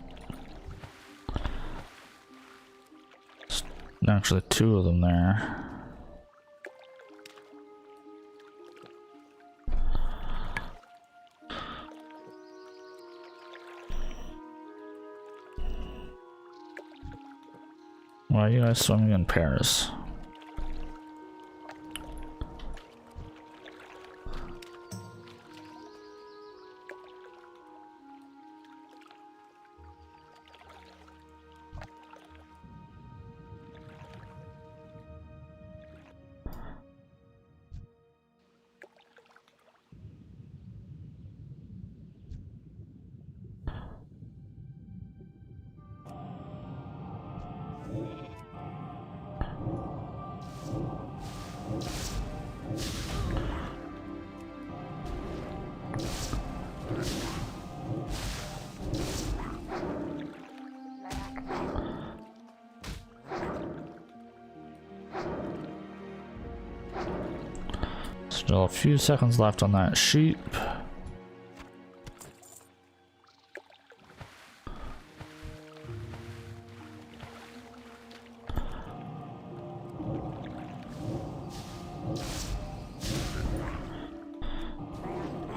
Actually, two of them there. Why are you guys swimming in pairs? Still a few seconds left on that sheep.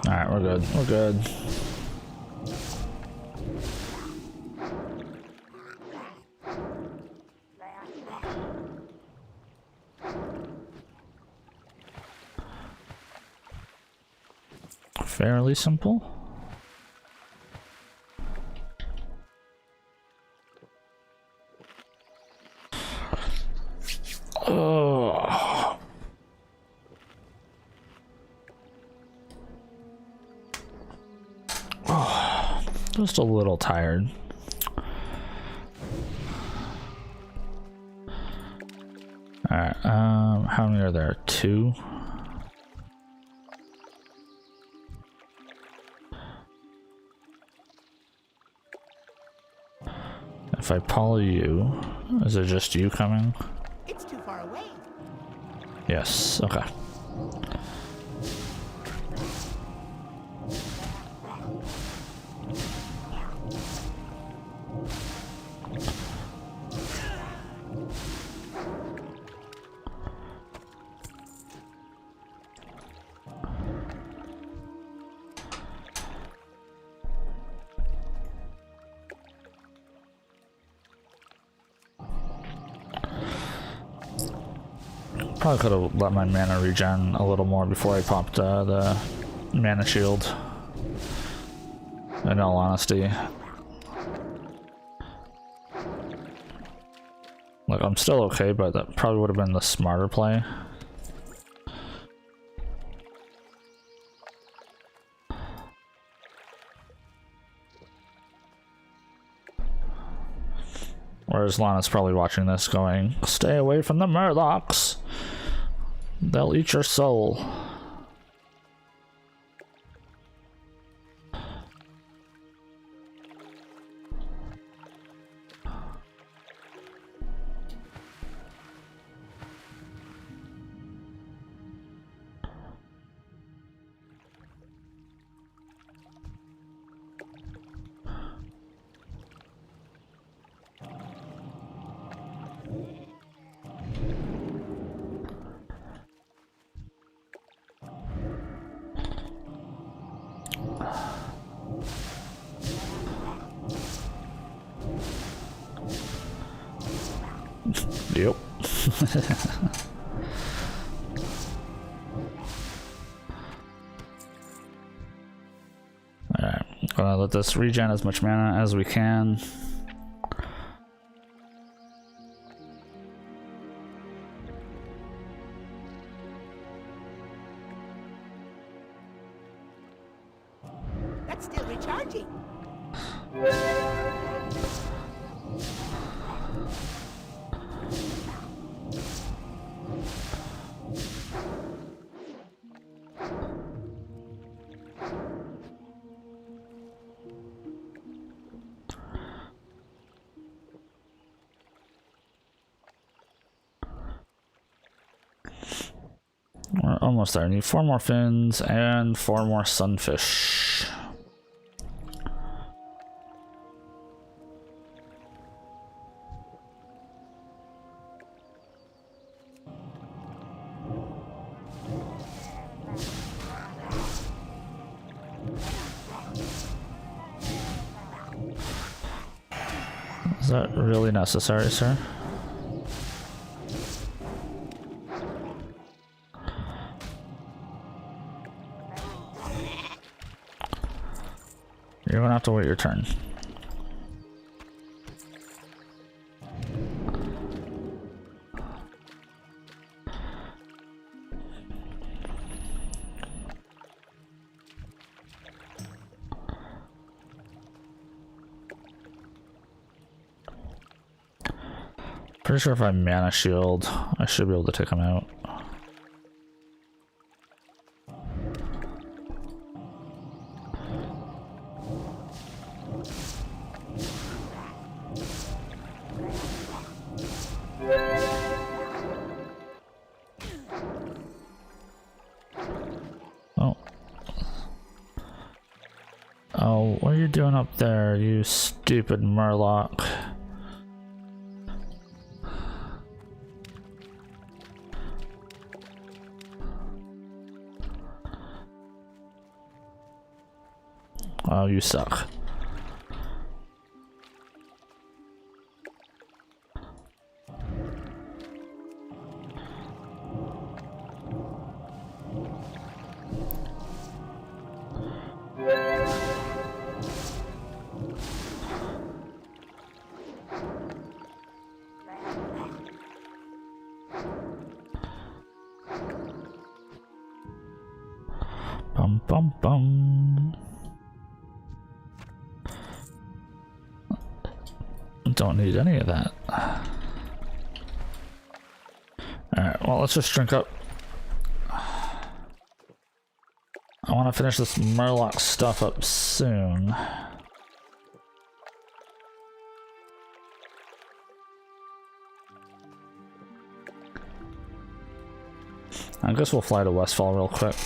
Alright, we're good. We're good. Fairly simple. Oh. Oh. Just a little tired. Alright, how many are there? 2? If I follow you, is it just you coming? It's too far away. Yes, okay. Probably could have let my mana regen a little more before I popped the mana shield. In all honesty. Like, I'm still okay, but that probably would have been the smarter play. Whereas Lana's probably watching this going, stay away from the Murlocs. They'll eat your soul. Yep. Alright, gonna let this regen as much mana as we can. That's still recharging. We're almost there. I need 4 more fins and 4 more sunfish. Is that really necessary, sir? You're gonna have to wait your turn. Pretty sure if I mana shield, I should be able to take him out. Oh, what are you doing up there, you stupid Murloc? Oh, you suck. Bum bum bum. Don't need any of that. Alright, well, let's just drink up. I want to finish this Murloc stuff up soon. I guess we'll fly to Westfall real quick.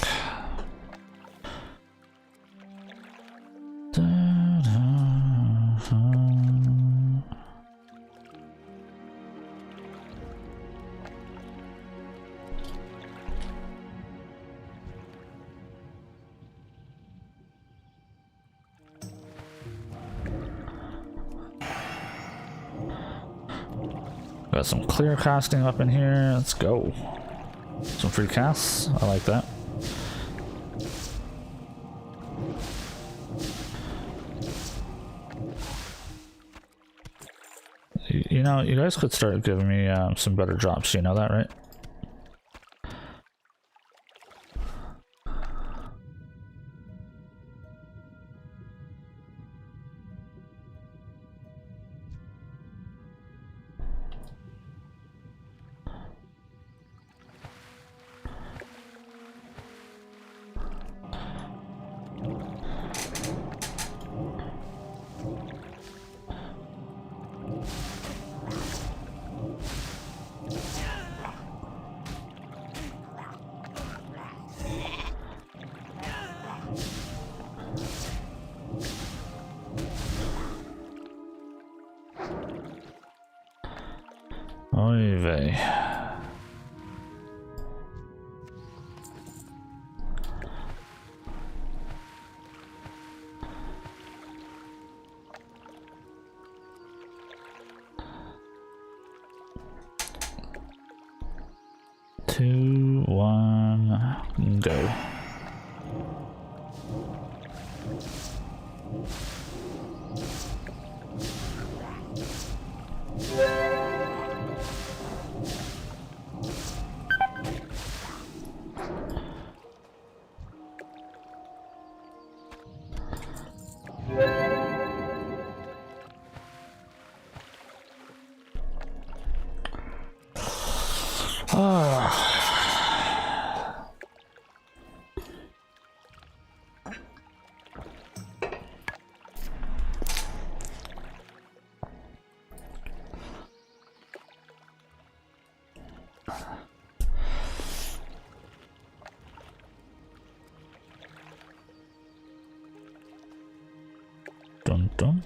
Got some clear casting up in here. Let's go. Some free casts. I like that. You know, you guys could start giving me some better drops. You know that, right? Oy vey. Two, one, go. dun, dun.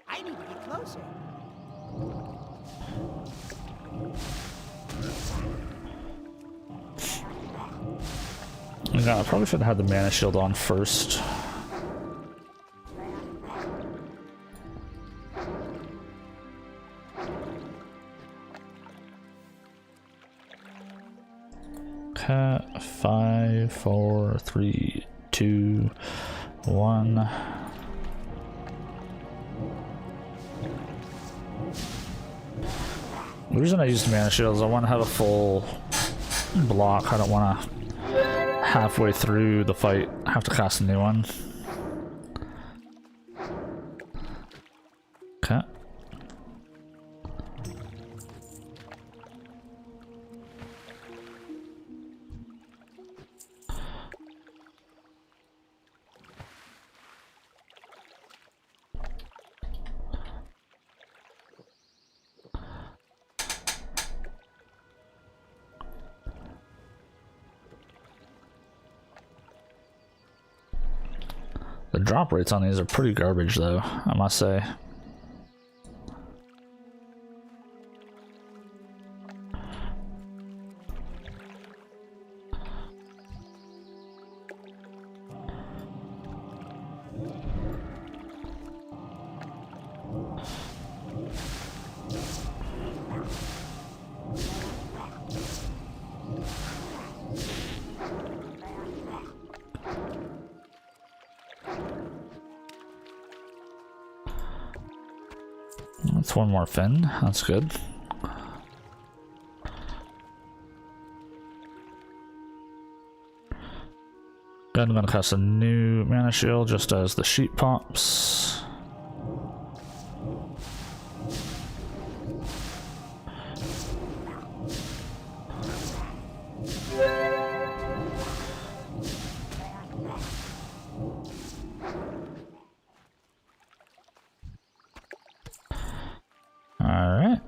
I need to get closer. Yeah, I probably should have had the mana shield on first. Cat 5, 4, 3, 2, 1. The reason I use the mana shield is I want to have a full block. I don't want to halfway through the fight have to cast a new one. Okay. The drop rates on these are pretty garbage though, I must say. That's one more fin, that's good. Then I'm gonna cast a new mana shield just as the sheep pops. Alright.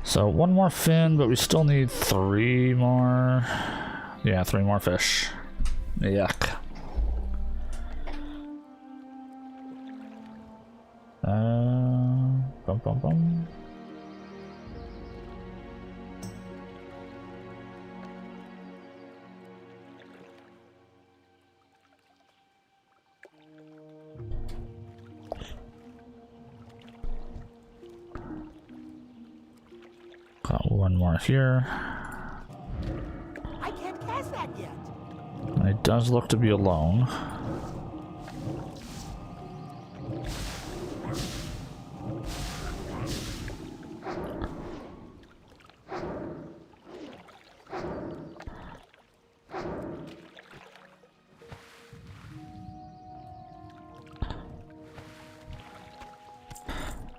So one more fin, but we still need 3 more. Yeah, 3 more fish. Yuck. Bum bum bum. Got one more here. I can't cast that yet. It does look to be alone.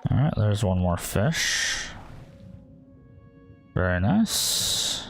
Alright, there's one more fish. Very nice.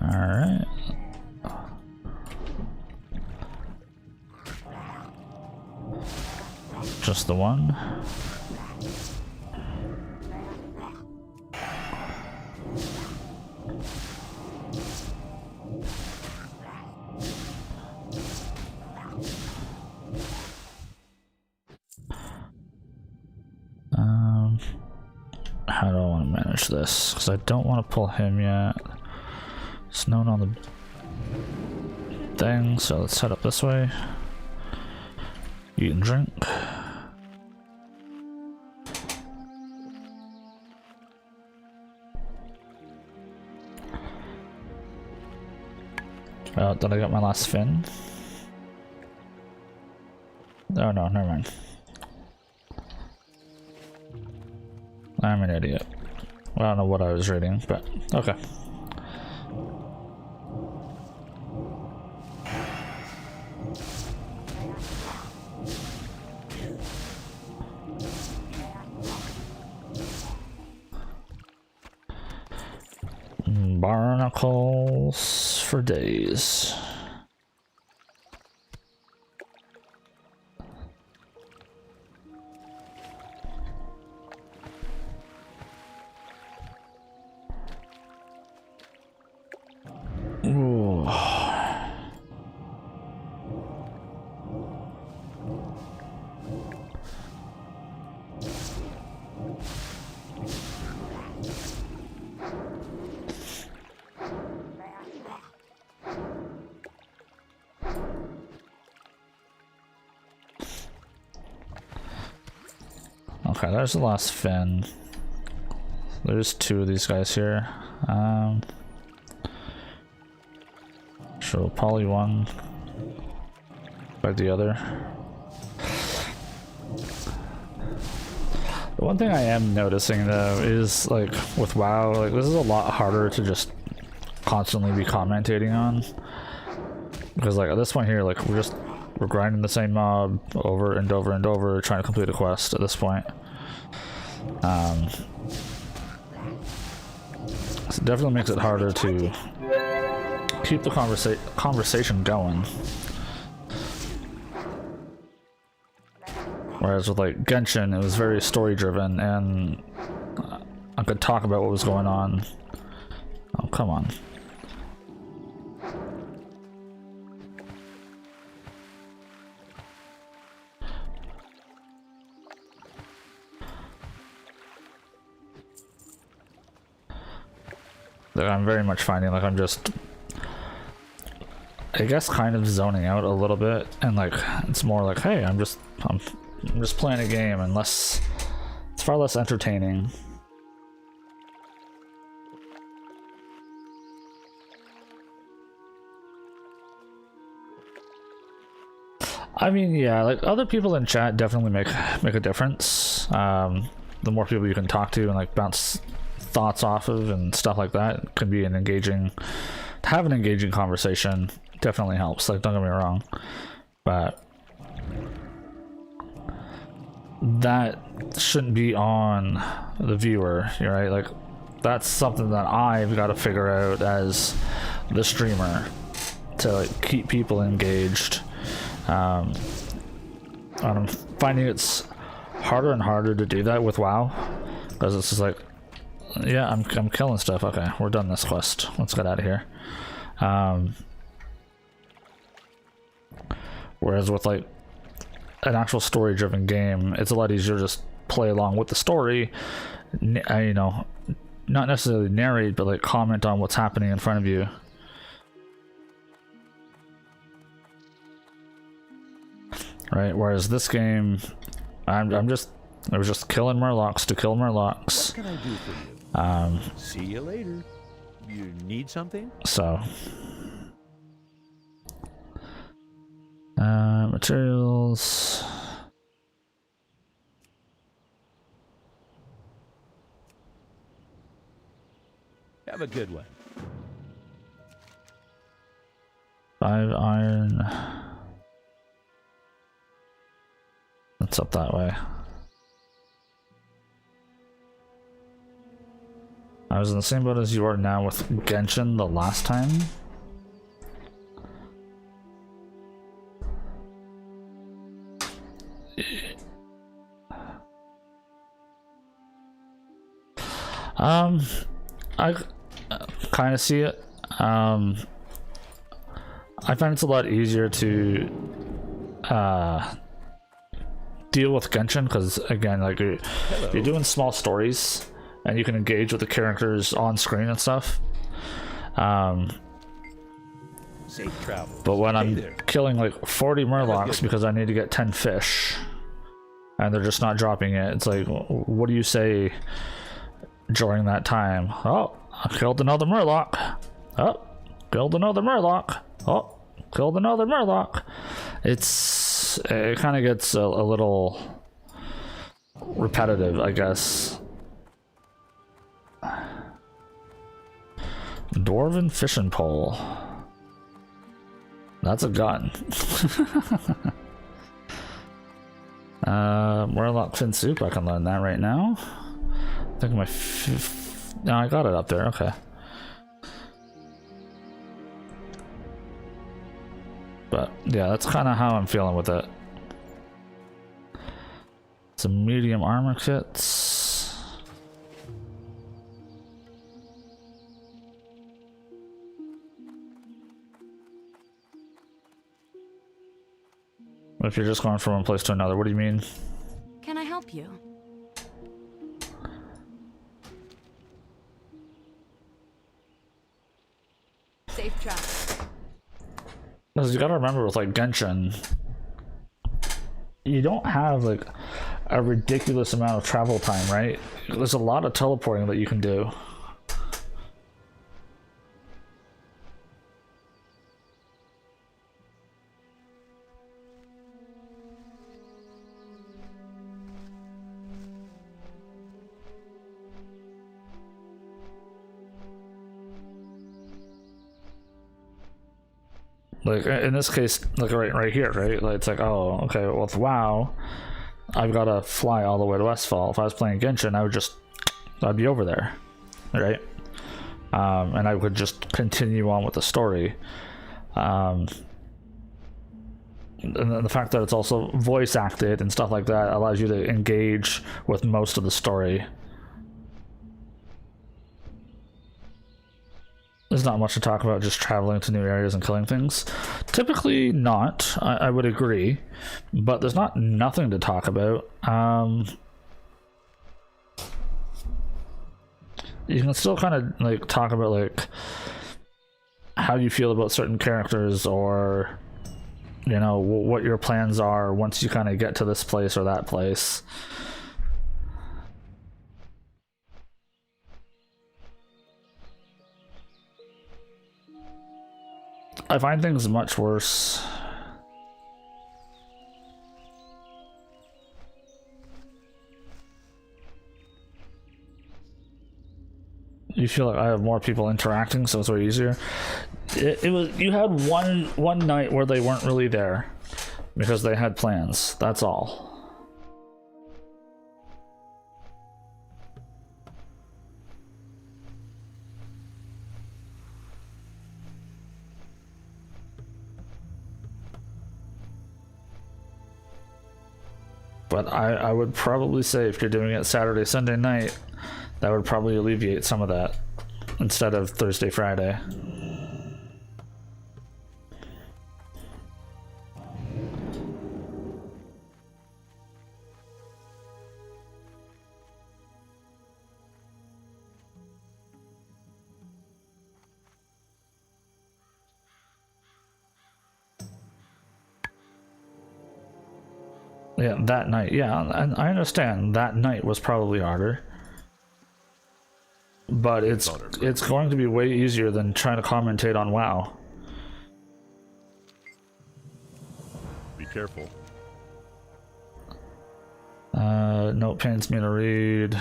Alright. Just the one. How do I want to manage this? Because I don't want to pull him yet. Snowing on the thing, so let's head up this way. Eat and drink. Oh, did I get my last fin? Oh no, never mind. I'm an idiot. I don't know what I was reading, but okay. Barnacles for days. Ooh. Okay, there's the last fin. There's two of these guys here. So poly one, like the other. The one thing I am noticing though is like with WoW, like this is a lot harder to just constantly be commentating on, because like at this point here, like we're grinding the same mob over and over and over, trying to complete a quest at this point. So it definitely makes it harder to keep the conversation going. Whereas with like Genshin, it was very story driven, and I could talk about what was going on. Oh, come on. Like, I'm very much finding like I'm just, I guess, kind of zoning out a little bit, and like it's more like, hey, I'm just playing a game, and it's far less entertaining. I mean, yeah, like other people in chat definitely make a difference. The more people you can talk to and like bounce thoughts off of and stuff like that can be an engaging, to have an engaging conversation definitely helps. Like, don't get me wrong, but that shouldn't be on the viewer, right? Like, that's something that I've got to figure out as the streamer to like keep people engaged. And I'm finding it's harder and harder to do that with WoW, because it's just like, yeah, I'm killing stuff. Okay, we're done this quest. Let's get out of here. Whereas with like an actual story-driven game, it's a lot easier to just play along with the story. You know, not necessarily narrate, but like comment on what's happening in front of you. Right. Whereas this game, I was just killing Murlocs to kill Murlocs. What can I do for you? See you later. You need something? So, materials. Have a good one. 5 iron. It's up that way. I was in the same boat as you are now with Genshin the last time. I kind of see it. I find it's a lot easier to deal with Genshin, because again, like you're doing small stories and you can engage with the characters on screen and stuff. Safe travel. But when I'm killing like 40 Murlocs because I need to get 10 fish and they're just not dropping it, it's like, what do you say during that time? Oh, I killed another Murloc. Oh, killed another Murloc. Oh, killed another Murloc. It kind of gets a little repetitive, I guess. Dwarven fishing pole. That's a gun. Murloc fin soup. I can learn that right now. I think my no, I got it up there. Okay. But yeah, that's kind of how I'm feeling with it. Some medium armor kits. If you're just going from one place to another, what do you mean? Can I help you? Safe trap. Because you gotta remember with like Genshin, you don't have like a ridiculous amount of travel time, right? There's a lot of teleporting that you can do. Like in this case, like right here, right? Like it's like, oh, okay, well with WoW, I've gotta fly all the way to Westfall. If I was playing Genshin, I'd be over there, right? And I would just continue on with the story. And then the fact that it's also voice acted and stuff like that allows you to engage with most of the story. There's not much to talk about just traveling to new areas and killing things. Typically not, I would agree, but there's not nothing to talk about. You can still kind of like talk about like how you feel about certain characters, or you know what your plans are once you kind of get to this place or that place. I find things much worse. You feel like I have more people interacting, so it's way easier. It was, you had one night where they weren't really there because they had plans. That's all. But I would probably say if you're doing it Saturday, Sunday night, that would probably alleviate some of that instead of Thursday, Friday. Yeah, that night. Yeah, and I understand that night was probably harder. But it's going to be way easier than trying to commentate on WoW. Be careful. Note pains me to read.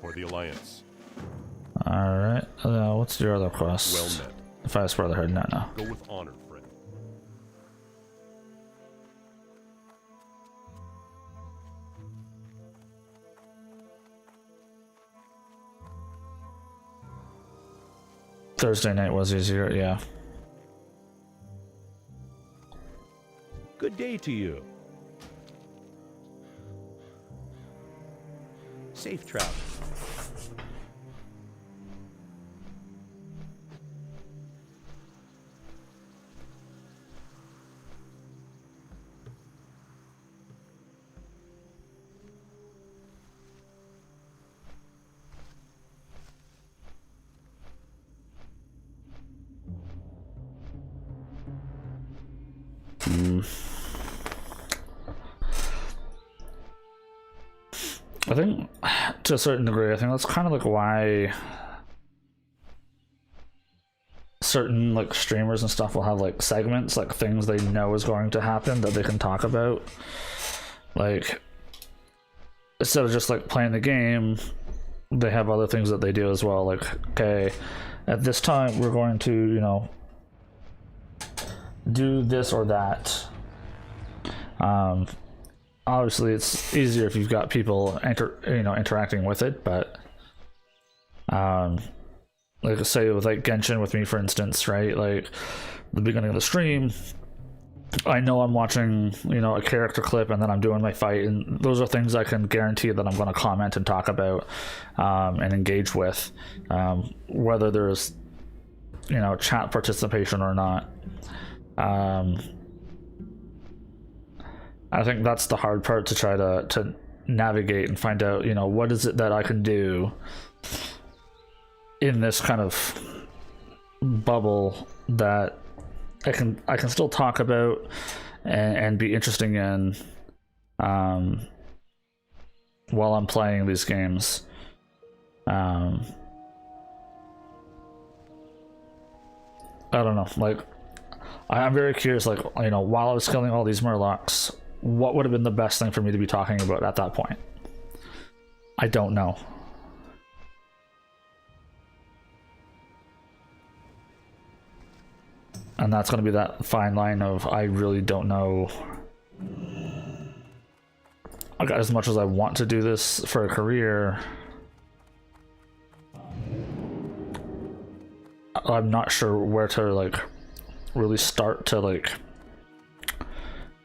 For the Alliance. Alright, what's your other quest? Well met. If I was Brotherhood, no. Go with honor, friend. Thursday night was easier, yeah. Good day to you. Safe travel. I think to a certain degree, I think that's kind of like why certain like streamers and stuff will have like segments, like things they know is going to happen that they can talk about. Like instead of just like playing the game, they have other things that they do as well. Like, okay, at this time we're going to, you know, do this or that. Obviously it's easier if you've got people interacting with it, but like say with like Genshin with me, for instance, right? Like the beginning of the stream, I know I'm watching, you know, a character clip and then I'm doing my fight, and those are things I can guarantee that I'm going to comment and talk about and engage with, whether there's, you know, chat participation or not. I think that's the hard part, to try to navigate and find out, you know, what is it that I can do in this kind of bubble that I can still talk about and be interesting in while I'm playing these games. I don't know, like I'm very curious, like, you know, while I was killing all these Murlocs, what would have been the best thing for me to be talking about at that point? I don't know. And that's going to be that fine line of, I really don't know. I got as much as I want to do this for a career, I'm not sure where to like really start to like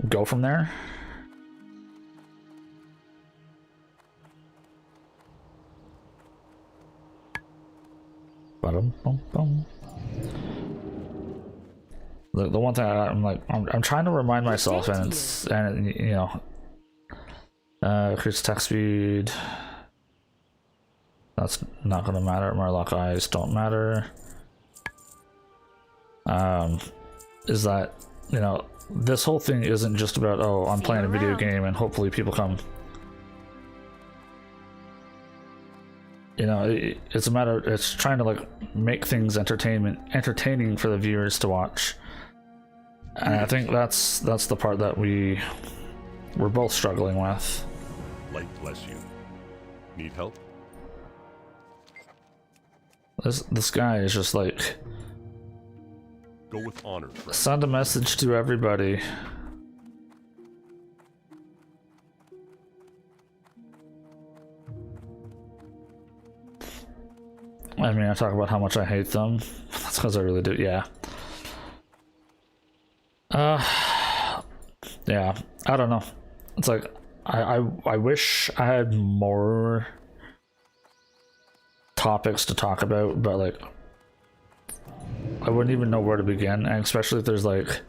go from there. The one thing I'm like, I'm trying to remind myself, and it's, and you know, increase attack speed. That's not gonna matter. Murloc eyes don't matter. Is that, you know, this whole thing isn't just about, oh, I'm playing a video game and hopefully people come. You know, it's a matter, it's trying to like make things entertaining for the viewers to watch. And I think that's the part that we're both struggling with. Light bless you. Need help? This guy is just like, Go with honor, friend. send a message to everybody. I mean, I talk about how much I hate them. That's because I really do, yeah. Yeah, I don't know. It's like, I wish I had more topics to talk about, but like, I wouldn't even know where to begin, and especially if there's like,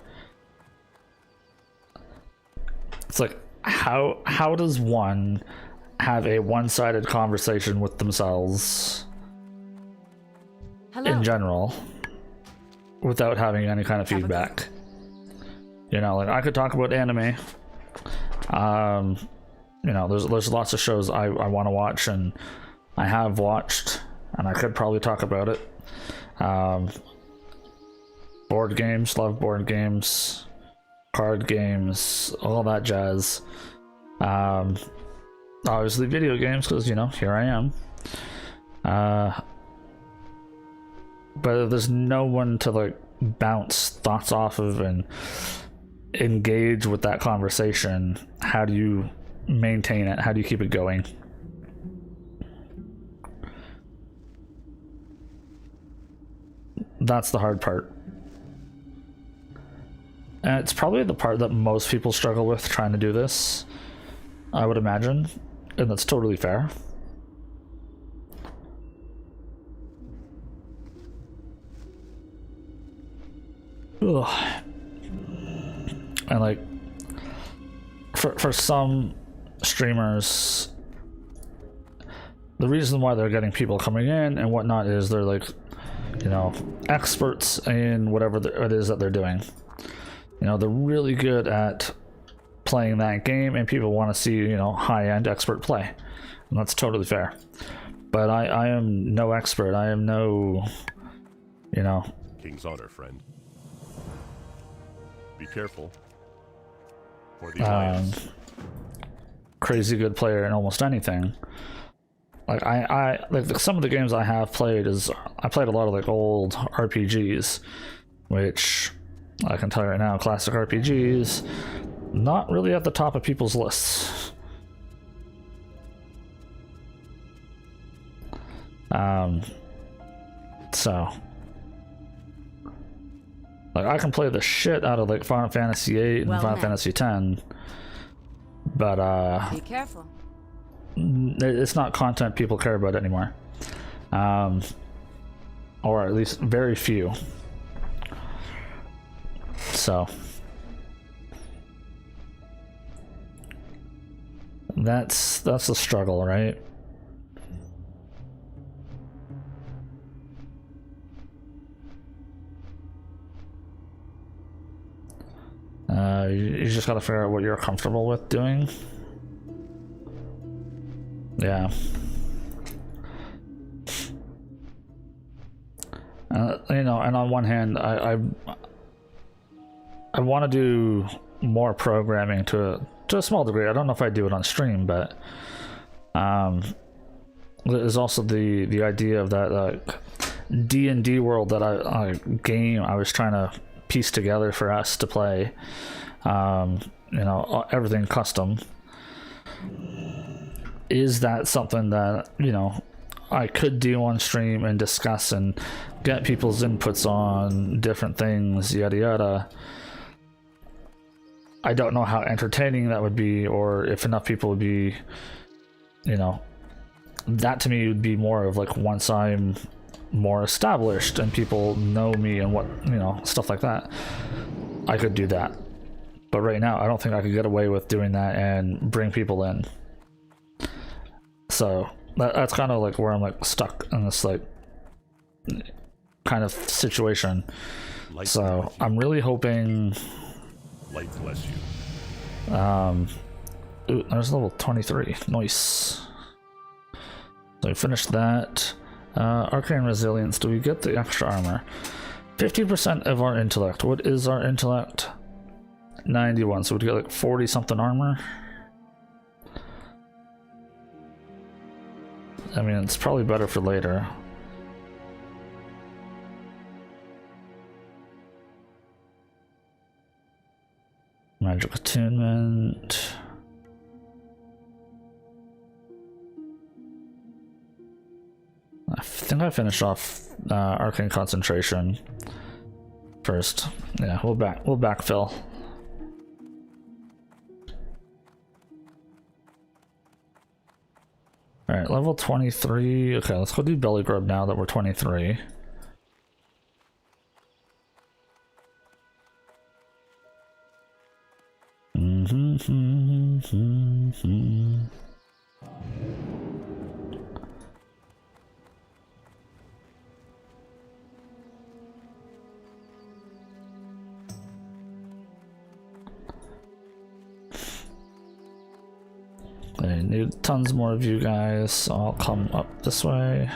it's like, how does one have a one-sided conversation with themselves in general without having any kind of feedback? You know, like I could talk about anime. You know, there's lots of shows I want to watch, and I have watched, and I could probably talk about it. Board games, love board games, card games, all that jazz. Obviously video games, because, you know, here I am. But if there's no one to like bounce thoughts off of and engage with that conversation, how do you maintain it? How do you keep it going? That's the hard part. And it's probably the part that most people struggle with trying to do this, I would imagine, and that's totally fair. Ugh. And like, for some streamers, the reason why they're getting people coming in and whatnot is they're like, you know, experts in whatever it is that they're doing. You know, they're really good at playing that game, and people want to see, you know, high-end expert play. And that's totally fair. But I am no expert. I am no, you know. King's honor, friend. Be careful. For the Alliance. Crazy good player in almost anything. Like I like some of the games I have played is I played a lot of like old RPGs, which I can tell you right now, classic RPGs, not really at the top of people's lists. So like I can play the shit out of like Final Fantasy VIII and Final Fantasy X, but Be careful. it's not content people care about anymore, or at least very few. So that's the struggle, right? You just gotta figure out what you're comfortable with doing. Yeah. You know, and on one hand, I want to do more programming to a small degree. I don't know if I do it on stream, but there's also the idea of that D&D world that I was trying to piece together for us to play. You know, everything custom. Is that something that, you know, I could do on stream and discuss and get people's inputs on different things, yada yada? I don't know how entertaining that would be, or if enough people would be, you know, that to me would be more of like once I'm more established and people know me and what, you know, stuff like that, I could do that. But right now I don't think I could get away with doing that and bring people in. So that's kind of like where I'm like stuck in this like kind of situation. So I'm really hoping. Light bless you. Ooh, there's level 23. Nice. So we finished that. Arcane resilience. Do we get the extra armor? 50% of our intellect. What is our intellect? 91. So we'd get like 40 something armor. I mean, it's probably better for later. Magic attunement. I think I finished off arcane concentration first. Yeah, we'll backfill. Alright, level 23. Okay, let's go do belly grub now that we're 23. I need tons more of you guys, so I'll come up this way.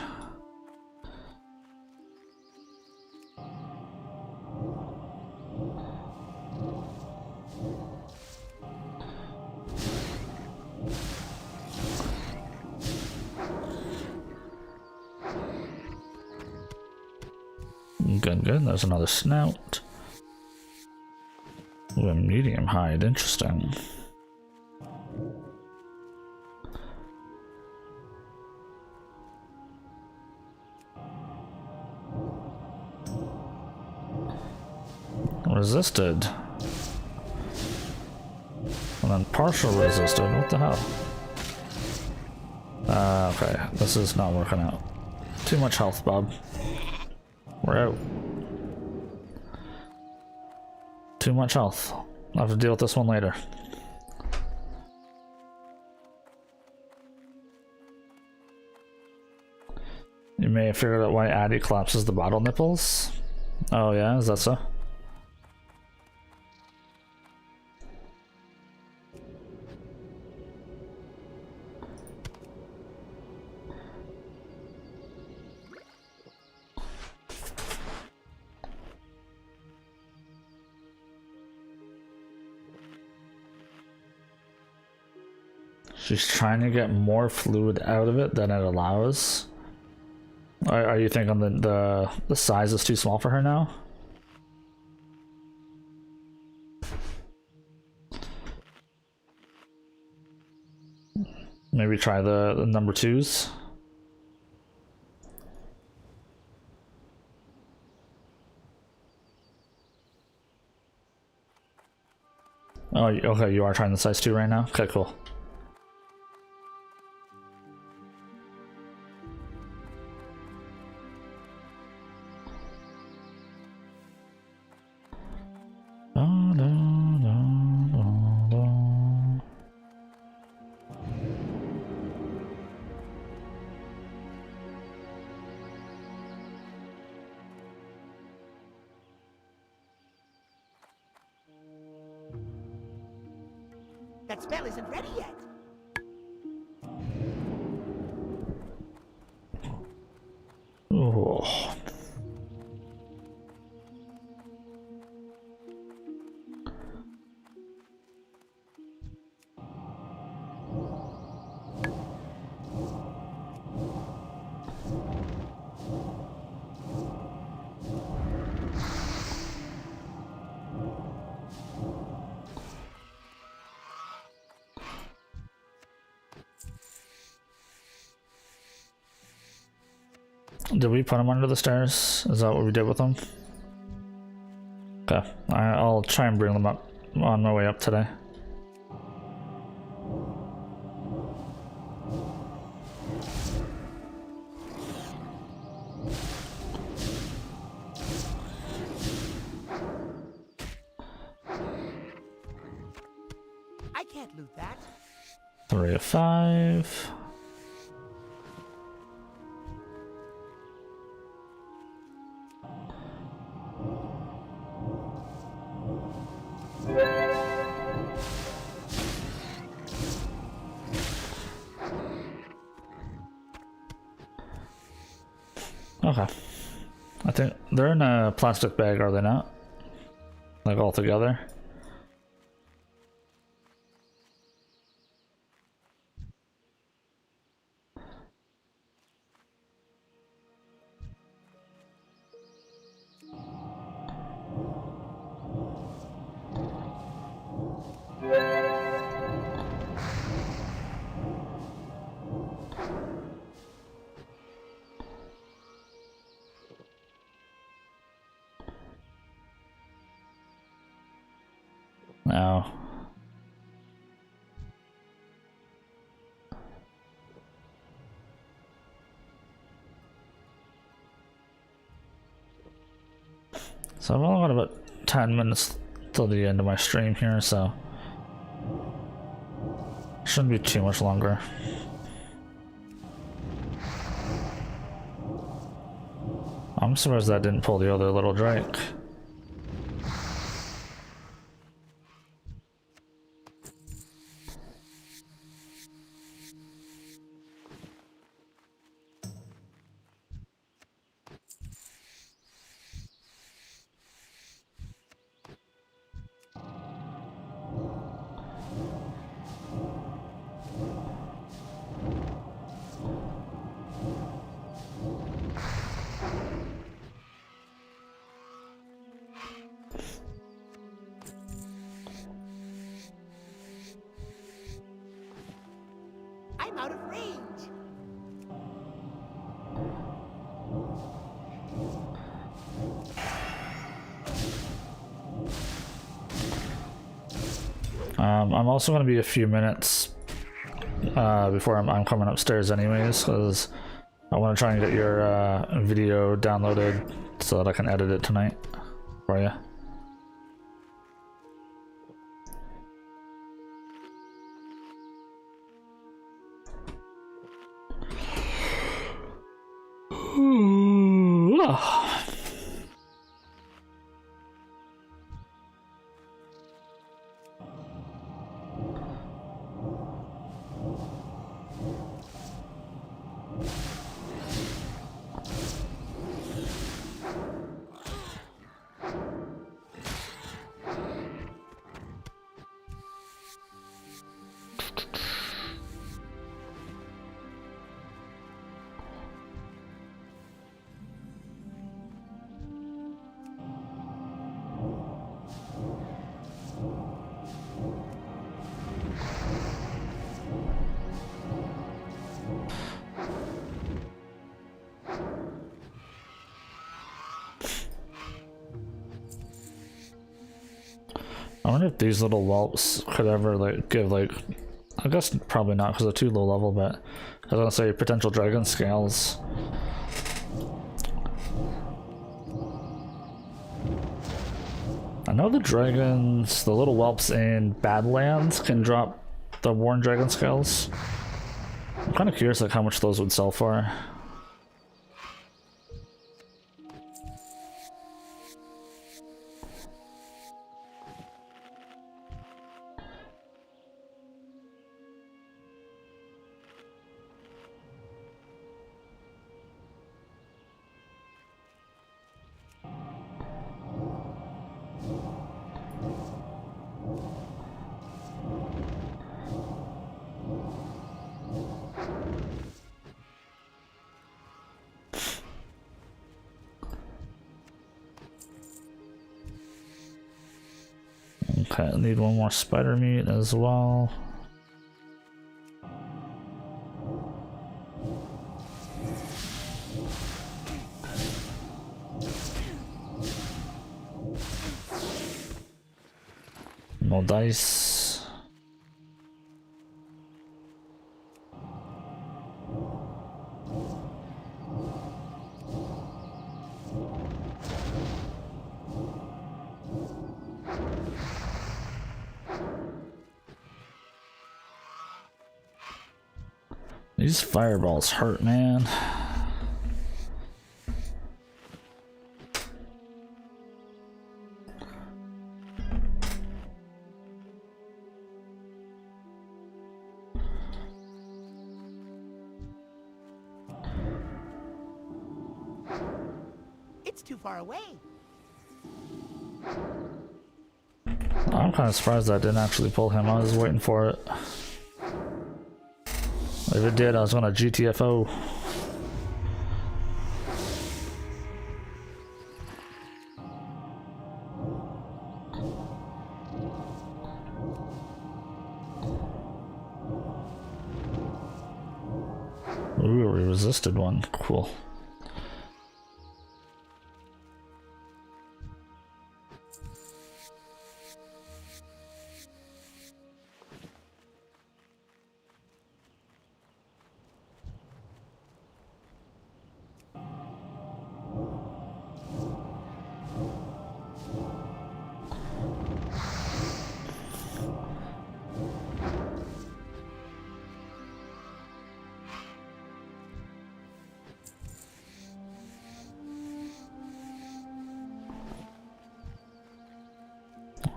Good, good. There's another snout. Ooh, a medium hide. Interesting. Resisted. And then partial resisted. What the hell? Okay. This is not working out. Too much health, Bob. We're out. Too much health. I'll have to deal with this one later. You may have figured out why Addy collapses the bottle nipples. Oh yeah, is that so? She's trying to get more fluid out of it than it allows. Are you thinking the size is too small for her now? Maybe try the number 2s. Oh, okay, you are trying the size 2 right now? Okay, cool. That spell isn't ready yet. Oh. Did we put him under the stairs? Is that what we did with him? Okay, I'll try and bring them up on my way up today. I can't loot that. 3 of 5. Okay. I think they're in a plastic bag, are they not? Like all together? No. So I've only got about 10 minutes till the end of my stream here, so shouldn't be too much longer. I'm surprised that didn't pull the other little Drake. I'm out of range. I'm also going to be a few minutes before I'm coming upstairs anyways, because I want to try and get your video downloaded so that I can edit it tonight for you. I wonder if these little whelps could ever like give like, I guess probably not because they're too low level, but I was gonna say potential dragon scales. I know the dragons, the little whelps in Badlands can drop the worn dragon scales. I'm kind of curious like how much those would sell for. Okay, I need one more spider meat as well. No dice. These fireballs hurt, man. It's too far away. I'm kind of surprised I didn't actually pull him. I was waiting for it. If it did, I was gonna GTFO. Ooh, we resisted one. Cool.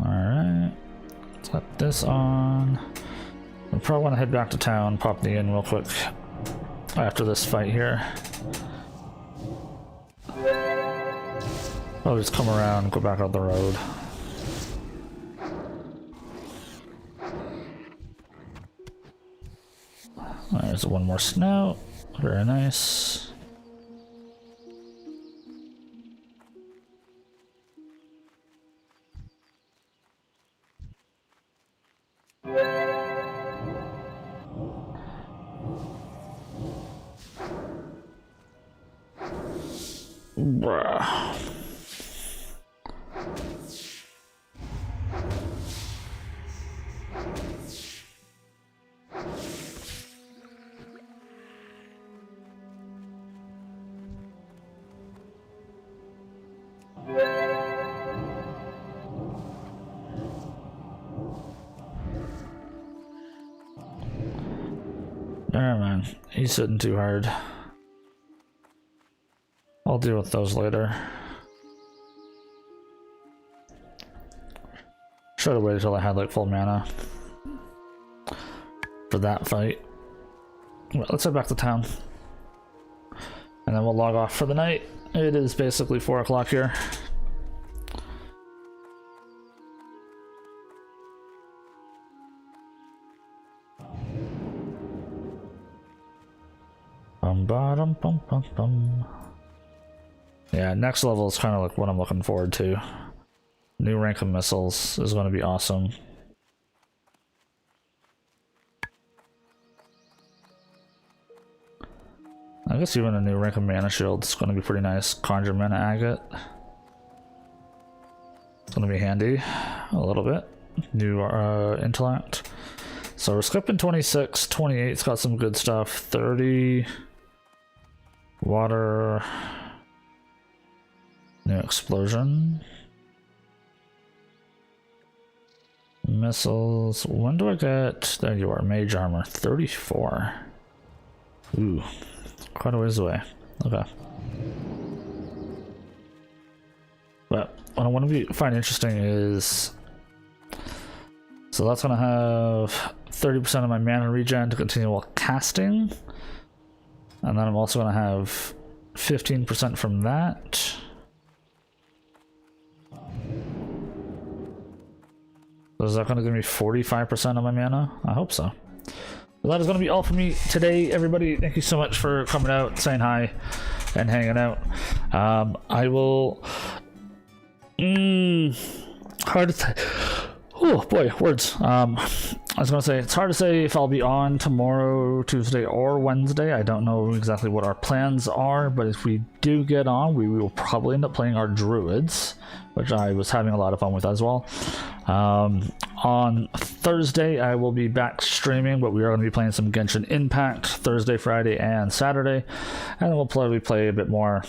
Alright, let's let this on. I probably want to head back to town, pop the inn real quick after this fight here. I'll just come around and go back out the road. There's one more snout, very nice. Bruh. There, man. He's sitting too hard. I'll deal with those later. Should have waited till I had like full mana for that fight. Well, let's head back to town. And then we'll log off for the night. It is basically 4 o'clock here. Bum, bum, bum, bum. Yeah, next level is kind of like what I'm looking forward to. New rank of missiles is going to be awesome. I guess even a new rank of mana shield is going to be pretty nice. Conjure mana agate. It's going to be handy a little bit. new intellect. So we're skipping 26, 28's got some good stuff. 30 water, new explosion, missiles. When do I get? There you are, mage armor. 34. Ooh, quite a ways away. Okay. But what I want to find interesting is, so that's gonna have 30% of my mana regen to continue while casting, and then I'm also gonna have 15% from that. So is that gonna give me 45% of my mana? I hope so. Well, that is going to be all for me today, everybody. Thank you so much for coming out, saying hi, and hanging out. I will... hard to say. Oh boy, words. I was going to say, it's hard to say if I'll be on tomorrow, Tuesday, or Wednesday. I don't know exactly what our plans are, but if we do get on, we will probably end up playing our druids, which I was having a lot of fun with as well. On Thursday, I will be back streaming, but we are going to be playing some Genshin Impact Thursday, Friday, and Saturday, and then we'll probably play a bit more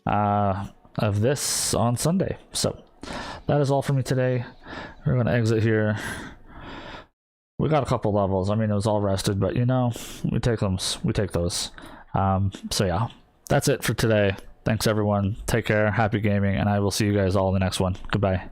of this on Sunday. So that is all for me today. We're going to exit here. We got a couple levels. I mean, it was all rested, but you know, we take those. So yeah, that's it for today. Thanks everyone. Take care. Happy gaming, and I will see you guys all in the next one. Goodbye.